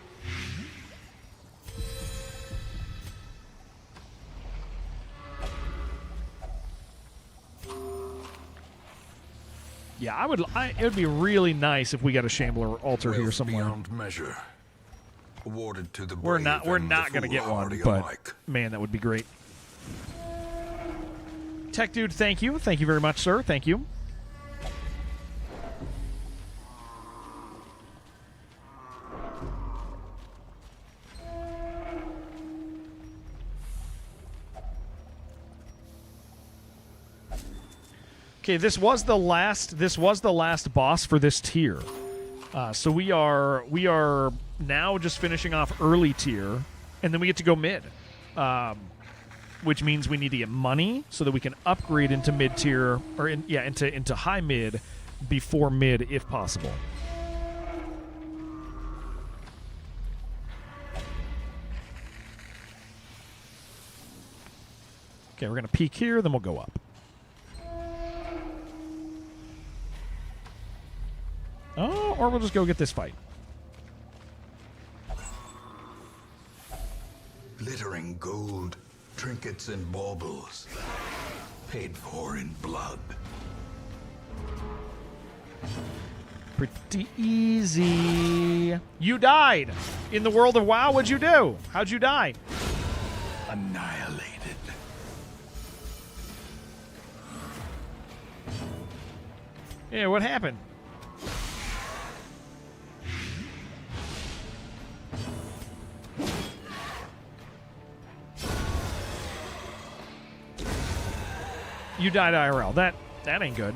Yeah, it would be really nice if we got a Shambler altar here Wealth somewhere. beyond measure. Awarded to the We're brave not and the going to get one, foolhardy but alike. man, that would be great. Tech Dude, thank you. Thank you very much, sir. Thank you. Okay, this was the last boss for this tier. So we are now just finishing off early tier, and then we get to go mid, which means we need to get money so that we can upgrade into mid tier or into high mid before mid if possible. Okay, we're gonna peek here, then we'll go up. Oh, or we'll just go get this fight. Glittering gold, trinkets and baubles, paid for in blood. Pretty easy. You died. In the world of WoW, what'd you do? How'd you die? Annihilated. Yeah, what happened? You died IRL. That ain't good.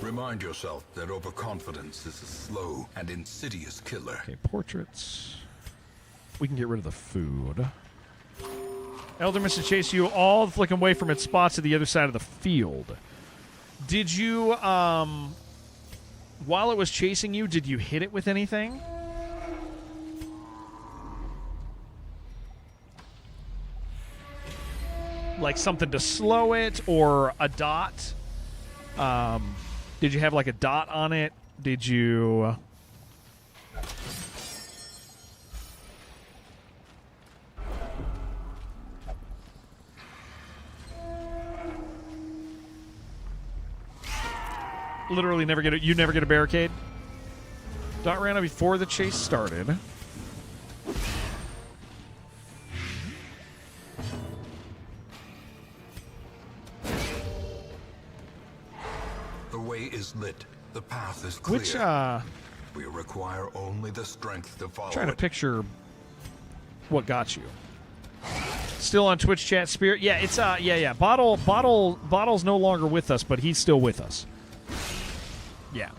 Remind yourself that overconfidence is a slow and insidious killer. Okay, portraits. We can get rid of the food. Elder Mist chase you all flicking away from its spots to the other side of the field. Did you, while it was chasing you, did you hit it with anything? Like something to slow it or a dot? Did you have like a dot on it? Did you... Literally never get you never get a barricade? Dot ran out before the chase started. The way is lit. The path is clear. Which, We require only the strength to follow trying to it. picture what got you. Still on Twitch chat, Spirit. Yeah, it's yeah. Bottle's no longer with us, but he's still with us. Yeah.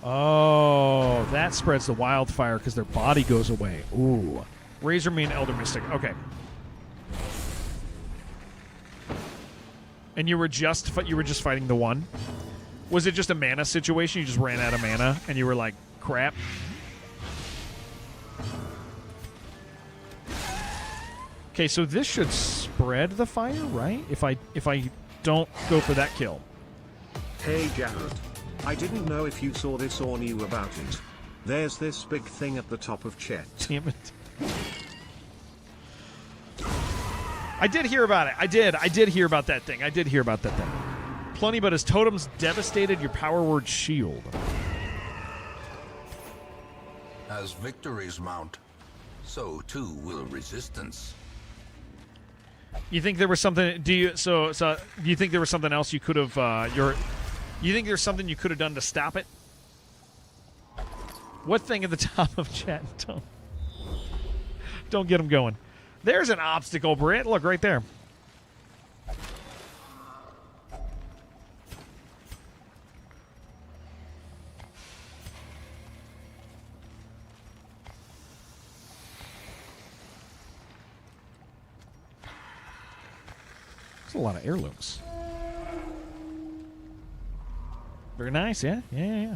Oh, that spreads the wildfire because their body goes away. Ooh. Razormane Elder Mystic. Okay. And you were just fighting the one? Was it just a mana situation? You just ran out of mana and you were like, crap. Okay, so this should spread the fire, right? If I don't go for that kill. Hey Jared. I didn't know if you saw this or knew about it. There's this big thing at the top of chat. Damn it. I did hear about it. I did hear about that thing. Plenty, but his totems devastated your power word shield. As victories mount, so too will resistance. You think there was something? Do you think there was something else you could have? You think there's something you could have done to stop it? What thing at the top of chat? Don't get him going. There's an obstacle, Britt. Look right there. There's a lot of heirlooms. Very nice, yeah? Yeah.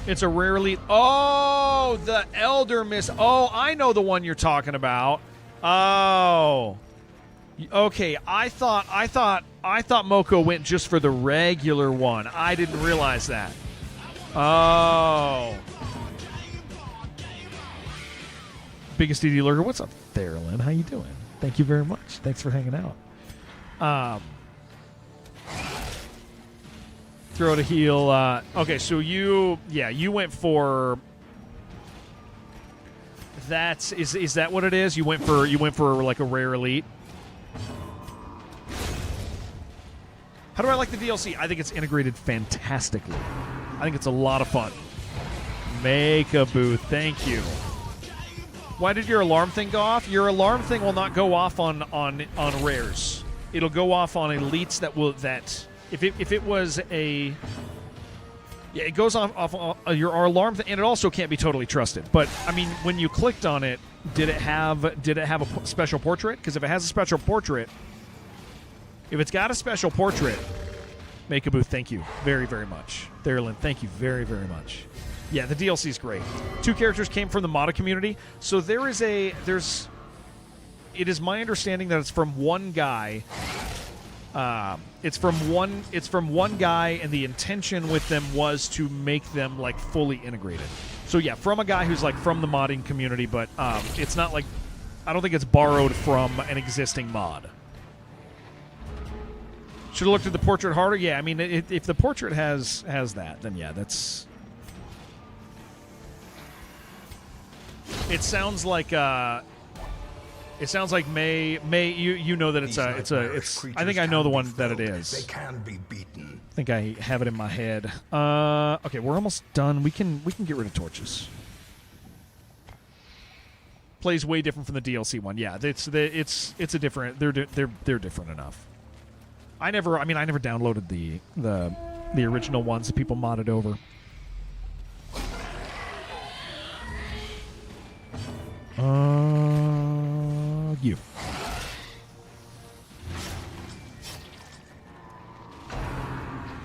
It's a rare elite. Oh, the Elder Mist. Oh, I know the one you're talking about. Oh. Okay, I thought Moko went just for the regular one. I didn't realize that. Oh. Biggest DD lurker. What's up, Therilyn? How you doing? Thank you very much. Thanks for hanging out. Throw to heal. Okay, so you went for. Is that what it is? You went for like a rare elite. How do I like the DLC? I think it's integrated fantastically. I think it's a lot of fun. Make a booth. Thank you. Why did your alarm thing go off? Your alarm thing will not go off on rares. It'll go off on elites if it was a it goes off your alarm thing, and it also can't be totally trusted. But I mean, when you clicked on it, did it have a special portrait? Because if it has a special portrait, if it's got a special portrait, Make a Booth, thank you very, very much. Therilyn, thank you very, very much. Yeah, the DLC is great. 2 characters came from the modded community, so it is my understanding that it's from one guy. It's from one guy, and the intention with them was to make them like fully integrated. So yeah, from a guy who's like from the modding community, but it's not like, I don't think it's borrowed from an existing mod. Should have looked at the portrait harder. Yeah, I mean, if the portrait has that, then yeah, that's. It sounds like May. You know that it's. I think I know the one that it is. They can be beaten. I think I have it in my head. Okay, we're almost done. We can get rid of torches. Plays way different from the DLC one. Yeah, it's a different. They're different enough. I never downloaded the original ones that people modded over. You.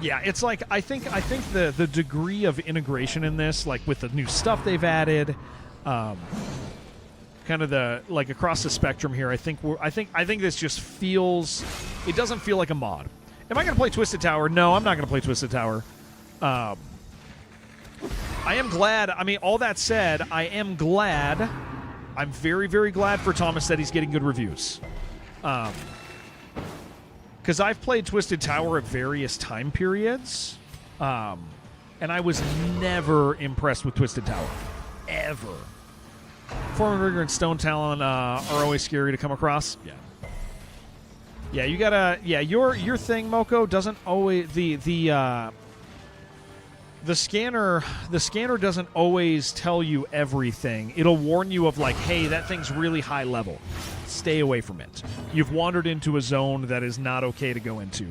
Yeah, it's like I think the degree of integration in this, like with the new stuff they've added, kind of the like across the spectrum here. I think this just feels. It doesn't feel like a mod. Am I going to play Twisted Tower? No, I'm not going to play Twisted Tower. I am glad. I mean, all that said, I am glad. I'm very, very glad for Thomas that he's getting good reviews. Because I've played Twisted Tower at various time periods, and I was never impressed with Twisted Tower. Ever. Form Rigor and Stone Talon are always scary to come across. Yeah. Yeah, you gotta. Yeah, your thing, Moko, doesn't always the the scanner doesn't always tell you everything. It'll warn you of like, hey, that thing's really high level. Stay away from it. You've wandered into a zone that is not okay to go into.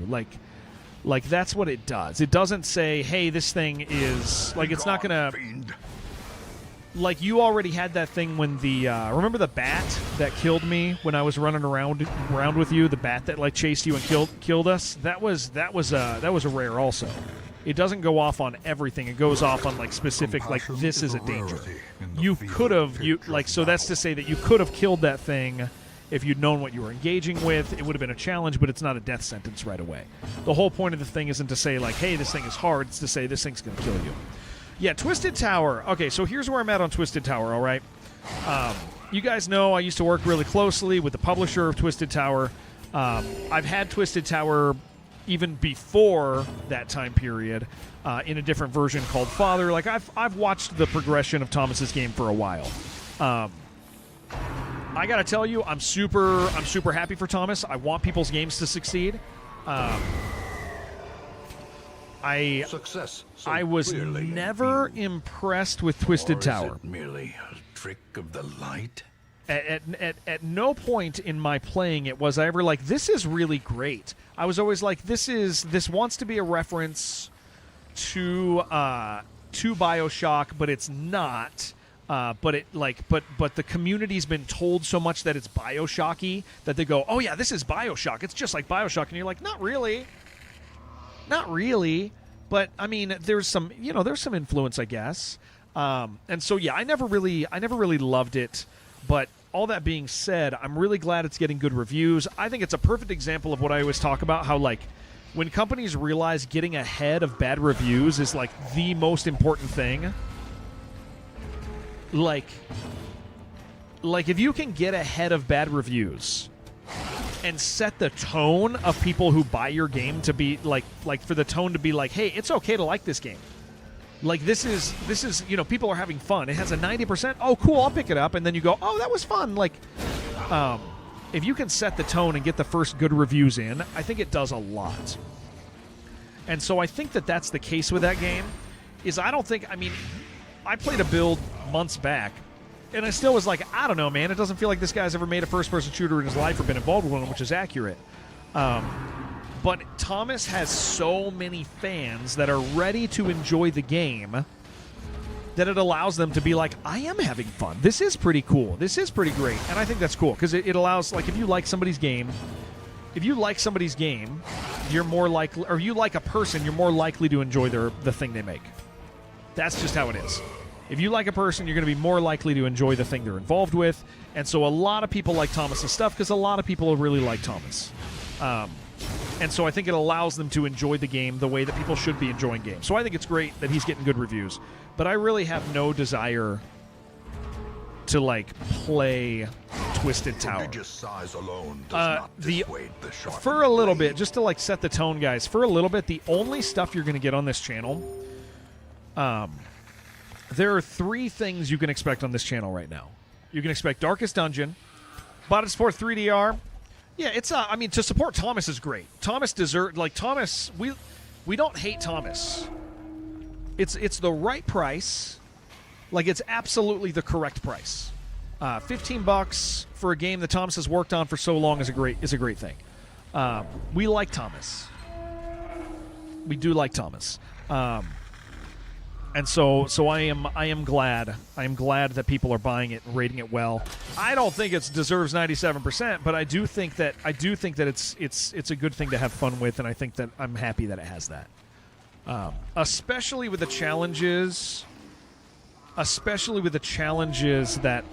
Like that's what it does. It doesn't say, hey, this thing is like, it's not gonna. Like, you already had that thing when the remember the bat that killed me when I was running around with you, the bat that like chased you and killed us. That was a rare also. It doesn't go off on everything. It goes off on like specific, like, this is a danger. You could have so that's to say that you could have killed that thing if you'd known what you were engaging with. It would have been a challenge, but it's not a death sentence right away. The whole point of the thing isn't to say like, hey, this thing is hard. It's to say this thing's going to kill you. Yeah, Twisted Tower. Okay, so here's where I'm at on Twisted Tower, all right? You guys know I used to work really closely with the publisher of Twisted Tower. I've had Twisted Tower even before that time period in a different version called Father. Like, I've watched the progression of Thomas's game for a while. I got to tell you, I'm super happy for Thomas. I want people's games to succeed. Success so I was never impressed with Twisted Tower. Is it merely a trick of the light? At no point in my playing it was I ever like, this is really great. I was always like, this wants to be a reference to BioShock, but it's not. But the community's been told so much that it's BioShocky that they go, oh yeah, this is BioShock. It's just like BioShock, and you're like, not really. Not really, but I mean, there's some influence, I guess. And so yeah, I never really loved it. But all that being said, I'm really glad it's getting good reviews. I think it's a perfect example of what I always talk about, how like when companies realize getting ahead of bad reviews is like the most important thing. Like if you can get ahead of bad reviews and set the tone of people who buy your game to be like for the tone to be like, hey, it's okay to like this game. Like this is people are having fun. It has a 90%. Oh, cool, I'll pick it up. And then you go, oh, that was fun. Like, if you can set the tone and get the first good reviews in, I think it does a lot. And so I think that that's the case with that game. I played a build months back, and I still was like, I don't know, man. It doesn't feel like this guy's ever made a first-person shooter in his life or been involved with one, which is accurate. But Thomas has so many fans that are ready to enjoy the game that it allows them to be like, I am having fun. This is pretty cool. This is pretty great. And I think that's cool because it allows, like, if you like somebody's game, you're more likely, or you like a person, you're more likely to enjoy the thing they make. That's just how it is. If you like a person, you're going to be more likely to enjoy the thing they're involved with. And so a lot of people like Thomas's stuff because a lot of people really like Thomas. And so I think it allows them to enjoy the game the way that people should be enjoying games. So I think it's great that he's getting good reviews. But I really have no desire to, like, play Twisted Tower. Prodigious size alone does not dissuade the sharp. For a little bit, just to, like, set the tone, guys, for a little bit, the only stuff you're going to get on this channel, there are 3 things you can expect on this channel right now. You can expect Darkest Dungeon, but it's for 3DR. Yeah, it's to support Thomas is great. Thomas Thomas, we don't hate Thomas. It's the right price. Like, it's absolutely the correct price. $15 for a game that Thomas has worked on for so long is a great thing. We like Thomas. We do like Thomas. And so I am glad that people are buying it and rating it well. I don't think it deserves 97%, but I do think that it's a good thing to have fun with, and I think that I'm happy that it has that. Especially with the challenges that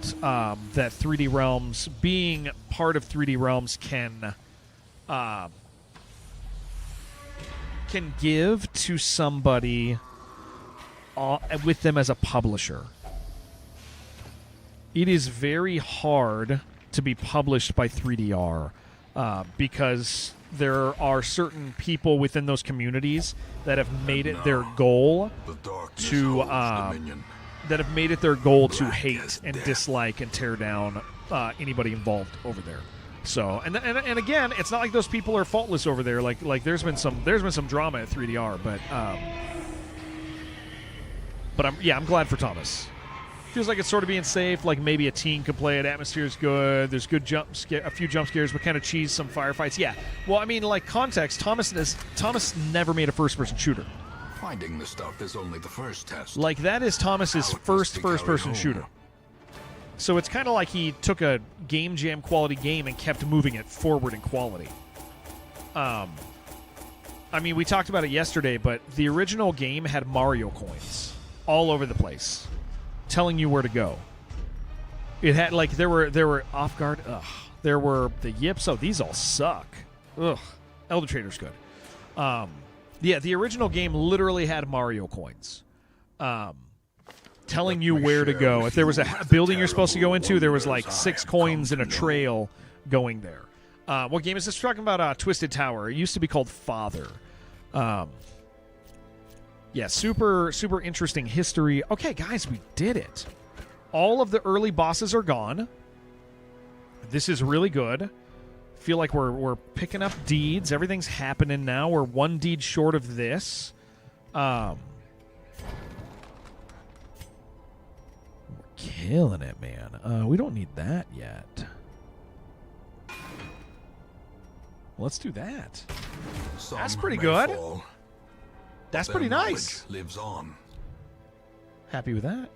3D Realms, being part of 3D Realms, can give to somebody with them as a publisher. It is very hard to be published by 3DR because there are certain people within those communities that have made it their goal to hate and dislike and tear down anybody involved over there. So and again, it's not like those people are faultless over there. Like there's been some drama at 3DR, but But I'm glad for Thomas. Feels like it's sort of being safe. Like maybe a teen could play it. Atmosphere is good. There's good a few jump scares, but kind of cheese some firefights. Yeah. Well, I mean, like context. Thomas never made a first-person shooter. Finding the stuff is only the first test. Like that is Thomas's Now it must first be carried first-person home. shooter. So it's kind of like he took a game jam quality game and kept moving it forward in quality. I mean, we talked about it yesterday, but the original game had Mario coins all over the place, telling you where to go. It had like there were off guard. Ugh. There were the yips. Oh, these all suck. Ugh. Elder Trader's good. Yeah, the original game literally had Mario coins, telling you me where to share go. with If there was you a the building you're supposed to go terrible into, there was like wonders I 6 have coins come and a to know. trail going there. What game is this? We're talking about Twisted Tower. It used to be called Father. Yeah, super interesting history. Okay, guys, we did it. All of the early bosses are gone. This is really good. Feel like we're picking up deeds. Everything's happening now. We're 1 deed short of this. We're killing it, man. We don't need that yet. Let's do that. Some That's pretty may good. fall, That's their pretty nice. knowledge lives on. Happy with that.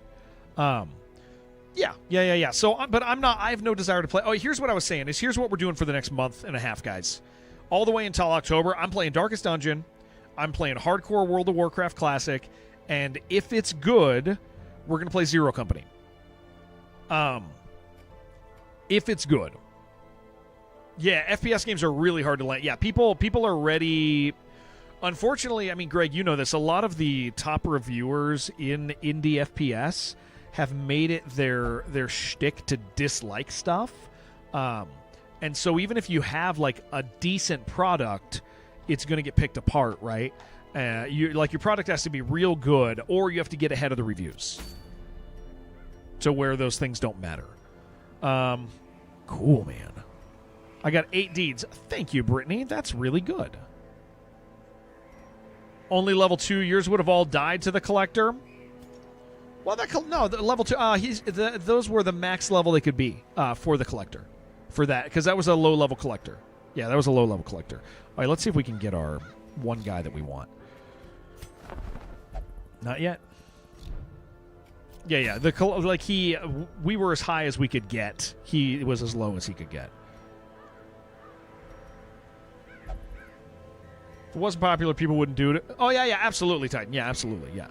Yeah. So, but I have no desire to play. Oh, here's what I was saying is here's what we're doing for the next month and a half, guys. All the way until October, I'm playing Darkest Dungeon. I'm playing Hardcore World of Warcraft Classic. And if it's good, we're going to play Zero Company. If it's good. Yeah, FPS games are really hard to land. Yeah, people are ready. Unfortunately, I mean, Greg, you know this. A lot of the top reviewers in indie FPS have made it their shtick to dislike stuff. And so even if you have like a decent product, it's going to get picked apart, right? Your product has to be real good, or you have to get ahead of the reviews to where those things don't matter. Cool, man. I got 8 deeds. Thank you, Brittany. That's really good. Only level 2. Yours would have all died to the collector. Well, the level 2. Those were the max level they could be for the collector, for that, because that was a low level collector. Yeah, that was a low level collector. All right, let's see if we can get our one guy that we want. Not yet. Yeah. We were as high as we could get. He was as low as he could get. If it wasn't popular, people wouldn't do it. Oh, yeah, absolutely, Titan. Yeah, absolutely, yeah.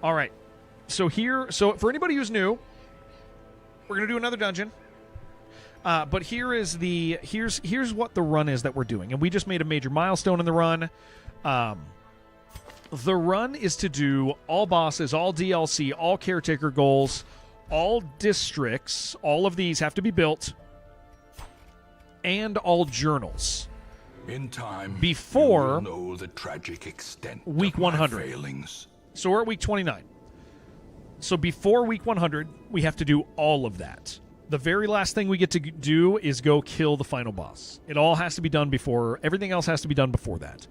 All right. So for anybody who's new, we're going to do another dungeon. But here's what the run is that we're doing. And we just made a major milestone in the run. The run is to do all bosses, all DLC, all caretaker goals, all districts. All of these have to be built. And all journals. In time, Before you will know the tragic extent week of my 100. failings. So we're at week 29. So before week 100, we have to do all of that. The very last thing we get to do is go kill the final boss. It all has to be done before. Everything else has to be done before that.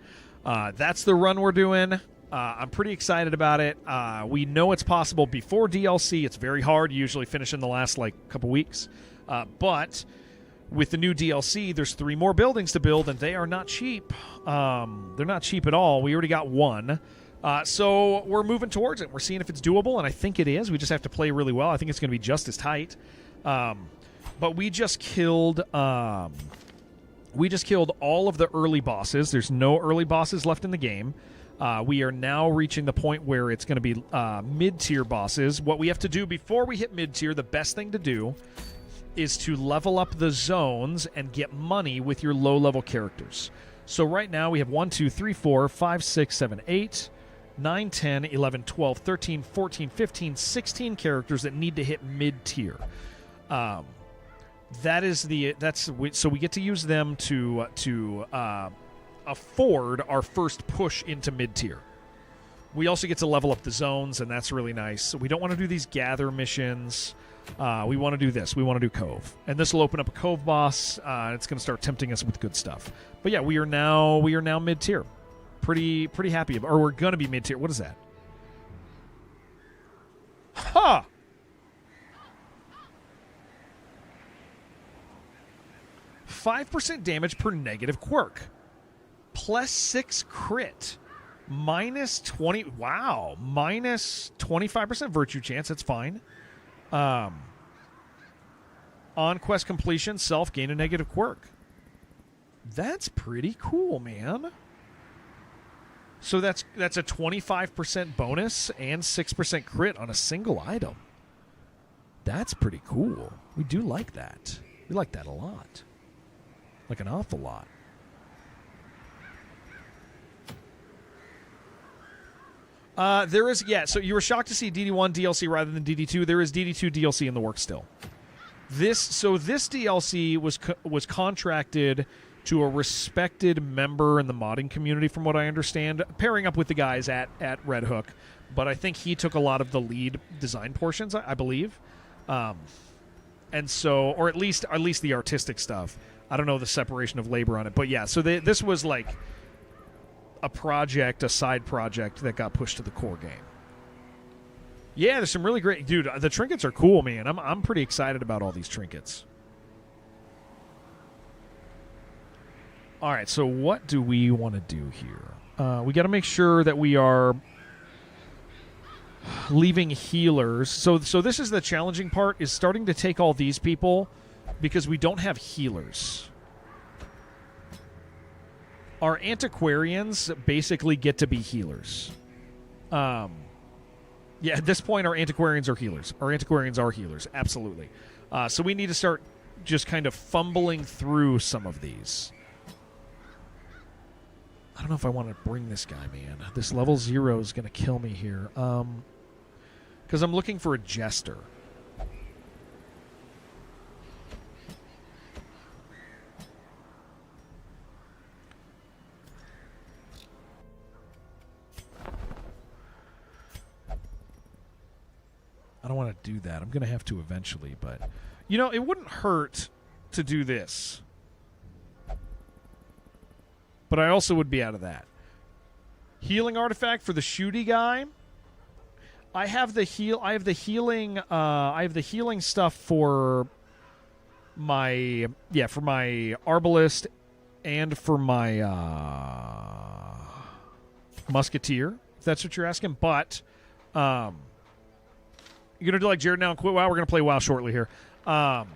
That's the run we're doing. I'm pretty excited about it. We know it's possible before DLC. It's very hard. You usually finish in the last couple weeks. But with the new DLC, there's 3 more buildings to build, and they are not cheap. They're not cheap at all. We already got 1. So we're moving towards it. We're seeing if it's doable, and I think it is. We just have to play really well. I think it's going to be just as tight. But we just killed all of the early bosses. There's no early bosses left in the game. We are now reaching the point where it's going to be mid-tier bosses. What we have to do before we hit mid-tier, the best thing to do is to level up the zones and get money with your low-level characters. So right now we have 1, 2, 3, 4, 5, 6, 7, 8, 9, 10, 11, 12, 13, 14, 15, 16 characters that need to hit mid-tier. So we get to use them to afford our first push into mid-tier. We also get to level up the zones, and that's really nice. So we don't want to do these gather missions. We want to do this. We want to do Cove. And this will open up a Cove boss. It's going to start tempting us with good stuff. But yeah, we are now mid-tier. pretty happy about, or we're gonna be mid-tier. What is that? Huh. -5% damage per negative quirk. +6 crit. -20. Wow. -25% virtue chance. That's fine. On quest completion, self gain a negative quirk. That's pretty cool, man. So that's a 25% bonus and 6% crit on a single item. That's pretty cool. We do like that. We like that a lot. Like an awful lot. There is, yeah, so you were shocked to see DD1 DLC rather than DD2. There is DD2 DLC in the works still. This DLC was contracted to a respected member in the modding community, from what I understand, pairing up with the guys at Red Hook. But I think he took a lot of the lead design portions, I believe. And so, or at least the artistic stuff. I don't know the separation of labor on it. But yeah, so this was like a side project that got pushed to the core game. Yeah, there's some really great... Dude, the trinkets are cool, man. I'm pretty excited about all these trinkets. All right, so what do we want to do here? We got to make sure that we are leaving healers. So this is the challenging part, is starting to take all these people because we don't have healers. Our antiquarians basically get to be healers. Yeah, at this point, our antiquarians are healers. Our antiquarians are healers, absolutely. So we need to start just kind of fumbling through some of these. I don't know if I want to bring this guy, man. This level 0 is going to kill me here. Because I'm looking for a jester. I don't want to do that. I'm going to have to eventually, but... You know, it wouldn't hurt to do this. But I also would be out of that. Healing artifact for the shooty guy. I have the healing stuff for my arbalist and for my musketeer, if that's what you're asking. But you're gonna do like Jared now and quit WoW? We're gonna play WoW shortly here. Are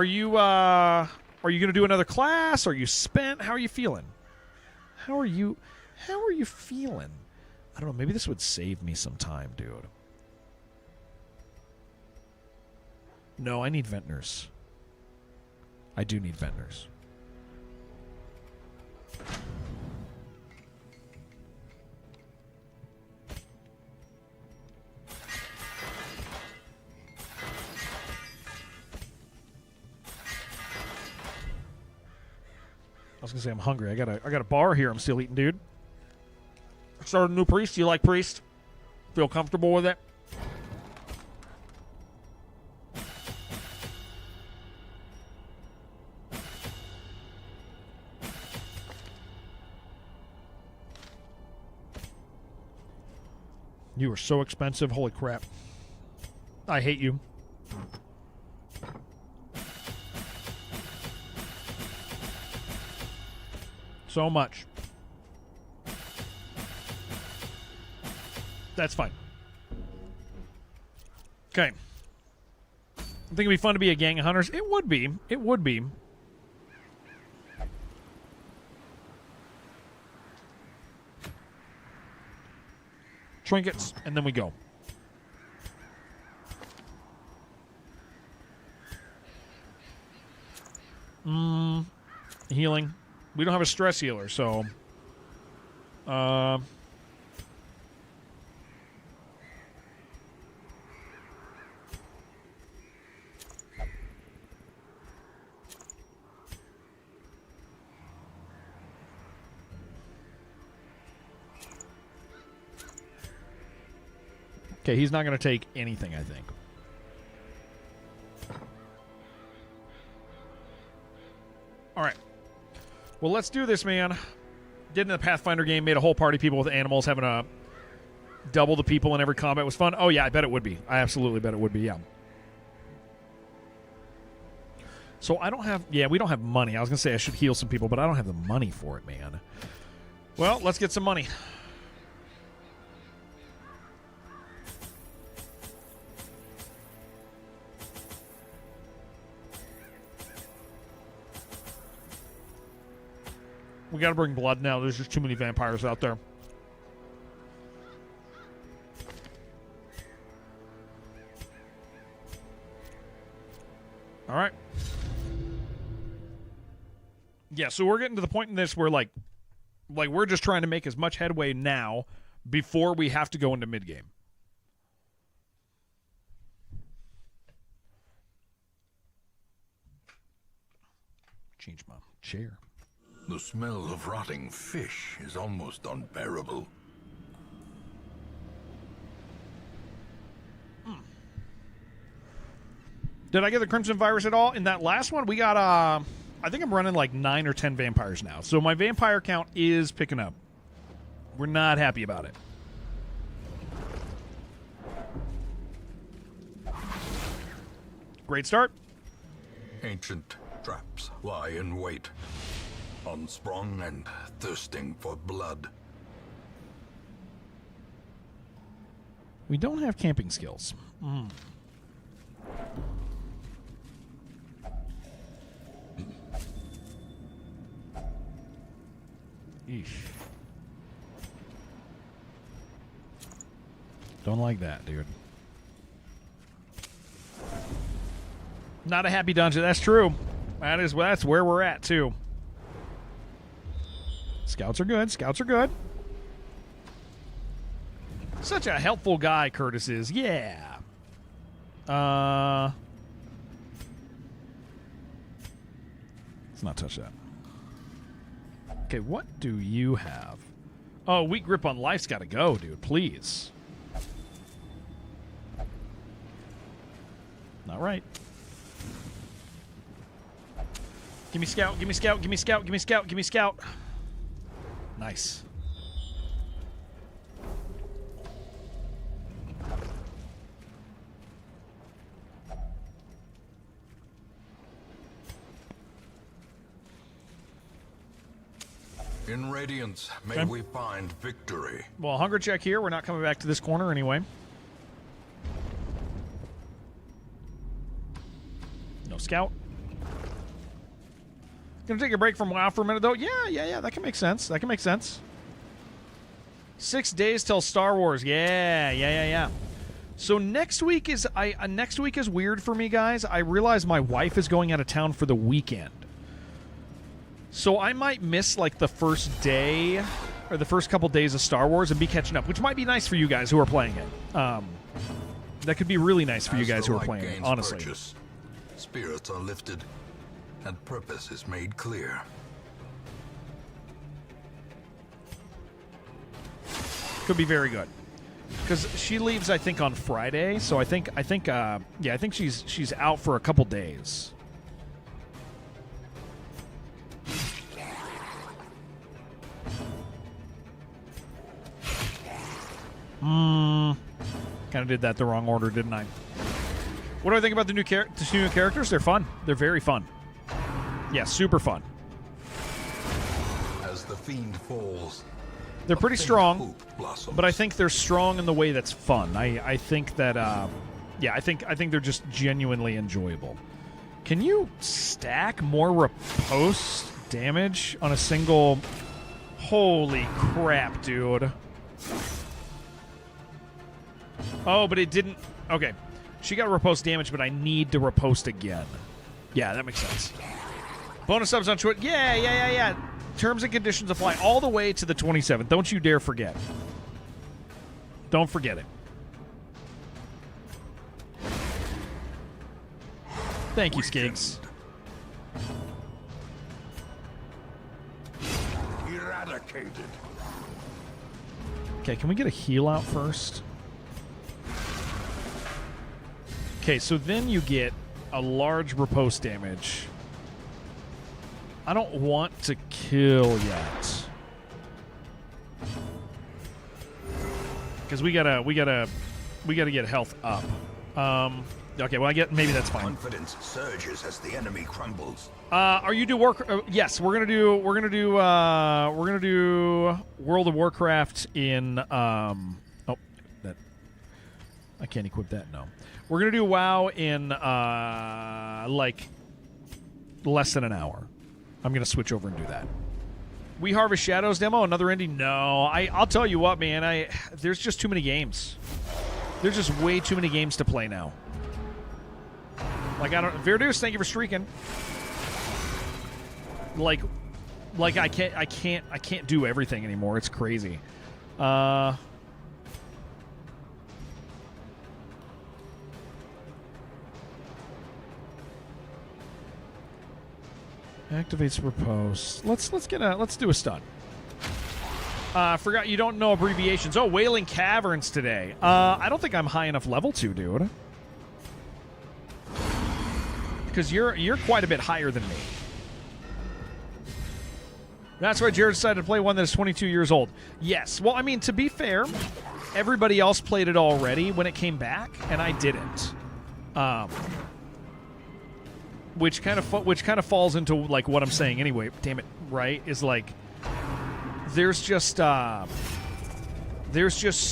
you gonna do another class? Are you spent? How are you feeling? How are you feeling? I don't know. Maybe this would save me some time, dude. No, I need ventners. I do need ventners. I was gonna say I'm hungry. I got a bar here I'm still eating, dude. Started a new priest. You like priest? Feel comfortable with it? You are so expensive. Holy crap. I hate you. So much. That's fine. Okay. I think it'd be fun to be a gang of hunters. It would be. It would be. Trinkets, and then we go. Healing. We don't have a stress healer, so... Okay, he's not going to take anything, I think. All right. Well, let's do this, man. Did in the Pathfinder game, made a whole party of people with animals, having a double the people in every combat was fun. Oh, yeah, I bet it would be. I absolutely bet it would be, yeah. So I don't have... Yeah, we don't have money. I was going to say I should heal some people, but I don't have the money for it, man. Well, let's get some money. We got to bring blood now. There's just too many vampires out there. All right. Yeah, so we're getting to the point in this where, like we're just trying to make as much headway now before we have to go into mid-game. Change my chair. The smell of rotting fish is almost unbearable. Did I get the Crimson Virus at all? In that last one, we got, I think I'm running like 9 or 10 vampires now. So my vampire count is picking up. We're not happy about it. Great start. Ancient traps lie in wait, unsprung and thirsting for blood. We don't have camping skills. Eesh. Don't like that, dude. Not a happy dungeon. That's true. That's where we're at too. Scouts are good. Scouts are good. Such a helpful guy, Curtis is. Yeah. Let's not touch that. Okay, what do you have? Oh, weak grip on life's got to go, dude. Please. Not right. Give me scout, give me scout, give me scout, give me scout, give me scout. Nice. In Radiance, may Okay. we find victory. Well, hunger check here. We're not coming back to this corner anyway. No scout. Gonna take a break from WoW for a minute, though. Yeah. That can make sense. That can make sense. 6 days till Star Wars. Yeah. So next week is weird for me, guys. I realize my wife is going out of town for the weekend. So I might miss like the first day or the first couple days of Star Wars and be catching up, which might be nice for you guys who are playing it. That could be really nice for you guys who are playing it, honestly. Purchase, spirits are lifted, and purpose is made clear. Could be very good. Because she leaves, I think, on Friday. So I think she's out for a couple days. Kind of did that the wrong order, didn't I? What do I think about the new characters? They're fun. They're very fun. Yeah, super fun. As the fiend falls, They're pretty faint strong, hope blossoms. but I think they're strong in the way that's fun. I think that, I think they're just genuinely enjoyable. Can you stack more riposte damage on a single? Holy crap, dude. Oh, but it didn't. Okay. She got riposte damage, but I need to riposte again. Yeah, that makes sense. Bonus subs on Twitch. Yeah. Terms and conditions apply all the way to the 27th. Don't you dare forget. Don't forget it. Thank you, Skiggs. Eradicated. Okay, can we get a heal out first? Okay, so then you get a large riposte damage. I don't want to kill yet. because we gotta get health up. Okay, well, maybe that's fine. Confidence surges as the enemy crumbles. Are you do work? Yes, we're gonna do World of Warcraft in oh, that I can't equip that. No, we're gonna do WoW in like less than an hour. I'm gonna switch over and do that. We Harvest Shadows demo, another indie? No, I'll tell you what, man. There's just too many games. There's just way too many games to play now. Like Verdus, thank you for streaking. Like I can't do everything anymore. It's crazy. Activates riposte. Let's do a stun. Forgot you don't know abbreviations. Oh, Wailing Caverns today. I don't think I'm high enough level to, dude. Because you're quite a bit higher than me. That's why Jared decided to play one that is 22 years old. Yes. Well, I mean, to be fair, everybody else played it already when it came back, and I didn't. Which kind of falls into like what I'm saying anyway. Damn it, right? Is like there's just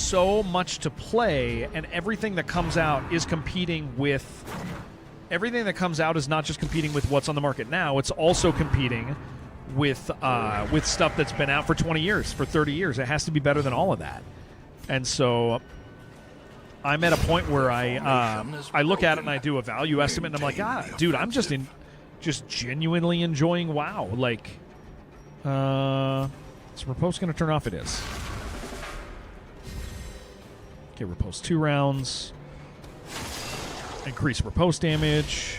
so much to play, and everything that comes out is competing with. Everything that comes out is not just competing with what's on the market now. It's also competing with stuff that's been out for 20 years, for 30 years. It has to be better than all of that. And so I'm at a point where I look at it and I do a value estimate, and I'm like, dude, I'm just genuinely enjoying WoW. Like, is riposte going to turn off? It is. Okay, riposte 2 rounds. Increase riposte damage.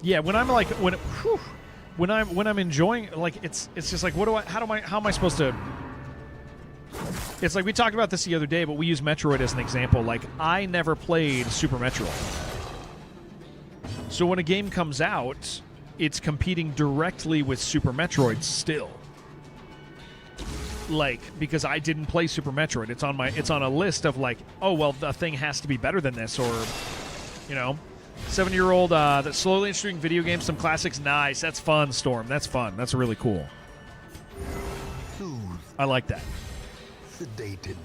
Yeah, when I'm like when I'm enjoying, like it's just like how am I supposed to? It's like we talked about this the other day, but we use Metroid as an example. Like I never played Super Metroid, so when a game comes out, it's competing directly with Super Metroid still. Like, because I didn't play Super Metroid, it's on a list of like, oh well, the thing has to be better than this, or 7-year-old that's slowly introducing video games, some classics. Nice, that's fun, Storm. That's fun. That's really cool. Soothed, I like that. sedated.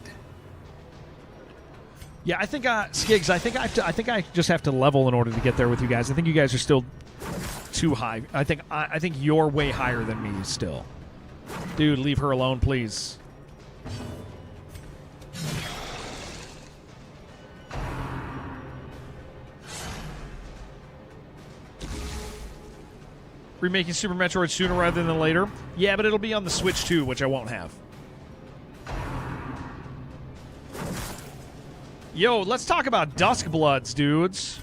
Yeah, I think Skiggs. I think I just have to level in order to get there with you guys. I think you guys are still too high. I think you're way higher than me still. Dude, leave her alone, please. Remaking Super Metroid sooner rather than later? Yeah, but it'll be on the Switch too, which I won't have. Yo, let's talk about Duskbloods, dudes.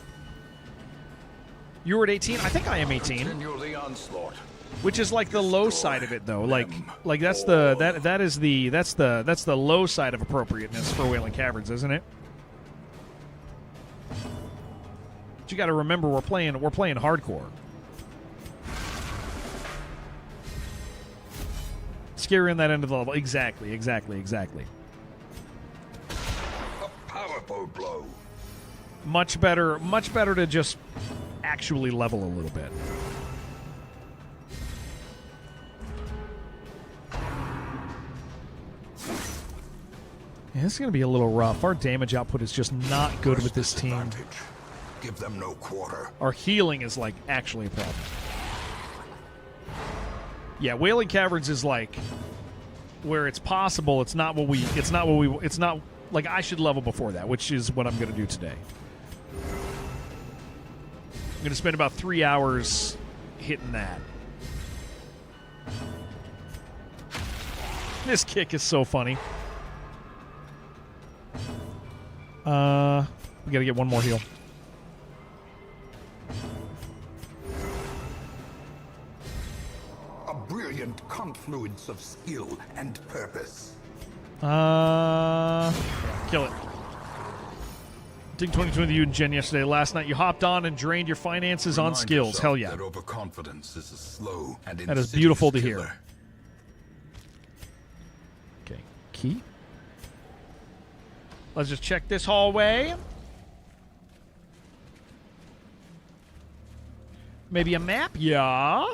You were at 18? I think I am 18. Continue the onslaught. Which is like the low side of it, though. Like that's the low side of appropriateness for Wailing Caverns, isn't it? But you got to remember, we're playing hardcore. Scary on that end of the level. Exactly. A powerful blow. Much better to just actually level a little bit. Yeah, this is going to be a little rough. Our damage output is just not good with this team. Give them no quarter. Our healing is like actually a problem. Yeah, Wailing Caverns is like where it's possible. It's not like I should level before that, which is what I'm going to do today. I'm going to spend about 3 hours hitting that. This kick is so funny. We got to get one more heal. A brilliant confluence of skill and purpose. Kill it. Ding 2020 with you and Jen yesterday. Last night you hopped on and drained your finances on skills. Hell yeah. That overconfidence is a slow and that is beautiful to hear. killer. Okay. key. Let's just check this hallway. Maybe a map? Yeah.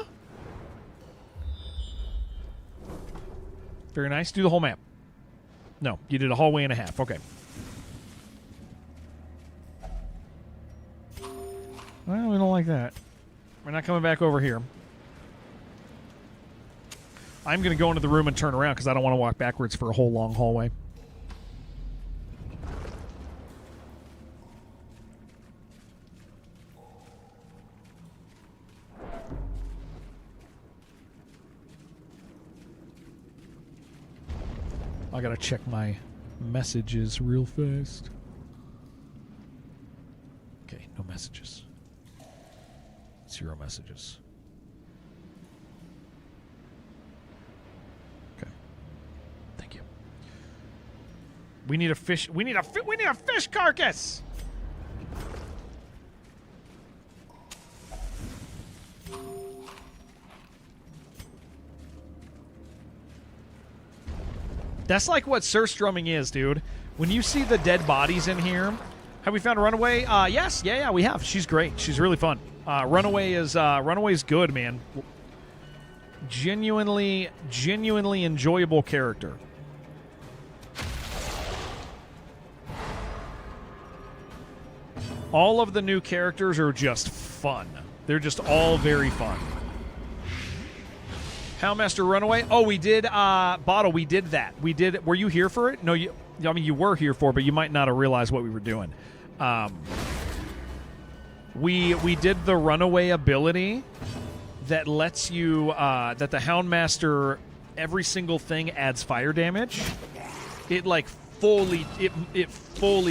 Very nice. Do the whole map. No, you did a hallway and a half. Okay. Well, we don't like that. We're not coming back over here. I'm going to go into the room and turn around because I don't want to walk backwards for a whole long hallway. I got to check my messages real fast. Okay, no messages. 0 messages. Okay. Thank you. We need a fish. We need a fish carcass. That's like what surstrumming is, dude. When you see the dead bodies in here, have we found a Runaway? Yes, yeah, we have. She's great. She's really fun. Runaway's good, man. Genuinely enjoyable character. All of the new characters are just fun. They're just all very fun. Houndmaster Runaway. Oh, we did. Bottle. We did that. We did. Were you here for it? No, I mean, you were here for it, but you might not have realized what we were doing. We did the Runaway ability that lets you that the Houndmaster, every single thing adds fire damage. It like fully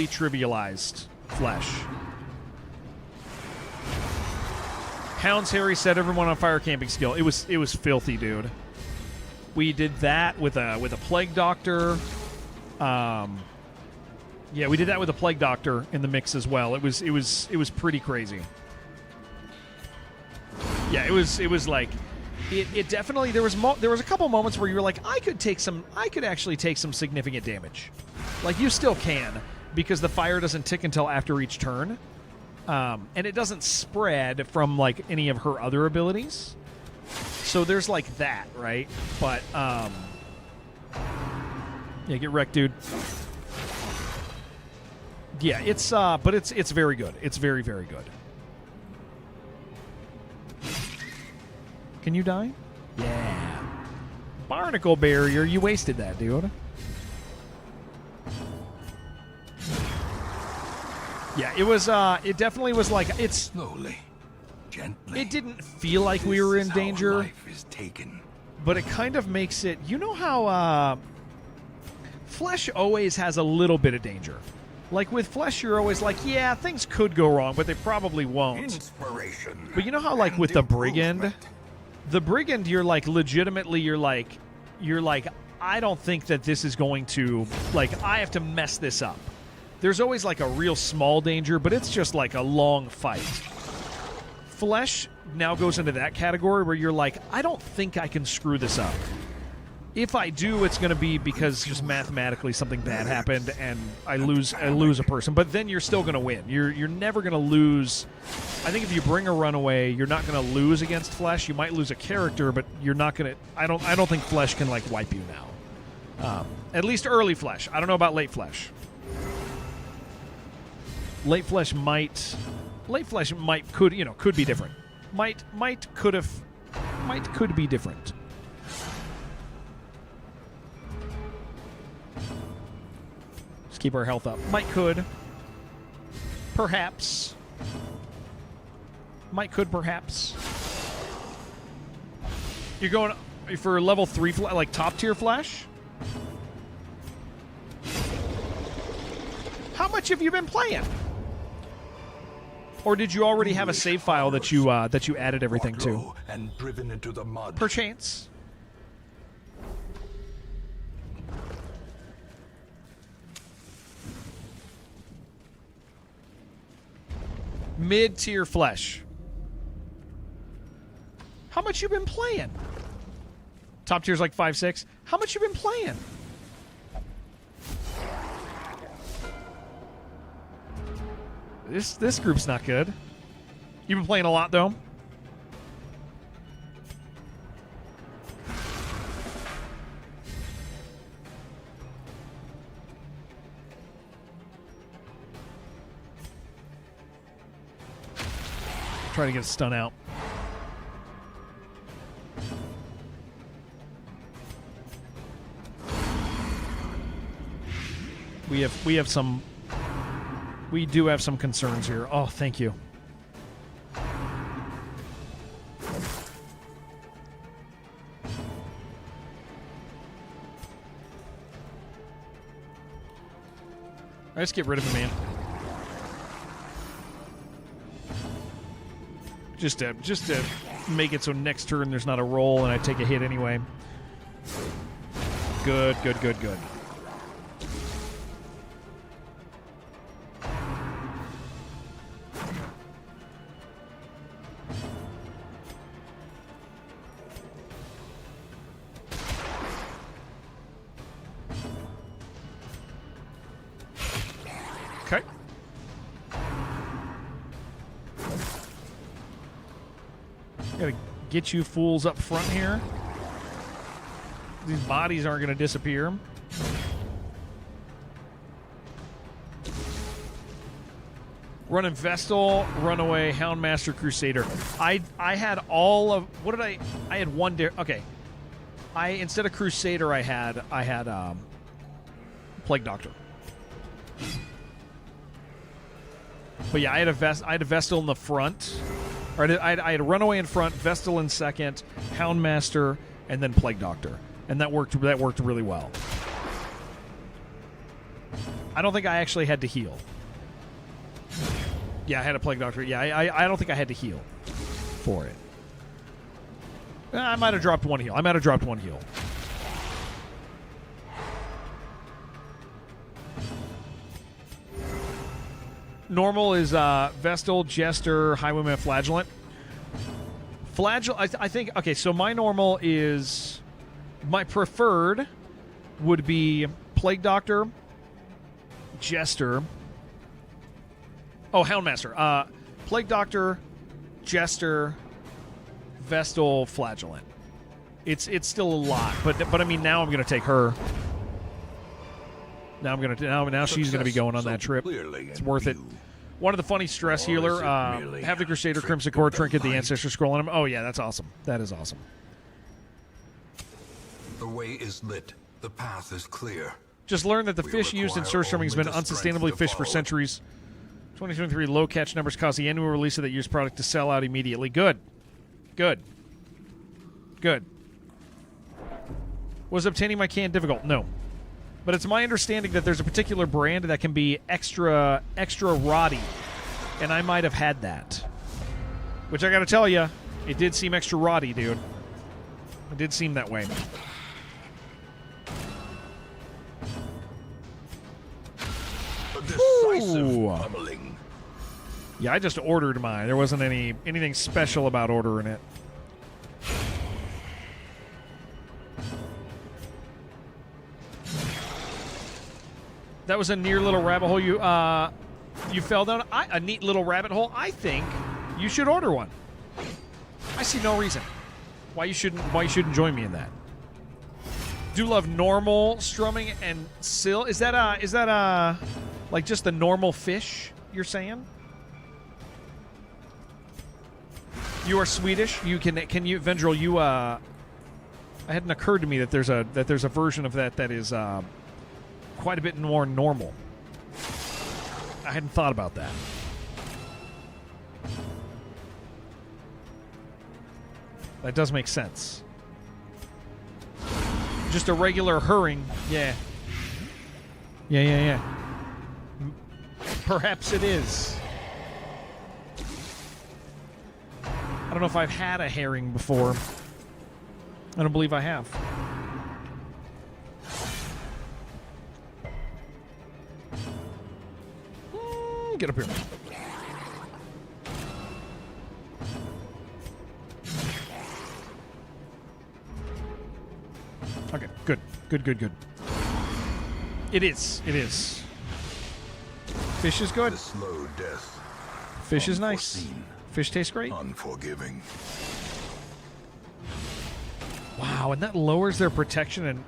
trivialized Flesh. Hounds Harry set everyone on fire camping skill. It was filthy, dude. We did that with a plague doctor. Yeah, we did that with a plague doctor in the mix as well. It was pretty crazy. Yeah, it was like it definitely there was a couple moments where you were like, I could actually take some significant damage. Like you still can, because the fire doesn't tick until after each turn. And it doesn't spread from like any of her other abilities. So there's like that, right? But yeah, get wrecked, dude. Yeah, but it's very good. It's very, very good. Can you die? Yeah. Barnacle barrier, you wasted that, dude. Yeah, it definitely was like, it's slowly, gently. It didn't feel like we were in danger. Life is taken. But it kind of makes it, you know how Flesh always has a little bit of danger. Like with Flesh, you're always like, yeah, things could go wrong, but they probably won't. Inspiration. But you know how like with the Brigand, you're like legitimately, you're like, I don't think that this is going to, like, I have to mess this up. There's always like a real small danger, but it's just like a long fight. Flesh now goes into that category where you're like, I don't think I can screw this up. If I do, it's going to be because just mathematically something bad happened and I lose a person. But then you're still going to win. You're never going to lose. I think if you bring a Runaway, you're not going to lose against Flesh. You might lose a character, but you're not going to. I don't think Flesh can like wipe you now. At least early Flesh. I don't know about late Flesh. Late Flesh could be different. Could be different. Just keep our health up. Could. Perhaps. Perhaps. You're going for level 3, like top tier Flesh? How much have you been playing? Or did you already have a save file that you added everything to? And driven into the mud. Perchance. Mid-tier Flesh. How much you been playing? Top tier's like 5, 6. How much you been playing? This group's not good. You've been playing a lot, though? Try to get a stun out. We do have some concerns here. Oh, thank you. I just get rid of him, man. Just to make it so next turn there's not a roll and I take a hit anyway. Good. Okay. Gotta get you fools up front here. These bodies aren't gonna disappear. Running Vestal, Runaway, Houndmaster, Crusader. I had all of what did I had one okay. Instead of Crusader I had Plague Doctor. But yeah, I had a Vestal in the front. Or I had a Runaway in front, Vestal in second, Houndmaster, and then Plague Doctor. And that worked really well. I don't think I actually had to heal. Yeah, I had a Plague Doctor. Yeah, I don't think I had to heal for it. I might have dropped one heal. Normal is Vestal, Jester, Highwayman, Flagellant. I think, okay, so my normal is, my preferred would be Plague Doctor, Jester. Oh, Houndmaster. Plague Doctor, Jester, Vestal, Flagellant. It's still a lot, but I mean, now I'm going to take her. Now she's going to be going on that trip. It's worth it. One of the funny stress healer, have the Crusader Crimson Core trinket, the Ancestor Scroll on him. Oh yeah, that's awesome. That is awesome. The way is lit. The path is clear. Just learned that the fish used in surströmming has been unsustainably fished for centuries. 2023 low catch numbers caused the annual release of that year's product to sell out immediately. Good. Was obtaining my can difficult? No. But it's my understanding that there's a particular brand that can be extra roddy, and I might have had that. Which I gotta tell you, it did seem extra roddy, dude. It did seem that way. A decisive pummeling. Yeah, I just ordered mine. There wasn't anything special about ordering it. That was a near little rabbit hole you fell down. A neat little rabbit hole. I think you should order one. I see no reason why you shouldn't join me in that. Do love normal strumming and sill. Is that like just the normal fish you're saying? You are Swedish. Can you Vendril, you it hadn't occurred to me that there's a version of that is quite a bit more normal. I hadn't thought about that. That does make sense. Just a regular herring, yeah. Yeah. Perhaps it is. I don't know if I've had a herring before. I don't believe I have. Get up here. Okay, good. It is. Fish is good. The slow death. Fish is nice. Unforeseen. Fish tastes great. Unforgiving. Wow, and that lowers their protection and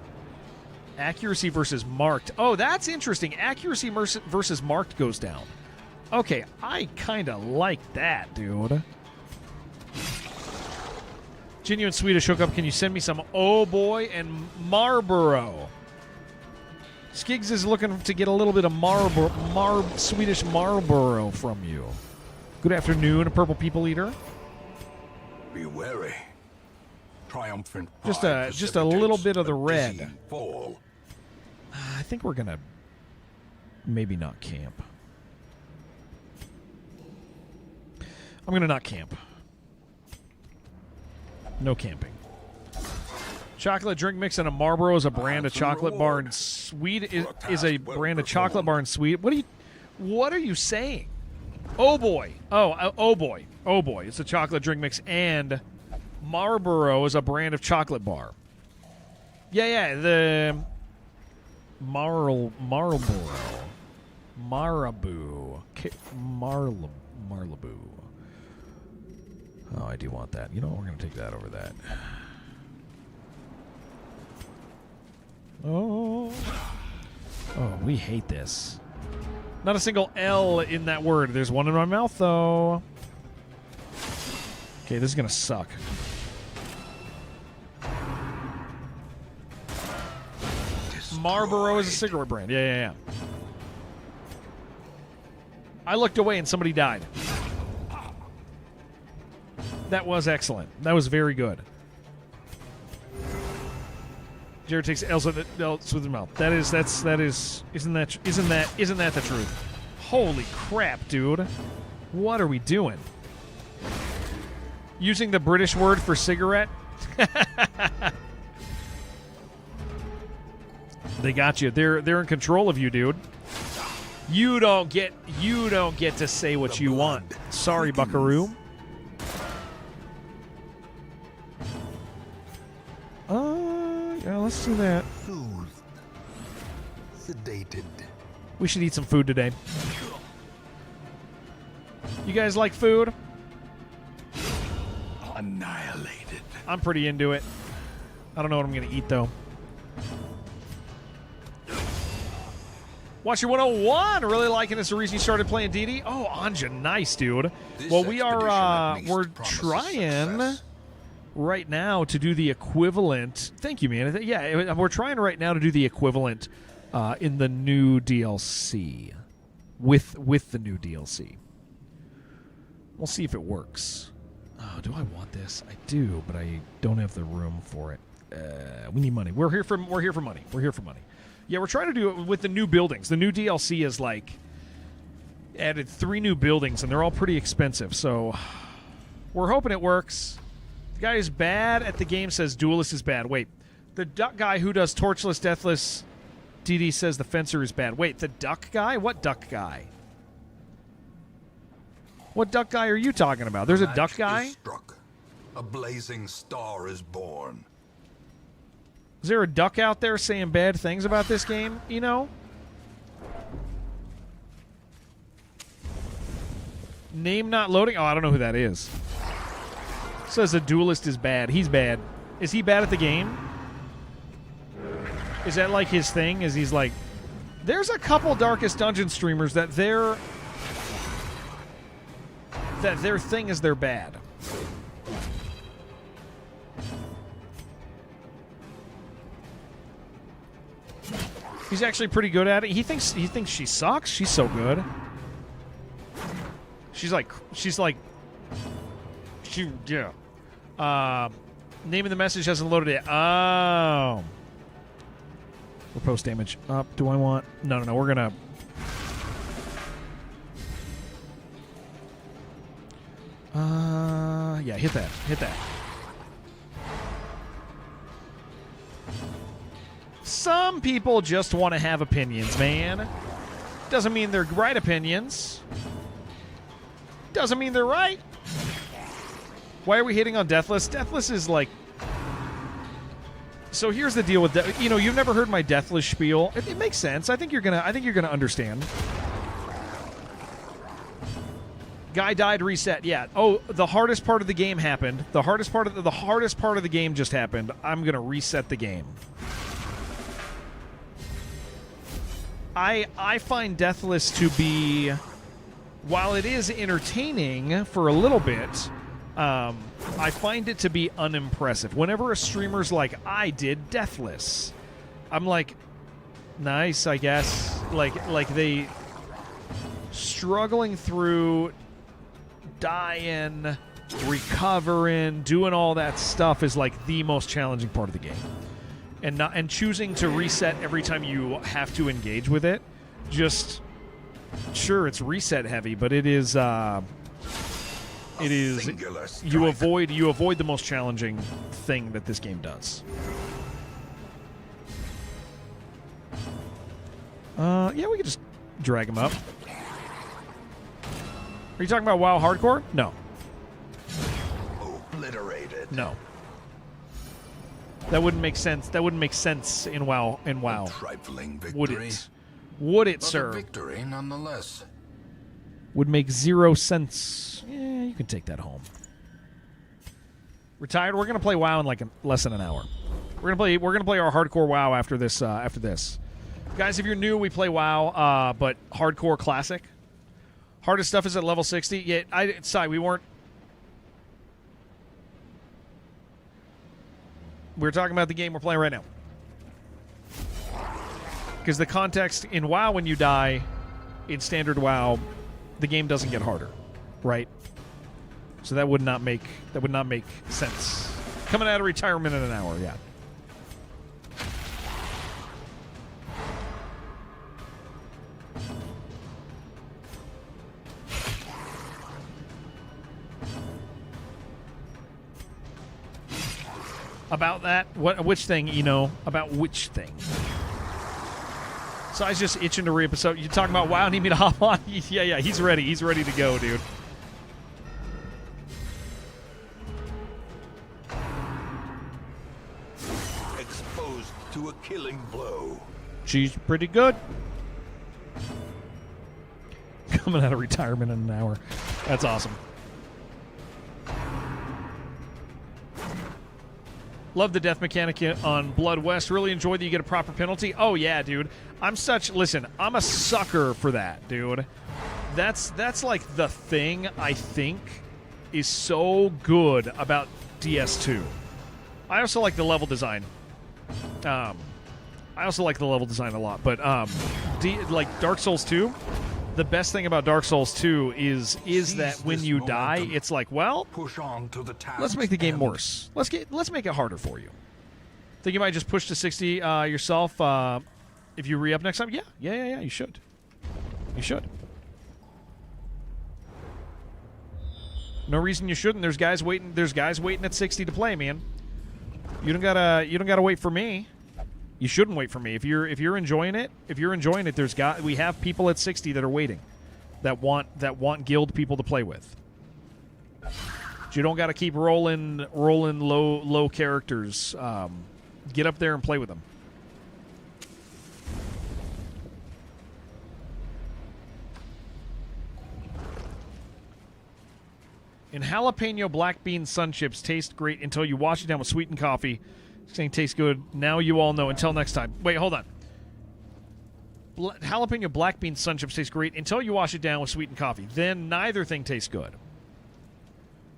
accuracy versus marked. Oh, that's interesting. Accuracy versus marked goes down. Okay, I kind of like that, dude. Genuine Swedish hookup. Can you send me some Oh Boy and Marlboro? Skiggs is looking to get a little bit of Swedish Marlboro from you. Good afternoon, Purple People Eater. Be wary. Triumphant Just pride a little precipitates bit of the a red. dizzying Fall. I think we're gonna maybe not camp. I'm gonna not camp. No camping. Chocolate drink mix and a Marlboro is a brand of chocolate bar in Sweden. Is a brand of chocolate bar in Sweden. What are you saying? Oh boy. Oh boy. Oh boy. It's a chocolate drink mix and Marlboro is a brand of chocolate bar. Yeah. The Marlboro. Marabou. Marlabou. Oh, I do want that. You know what? We're going to take that over that. Oh, we hate this. Not a single L in that word. There's one in my mouth, though. Okay, this is going to suck. Marlboro is a cigarette brand. Yeah. I looked away and somebody died. That was excellent. That was very good. Jared takes L's with his mouth. Isn't that the truth? Holy crap, dude. What are we doing? Using the British word for cigarette? They got you. They're in control of you, dude. You don't get to say what you want. Sorry, Buckaroo. Yeah, let's do that. Soothed. Sedated. We should eat some food today. You guys like food? Annihilated. I'm pretty into it. I don't know what I'm going to eat, though. Watcher 101, really liking this. The reason you started playing DD? Oh, Anja, nice, dude. This Well, we are, expedition at least we're promises trying success. right now to do the equivalent. Thank you, man. Yeah, we're trying right now to do the equivalent in the new DLC. With the new DLC. We'll see if it works. Oh, do I want this? I do, but I don't have the room for it. We need money. We're here for money. We're here for money. Yeah, we're trying to do it with the new buildings. The new DLC is like added 3 new buildings, and they're all pretty expensive. So we're hoping it works. The guy who's bad at the game says Duelist is bad. Wait, the duck guy who does Torchless, Deathless, DD says the Fencer is bad. Wait, the duck guy? What duck guy? What duck guy are you talking about? There's a duck Match guy? is struck. A blazing star is born. Is there a duck out there saying bad things about this game, you know? Name not loading? Oh, I don't know who that is. Says the Duelist is bad. He's bad. Is he bad at the game? Is that like his thing? Is he's like... There's a couple Darkest Dungeon streamers that their thing is they're bad. He's actually pretty good at it. He thinks she sucks. She's so good. Name of the message hasn't loaded yet. Oh. Or post damage up. Do I want? No. We're gonna. Yeah. Hit that. Some people just want to have opinions, man. Doesn't mean they're right opinions. Doesn't mean they're right. Why are we hitting on Deathless? Deathless is like... So here's the deal with... you've never heard my Deathless spiel. It makes sense. I think you're gonna understand. Guy died, reset. Yeah. Oh, the hardest part of the game happened. The hardest part of the game just happened. I'm gonna reset the game. I find Deathless to be, while it is entertaining for a little bit, I find it to be unimpressive. Whenever a streamer's like, I did Deathless, I'm like, nice, I guess. Like they struggling through, dying, recovering, doing all that stuff is like the most challenging part of the game. And choosing to reset every time you have to engage with it, just sure it's reset heavy, but it is you avoid the most challenging thing that this game does. Yeah, we could just drag him up. Are you talking about WoW Hardcore? No. Obliterated. No. That wouldn't make sense. That wouldn't make sense in WoW. A trifling victory. Would it? Would it, But sir? a victory nonetheless. Would make 0 sense. Yeah, you can take that home. Retired. We're gonna play WoW in like less than an hour. We're gonna play our hardcore WoW after this. Guys, if you're new, we play WoW, but hardcore classic. Hardest stuff is at level 60. Yeah, we weren't. We're talking about the game we're playing right now. Because the context in WoW, when you die, in standard WoW, the game doesn't get harder, right? So that would not make sense. Coming out of retirement in an hour, yeah. About that? Which thing, about which thing? So I was just itching to re-episode. You talking about WoW? Need me to hop on? Yeah, he's ready. He's ready to go, dude. Exposed to a killing blow. She's pretty good. Coming out of retirement in an hour. That's awesome. Love the death mechanic on Blood West. Really enjoyed that you get a proper penalty. Oh, yeah, dude. I'm a sucker for that, dude. That's like the thing I think is so good about DS2. I also like the level design. I also like the level design a lot. But like Dark Souls 2, the best thing about Dark Souls 2 is that when you die, it's like, well, push on to the task. Let's make the game worse. Let's make it harder for you. Think you might just push to 60 yourself if you re-up next time? Yeah. You should. You should. No reason you shouldn't. There's guys waiting at 60 to play, man. You don't gotta wait for me. You shouldn't wait for me. If you're enjoying it, we have people at 60 that are waiting, that want guild people to play with. But you don't got to keep rolling low characters. Get up there and play with them. And jalapeno black bean sun chips taste great until you wash it down with sweetened coffee. Saying tastes good. Now you all know. Until next time. Wait, hold on. Jalapeno black bean sun chips taste great until you wash it down with sweetened coffee. Then neither thing tastes good.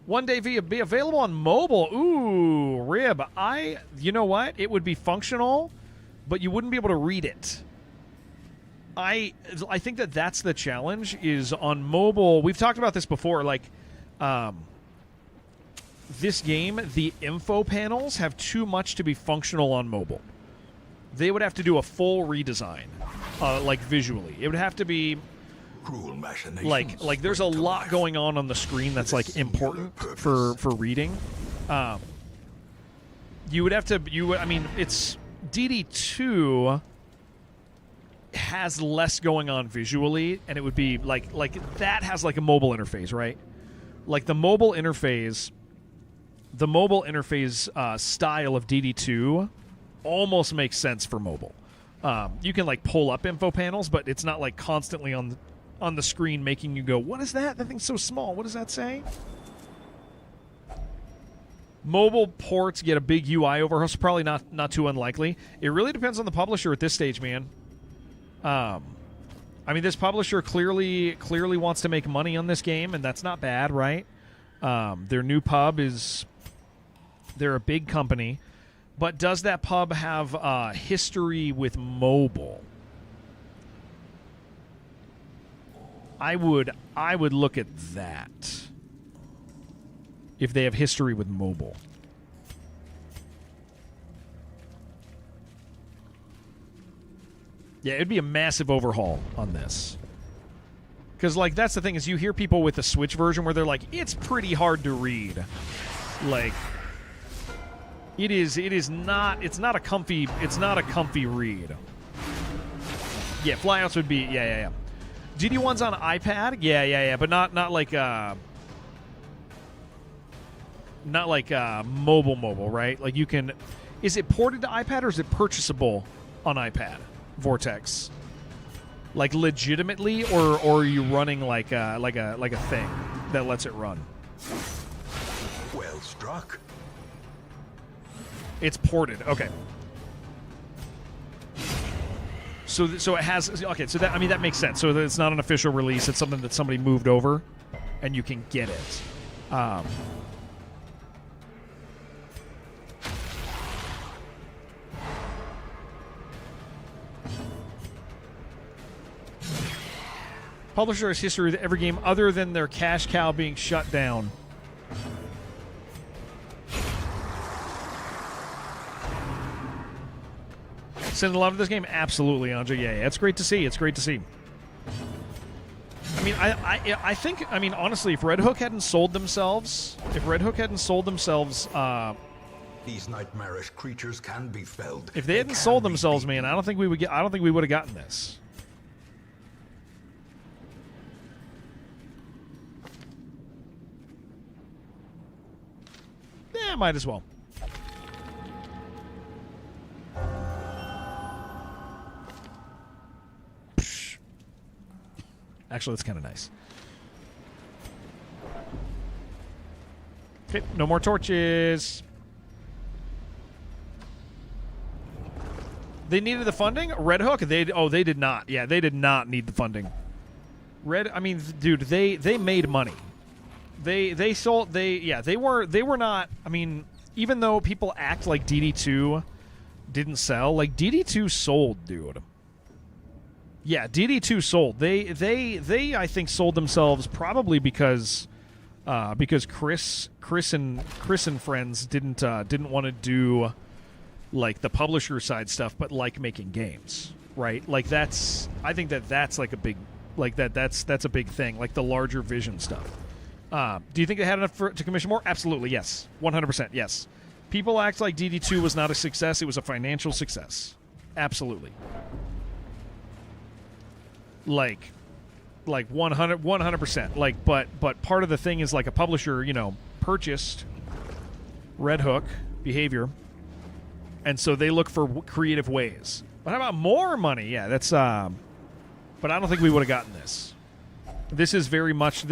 One day be available on mobile. Ooh, Rib. You know what? It would be functional, but you wouldn't be able to read it. I think that's the challenge is on mobile. We've talked about this before. Like, this game, the info panels have too much to be functional on mobile. They would have to do a full redesign, like visually. It would have to be cruel machinations. Like there's a lot going on the screen that's like important for reading. You would have to. It's DD2 has less going on visually, and it would be like that has like a mobile interface, right? Like the mobile interface style of DD2 almost makes sense for mobile. You can like pull up info panels, but it's not like constantly on on the screen making you go, what is that? That thing's so small. What does that say? Mobile ports get a big UI overhaul. So probably not too unlikely. It really depends on the publisher at this stage, man. I mean, this publisher clearly wants to make money on this game, and that's not bad, right? Their new pub is... They're a big company. But does that pub have history with mobile? I would look at that. If they have history with mobile. Yeah, it'd be a massive overhaul on this. Because, like, that's the thing, is you hear people with the Switch version where they're like, it's pretty hard to read. Like, it's not a comfy read. Yeah, flyouts would be, yeah. GD1's on iPad? Yeah, but not like mobile, right? Like you can, is it ported to iPad or is it purchasable on iPad? Vortex, like legitimately, or are you running like a thing that lets it run? Well struck. It's ported. Okay. So it has, okay. So that, I mean, that makes sense. So that it's not an official release. It's something that somebody moved over, and you can get it. Publisher has history with every game other than their cash cow being shut down. Send love to this game? Absolutely, Andre. Yeah, it's great to see. It's great to see. I mean, I think, I mean, honestly, if Red Hook hadn't sold themselves, These nightmarish creatures can be felled. if they hadn't sold themselves, man, I don't think we would have gotten this. Yeah, might as well. Actually, that's kind of nice. Okay, no more torches. They needed the funding? Red Hook? They did not. Yeah, they did not need the funding. I mean, dude, they made money. They were not, I mean, even though people act like DD2 didn't sell, like Dd2 sold, dude. Yeah, Dd2 sold. They I think sold themselves probably because Chris and friends didn't want to do like the publisher side stuff, but like making games, right? Like I think that's like a big, like that's a big thing, like the larger vision stuff. Do you think they had enough to commission more? Absolutely, yes. 100%, yes. People act like DD2 was not a success. It was a financial success. Absolutely. Like 100%. Like, but part of the thing is like a publisher, you know, purchased Red Hook behavior, and so they look for creative ways. But how about more money? Yeah, that's. But I don't think we would have gotten this. This is very much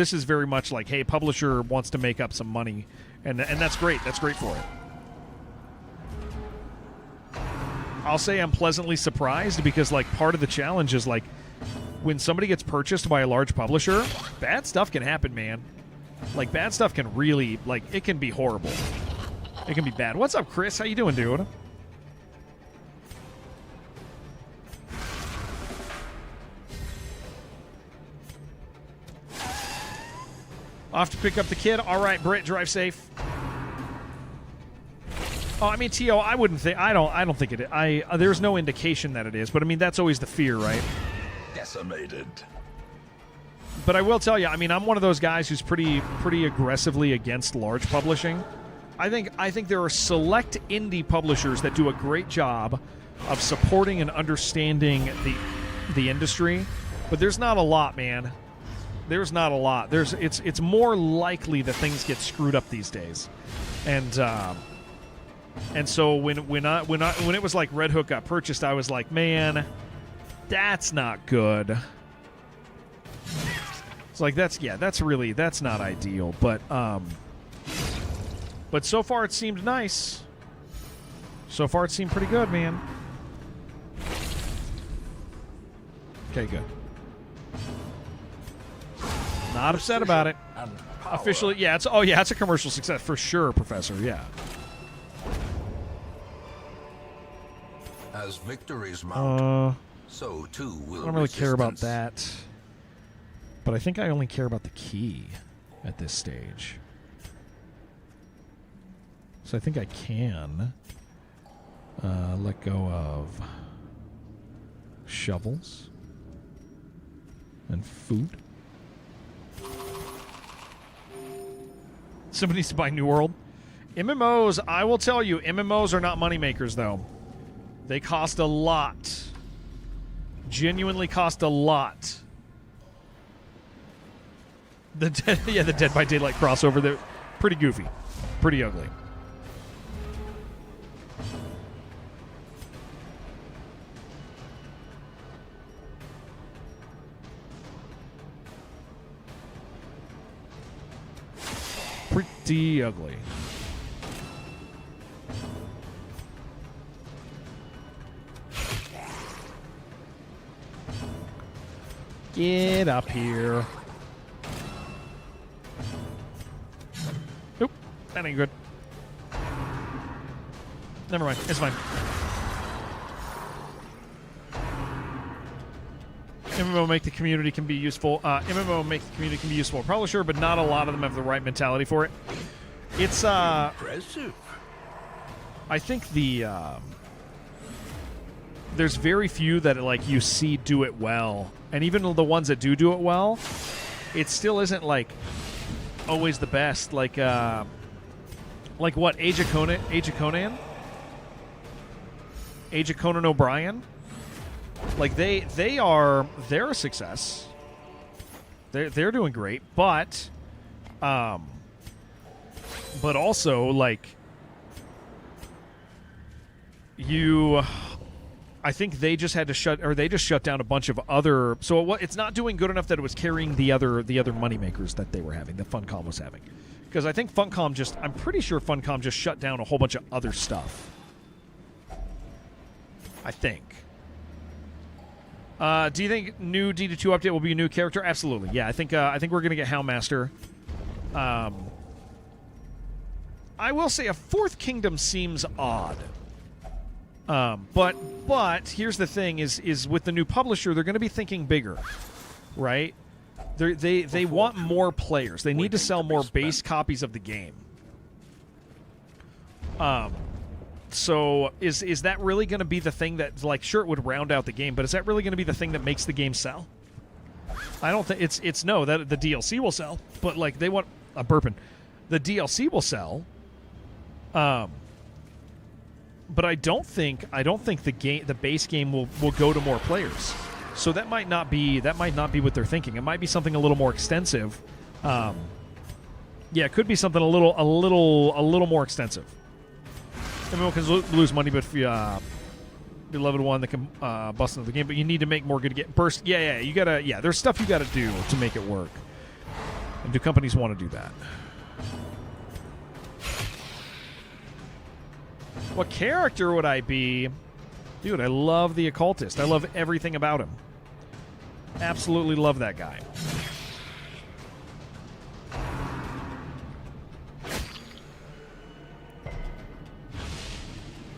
like, hey, publisher wants to make up some money, and that's great. That's great for it. I'll say I'm pleasantly surprised because like part of the challenge is like when somebody gets purchased by a large publisher, bad stuff can happen, man. Like bad stuff can really, like, it can be horrible. It can be bad. What's up, Chris? How you doing, dude? Off to pick up the kid. All right, Britt, drive safe. Oh, I mean, T.O., I wouldn't think. I don't think it is. There's no indication that it is, but I mean, that's always the fear, right? Decimated. But I will tell you, I mean, I'm one of those guys who's pretty aggressively against large publishing. I think there are select indie publishers that do a great job of supporting and understanding the industry, but there's not a lot, man. There's not a lot. It's more likely that things get screwed up these days, and so when it was like Red Hook got purchased, I was like, man, that's not good. It's like that's not ideal, but so far it seemed nice. So far it seemed pretty good, man. Okay, good. Not upset about it. Officially, yeah, it's a commercial success for sure, Professor. Yeah. As victories mount, so too will I don't really care about resistance. that. But I think I only care about the key at this stage. So I think I can let go of shovels and food. Somebody needs to buy New World. MMOs, I will tell you, MMOs are not moneymakers, though. They cost a lot. Genuinely cost a lot. The Dead by Daylight crossover, they're pretty goofy. Pretty ugly. Pretty ugly. Get up here. Nope, that ain't good. Never mind, it's fine. MMO make the community can be useful. MMO make the community can be useful. Probably sure, but not a lot of them have the right mentality for it. It's Impressive. I think there's very few that like you see do it well, and even the ones that do it well, it still isn't like always the best. Like what Age of Conan, Age of Conan O'Brien. Like they're a success. They're doing great, but also like I think they just had to shut down a bunch of other. So it's not doing good enough that it was carrying the other moneymakers that they were having, that Funcom was having, because I think I'm pretty sure Funcom just shut down a whole bunch of other stuff. I think. Do you think new DD2 update will be a new character? Absolutely. Yeah, I think we're gonna get Houndmaster. I will say a fourth kingdom seems odd. But here's the thing: is with the new publisher, they're going to be thinking bigger, right? They want more players. They need to sell more base copies of the game. So is that really going to be the thing that, like, sure, it would round out the game, but is that really going to be the thing that makes the game sell? I don't think it's no, that the DLC will sell, but like they want a burping. The DLC will sell. But I don't think the base game will go to more players. So that might not be what they're thinking. It might be something a little more extensive. Yeah, it could be something a little more extensive. Everyone can lose money, but if you beloved one that can bust into the game, but you need to make more good burst. Yeah, you gotta. Yeah, there's stuff you gotta do to make it work. And do companies want to do that? What character would I be? Dude, I love the Occultist. I love everything about him. Absolutely love that guy.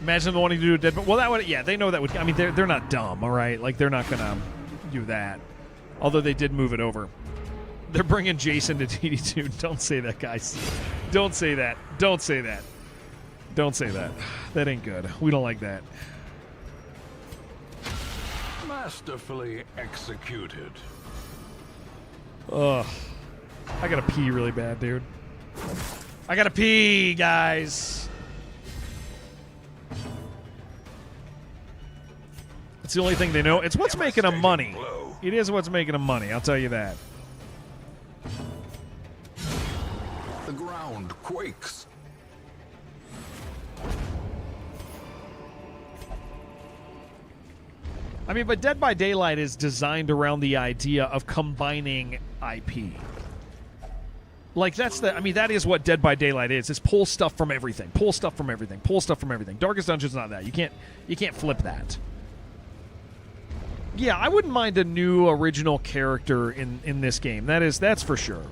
Imagine the wanting to do a dead. Well, that would. Yeah, they know that would. I mean, they're not dumb, all right. Like they're not gonna do that. Although they did move it over. They're bringing Jason to DD2. Don't say that, guys. Don't say that. Don't say that. Don't say that. That ain't good. We don't like that. Masterfully executed. Ugh. I gotta pee really bad, dude. I gotta pee, guys. It's the only thing they know. It's what's making them money. It is what's making them money, I'll tell you that. The ground quakes. I mean, but Dead by Daylight is designed around the idea of combining IP. Like, that is what Dead by Daylight is. It's pull stuff from everything. Pull stuff from everything. Pull stuff from everything. Darkest Dungeon's not that. You can't flip that. Yeah, I wouldn't mind a new original character in this game. That's for sure.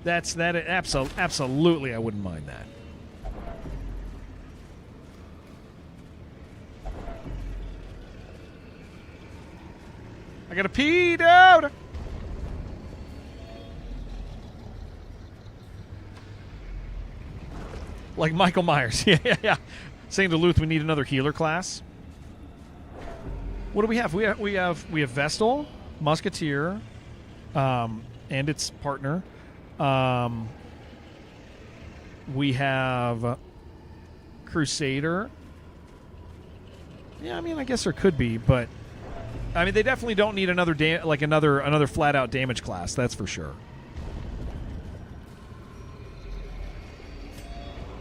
Absolutely I wouldn't mind that. I gotta pee, dude! Like Michael Myers. Yeah. Saying to Luth we need another healer class. What do we have? We have Vestal, Musketeer, and its partner. We have Crusader. Yeah, I mean, I guess there could be, but I mean, they definitely don't need another another flat out damage class. That's for sure.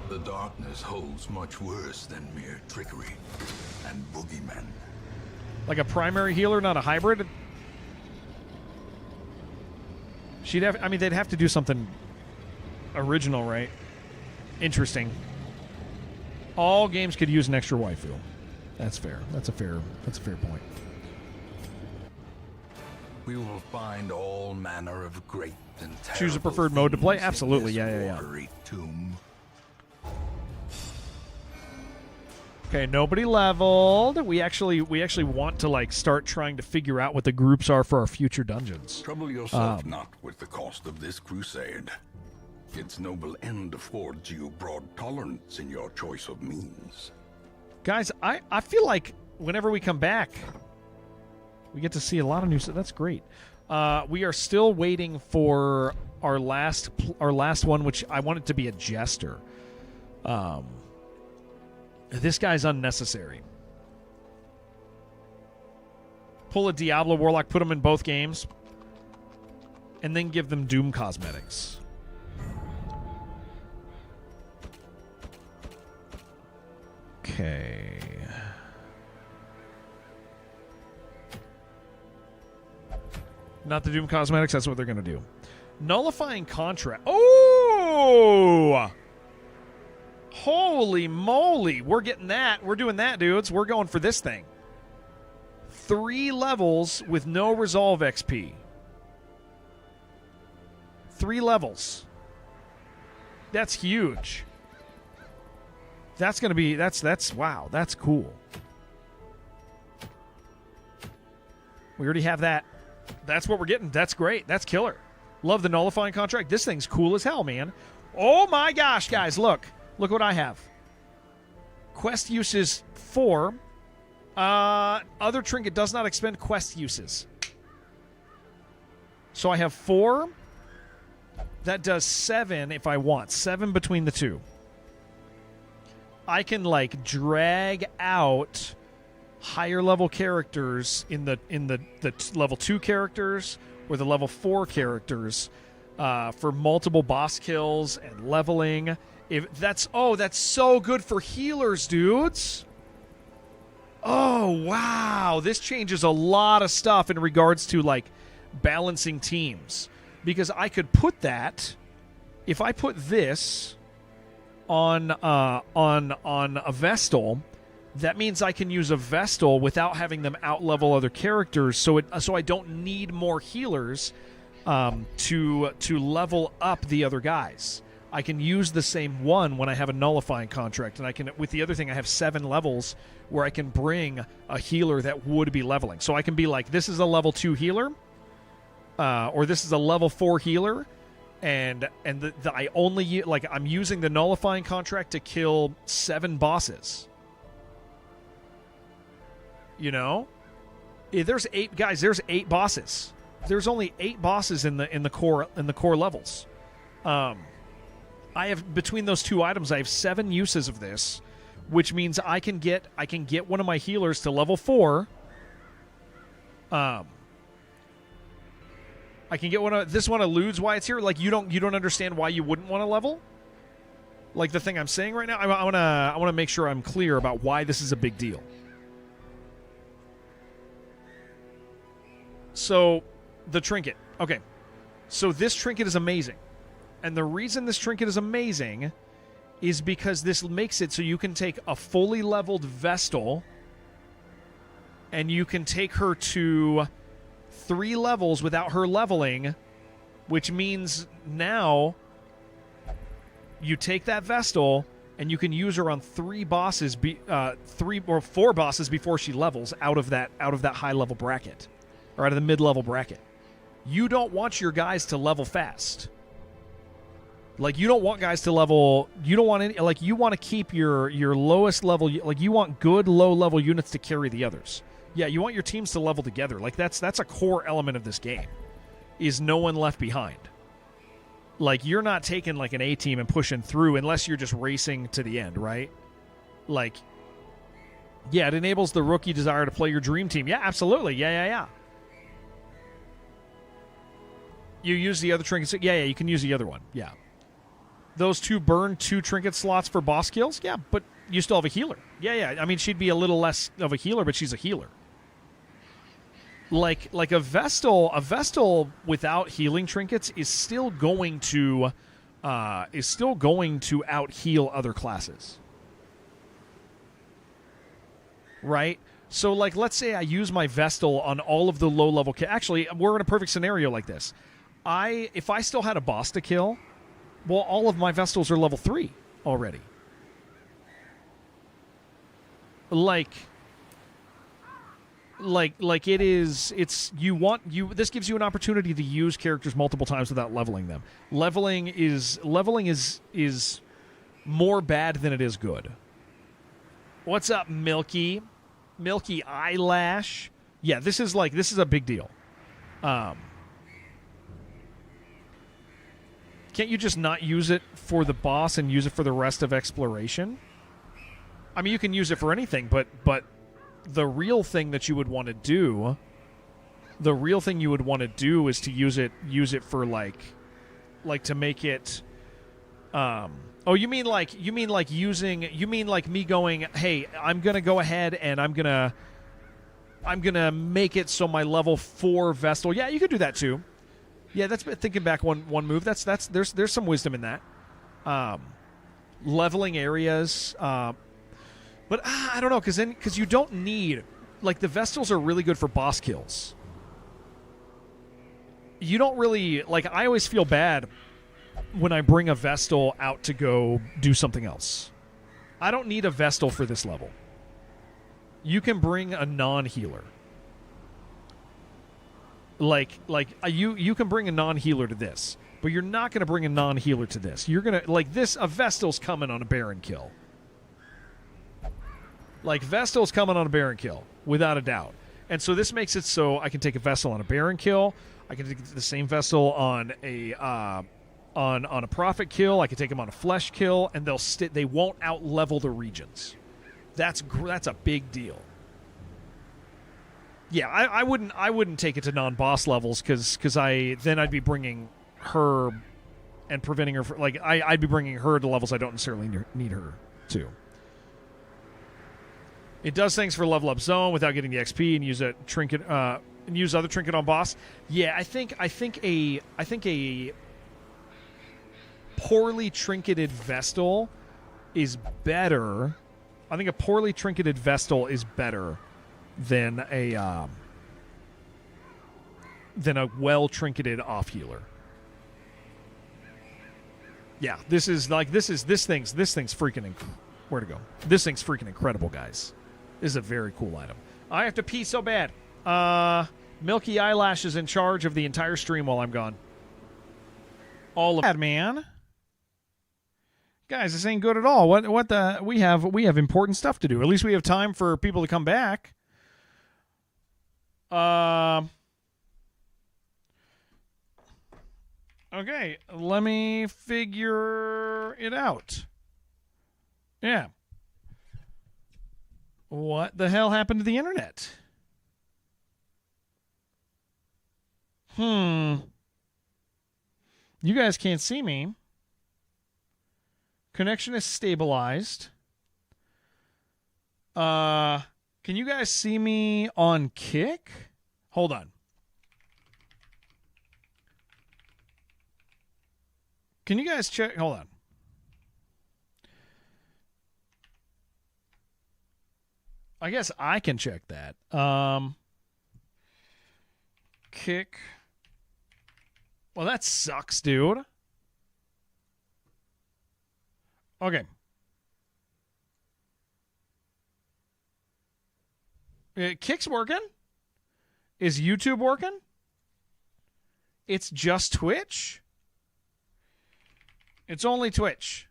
The darkness holds much worse than mere trickery and boogeymen. Like a primary healer, not a hybrid. They'd have to do something original, right? Interesting. All games could use an extra waifu. That's fair. That's a fair point. We will find all manner of great and terrible Choose a preferred mode to play? things in Absolutely. this Yeah. watery tomb. Okay, nobody leveled. We actually want to start trying to figure out what the groups are for our future dungeons. Trouble yourself not with the cost of this crusade. Its noble end affords you broad tolerance in your choice of means. Guys, I feel like whenever we come back, we get to see a lot of new stuff. That's great. We are still waiting for our last one, which I want it to be a jester. This guy's unnecessary. Pull a Diablo Warlock, put them in both games, and then give them Doom cosmetics. Okay. Not the Doom cosmetics, that's what they're going to do. Nullifying contract. Oh! Holy moly. We're getting that. We're doing that, dudes. We're going for this thing. 3 levels with no resolve XP. 3 levels. That's huge. That's going to be, wow, that's cool. We already have that. That's what we're getting. That's great. That's killer. Love the nullifying contract. This thing's cool as hell, man. Oh my gosh, guys, look. Look what I have. Quest uses 4. Other trinket does not expend quest uses. So I have 4. That does 7 if I want. 7 between the two. I can drag out higher level characters in the level 2 characters or the level 4 characters for multiple boss kills and leveling. That's so good for healers, dudes. Oh, wow. This changes a lot of stuff in regards to balancing teams, because I could put that, if I put this on a Vestal, that means I can use a Vestal without having them out-level other characters, so I don't need more healers to level up the other guys. I can use the same one when I have a nullifying contract, and I can, with the other thing, I have 7 levels where I can bring a healer that would be leveling. So I can be like, this is a level 2 healer, or this is a level 4 healer, and I only I'm using the nullifying contract to kill 7 bosses. You know, there's 8 guys. There's 8 bosses. There's only 8 bosses in the core levels. I have, between those 2 items, I have 7 uses of this, which means I can get one of my healers to level 4. I can get this one eludes why it's here. You don't understand why you wouldn't want to level. Like the thing I'm saying right now, I want to make sure I'm clear about why this is a big deal. So, the trinket. Okay. So this trinket is amazing. And the reason this trinket is amazing is because this makes it so you can take a fully leveled Vestal and you can take her to 3 levels without her leveling, which means now you take that Vestal and you can use her on 3 bosses, 3 or 4 bosses before she levels out of that high level bracket or out of the mid level bracket. You don't want your guys to level fast. Like, you don't want guys to level. You don't want any. Like, you want to keep your lowest level. Like, you want good low level units to carry the others. Yeah, you want your teams to level together. Like, that's a core element of this game. Is no one left behind. Like, you're not taking like an A team and pushing through unless you're just racing to the end, right? Like, yeah, it enables the rookie desire to play your dream team. Yeah, absolutely. Yeah. You use the other trinkets. Yeah, you can use the other one. Yeah. Those 2 burn 2 trinket slots for boss kills? Yeah, but you still have a healer. Yeah. I mean, she'd be a little less of a healer, but she's a healer. Like a Vestal without healing trinkets is still going to out heal other classes. Right? So, like, let's say I use my Vestal on all of the low level. Actually, we're in a perfect scenario like this. If I still had a boss to kill, well, all of my Vestals are level 3 already. Like this gives you an opportunity to use characters multiple times without leveling them. Leveling is more bad than it is good. What's up, Milky Eyelash? Yeah, this is a big deal. Can't you just not use it for the boss and use it for the rest of exploration? I mean, you can use it for anything, but the real thing that you would want to do, is to use it for like to make it. You mean like me going, hey, I'm gonna go ahead and I'm gonna make it so my level 4 Vestal. Yeah, you could do that too. Yeah, that's thinking back one move. There's some wisdom in that. Leveling areas, but I don't know, because you don't need, like, the Vestals are really good for boss kills. You don't really, like, I always feel bad when I bring a Vestal out to go do something else. I don't need a Vestal for this level. You can bring a non-healer. You can bring a non-healer to this, but you're not going to bring a non-healer to this. You're going to, like, a Vestal's coming on a Baron kill. Like, Vestal's coming on a Baron kill, without a doubt. And so this makes it so I can take a Vestal on a Baron kill. I can take the same Vestal on a on a Prophet kill. I can take them on a Flesh kill, and they won't out-level the regions. That's a big deal. Yeah, I wouldn't take it to non-boss levels because I'd be bringing her and preventing her I'd be bringing her to levels I don't necessarily need her to. It does things for level up zone without getting the XP and use a trinket and use other trinket on boss. Yeah, I think a poorly trinketed Vestal is better. I think a poorly trinketed Vestal is better than a well trinketed off healer. Yeah, this thing's freaking where to go. This thing's freaking incredible, guys. This is a very cool item. I have to pee so bad. Milky Eyelash is in charge of the entire stream while I'm gone. All of that, man. Guys, this ain't good at all. We have important stuff to do. At least we have time for people to come back. Okay, let me figure it out. Yeah. What the hell happened to the internet? You guys can't see me. Connection is stabilized. Can you guys see me on Kick? Hold on. Can you guys check? Hold on. I guess I can check that. Kick. Well, that sucks, dude. Okay. Kick's working. Is YouTube working? It's just Twitch? It's only Twitch.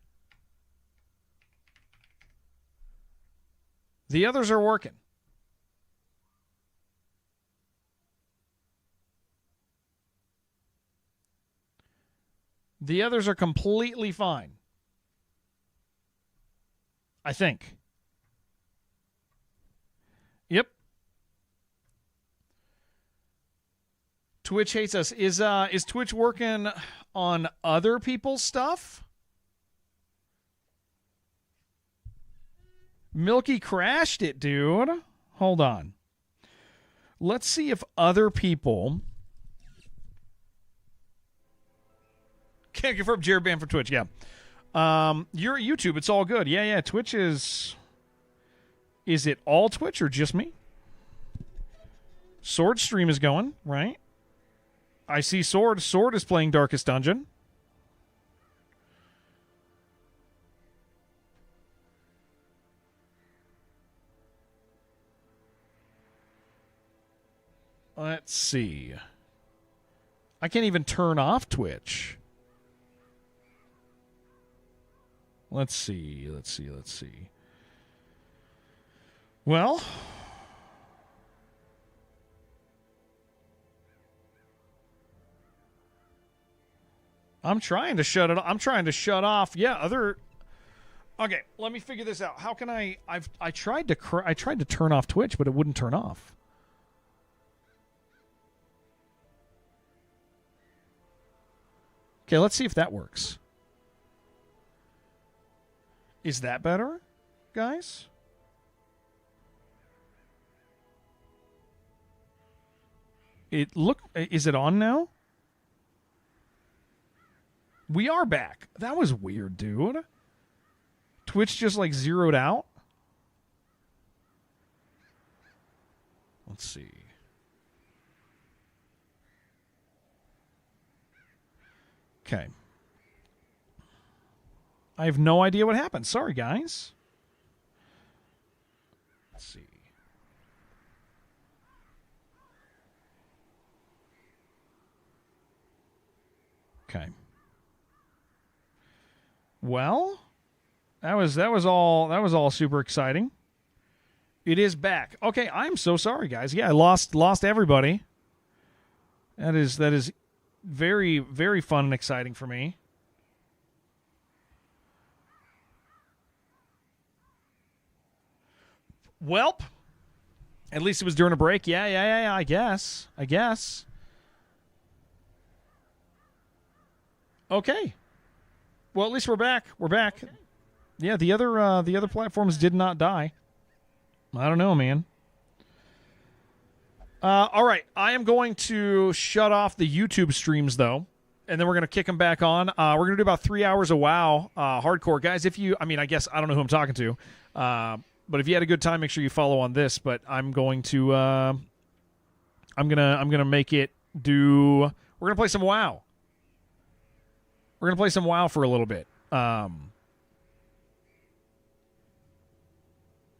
The others are working. The others are completely fine. I think. Yep. Twitch hates us. Is Twitch working on other people's stuff? Milky crashed it, dude. Hold on. Let's see if other people... Can't confirm Jared banned for Twitch, yeah. You're at YouTube, it's all good. Yeah, Twitch is... Is it all Twitch or just me? Sword stream is going, right? I see Sword. Sword is playing Darkest Dungeon. Let's see. I can't even turn off Twitch. Let's see. Well, I'm trying to shut it. I'm trying to shut off. Yeah, other. Okay, let me figure this out. How can I? I tried to turn off Twitch, but it wouldn't turn off. Okay, let's see if that works. Is that better, guys? Is it on now? We are back. That was weird, dude. Twitch just like zeroed out. Let's see. Okay. I have no idea what happened. Sorry, guys. Let's see. Okay. Well, that was all super exciting. It is back. Okay, I'm so sorry, guys. Yeah, I lost everybody. That is very, very fun and exciting for me. Welp. At least it was during a break. Yeah, I guess. Okay. Well, at least we're back. Okay. Yeah, the other platforms did not die. I don't know, man. All right, I am going to shut off the YouTube streams though, and then we're gonna kick them back on. We're gonna do about 3 hours of WoW hardcore, guys. I guess I don't know who I'm talking to, but if you had a good time, make sure you follow on this. But I'm going to I'm gonna make it do. We're gonna play some WoW. We're gonna play some WoW for a little bit.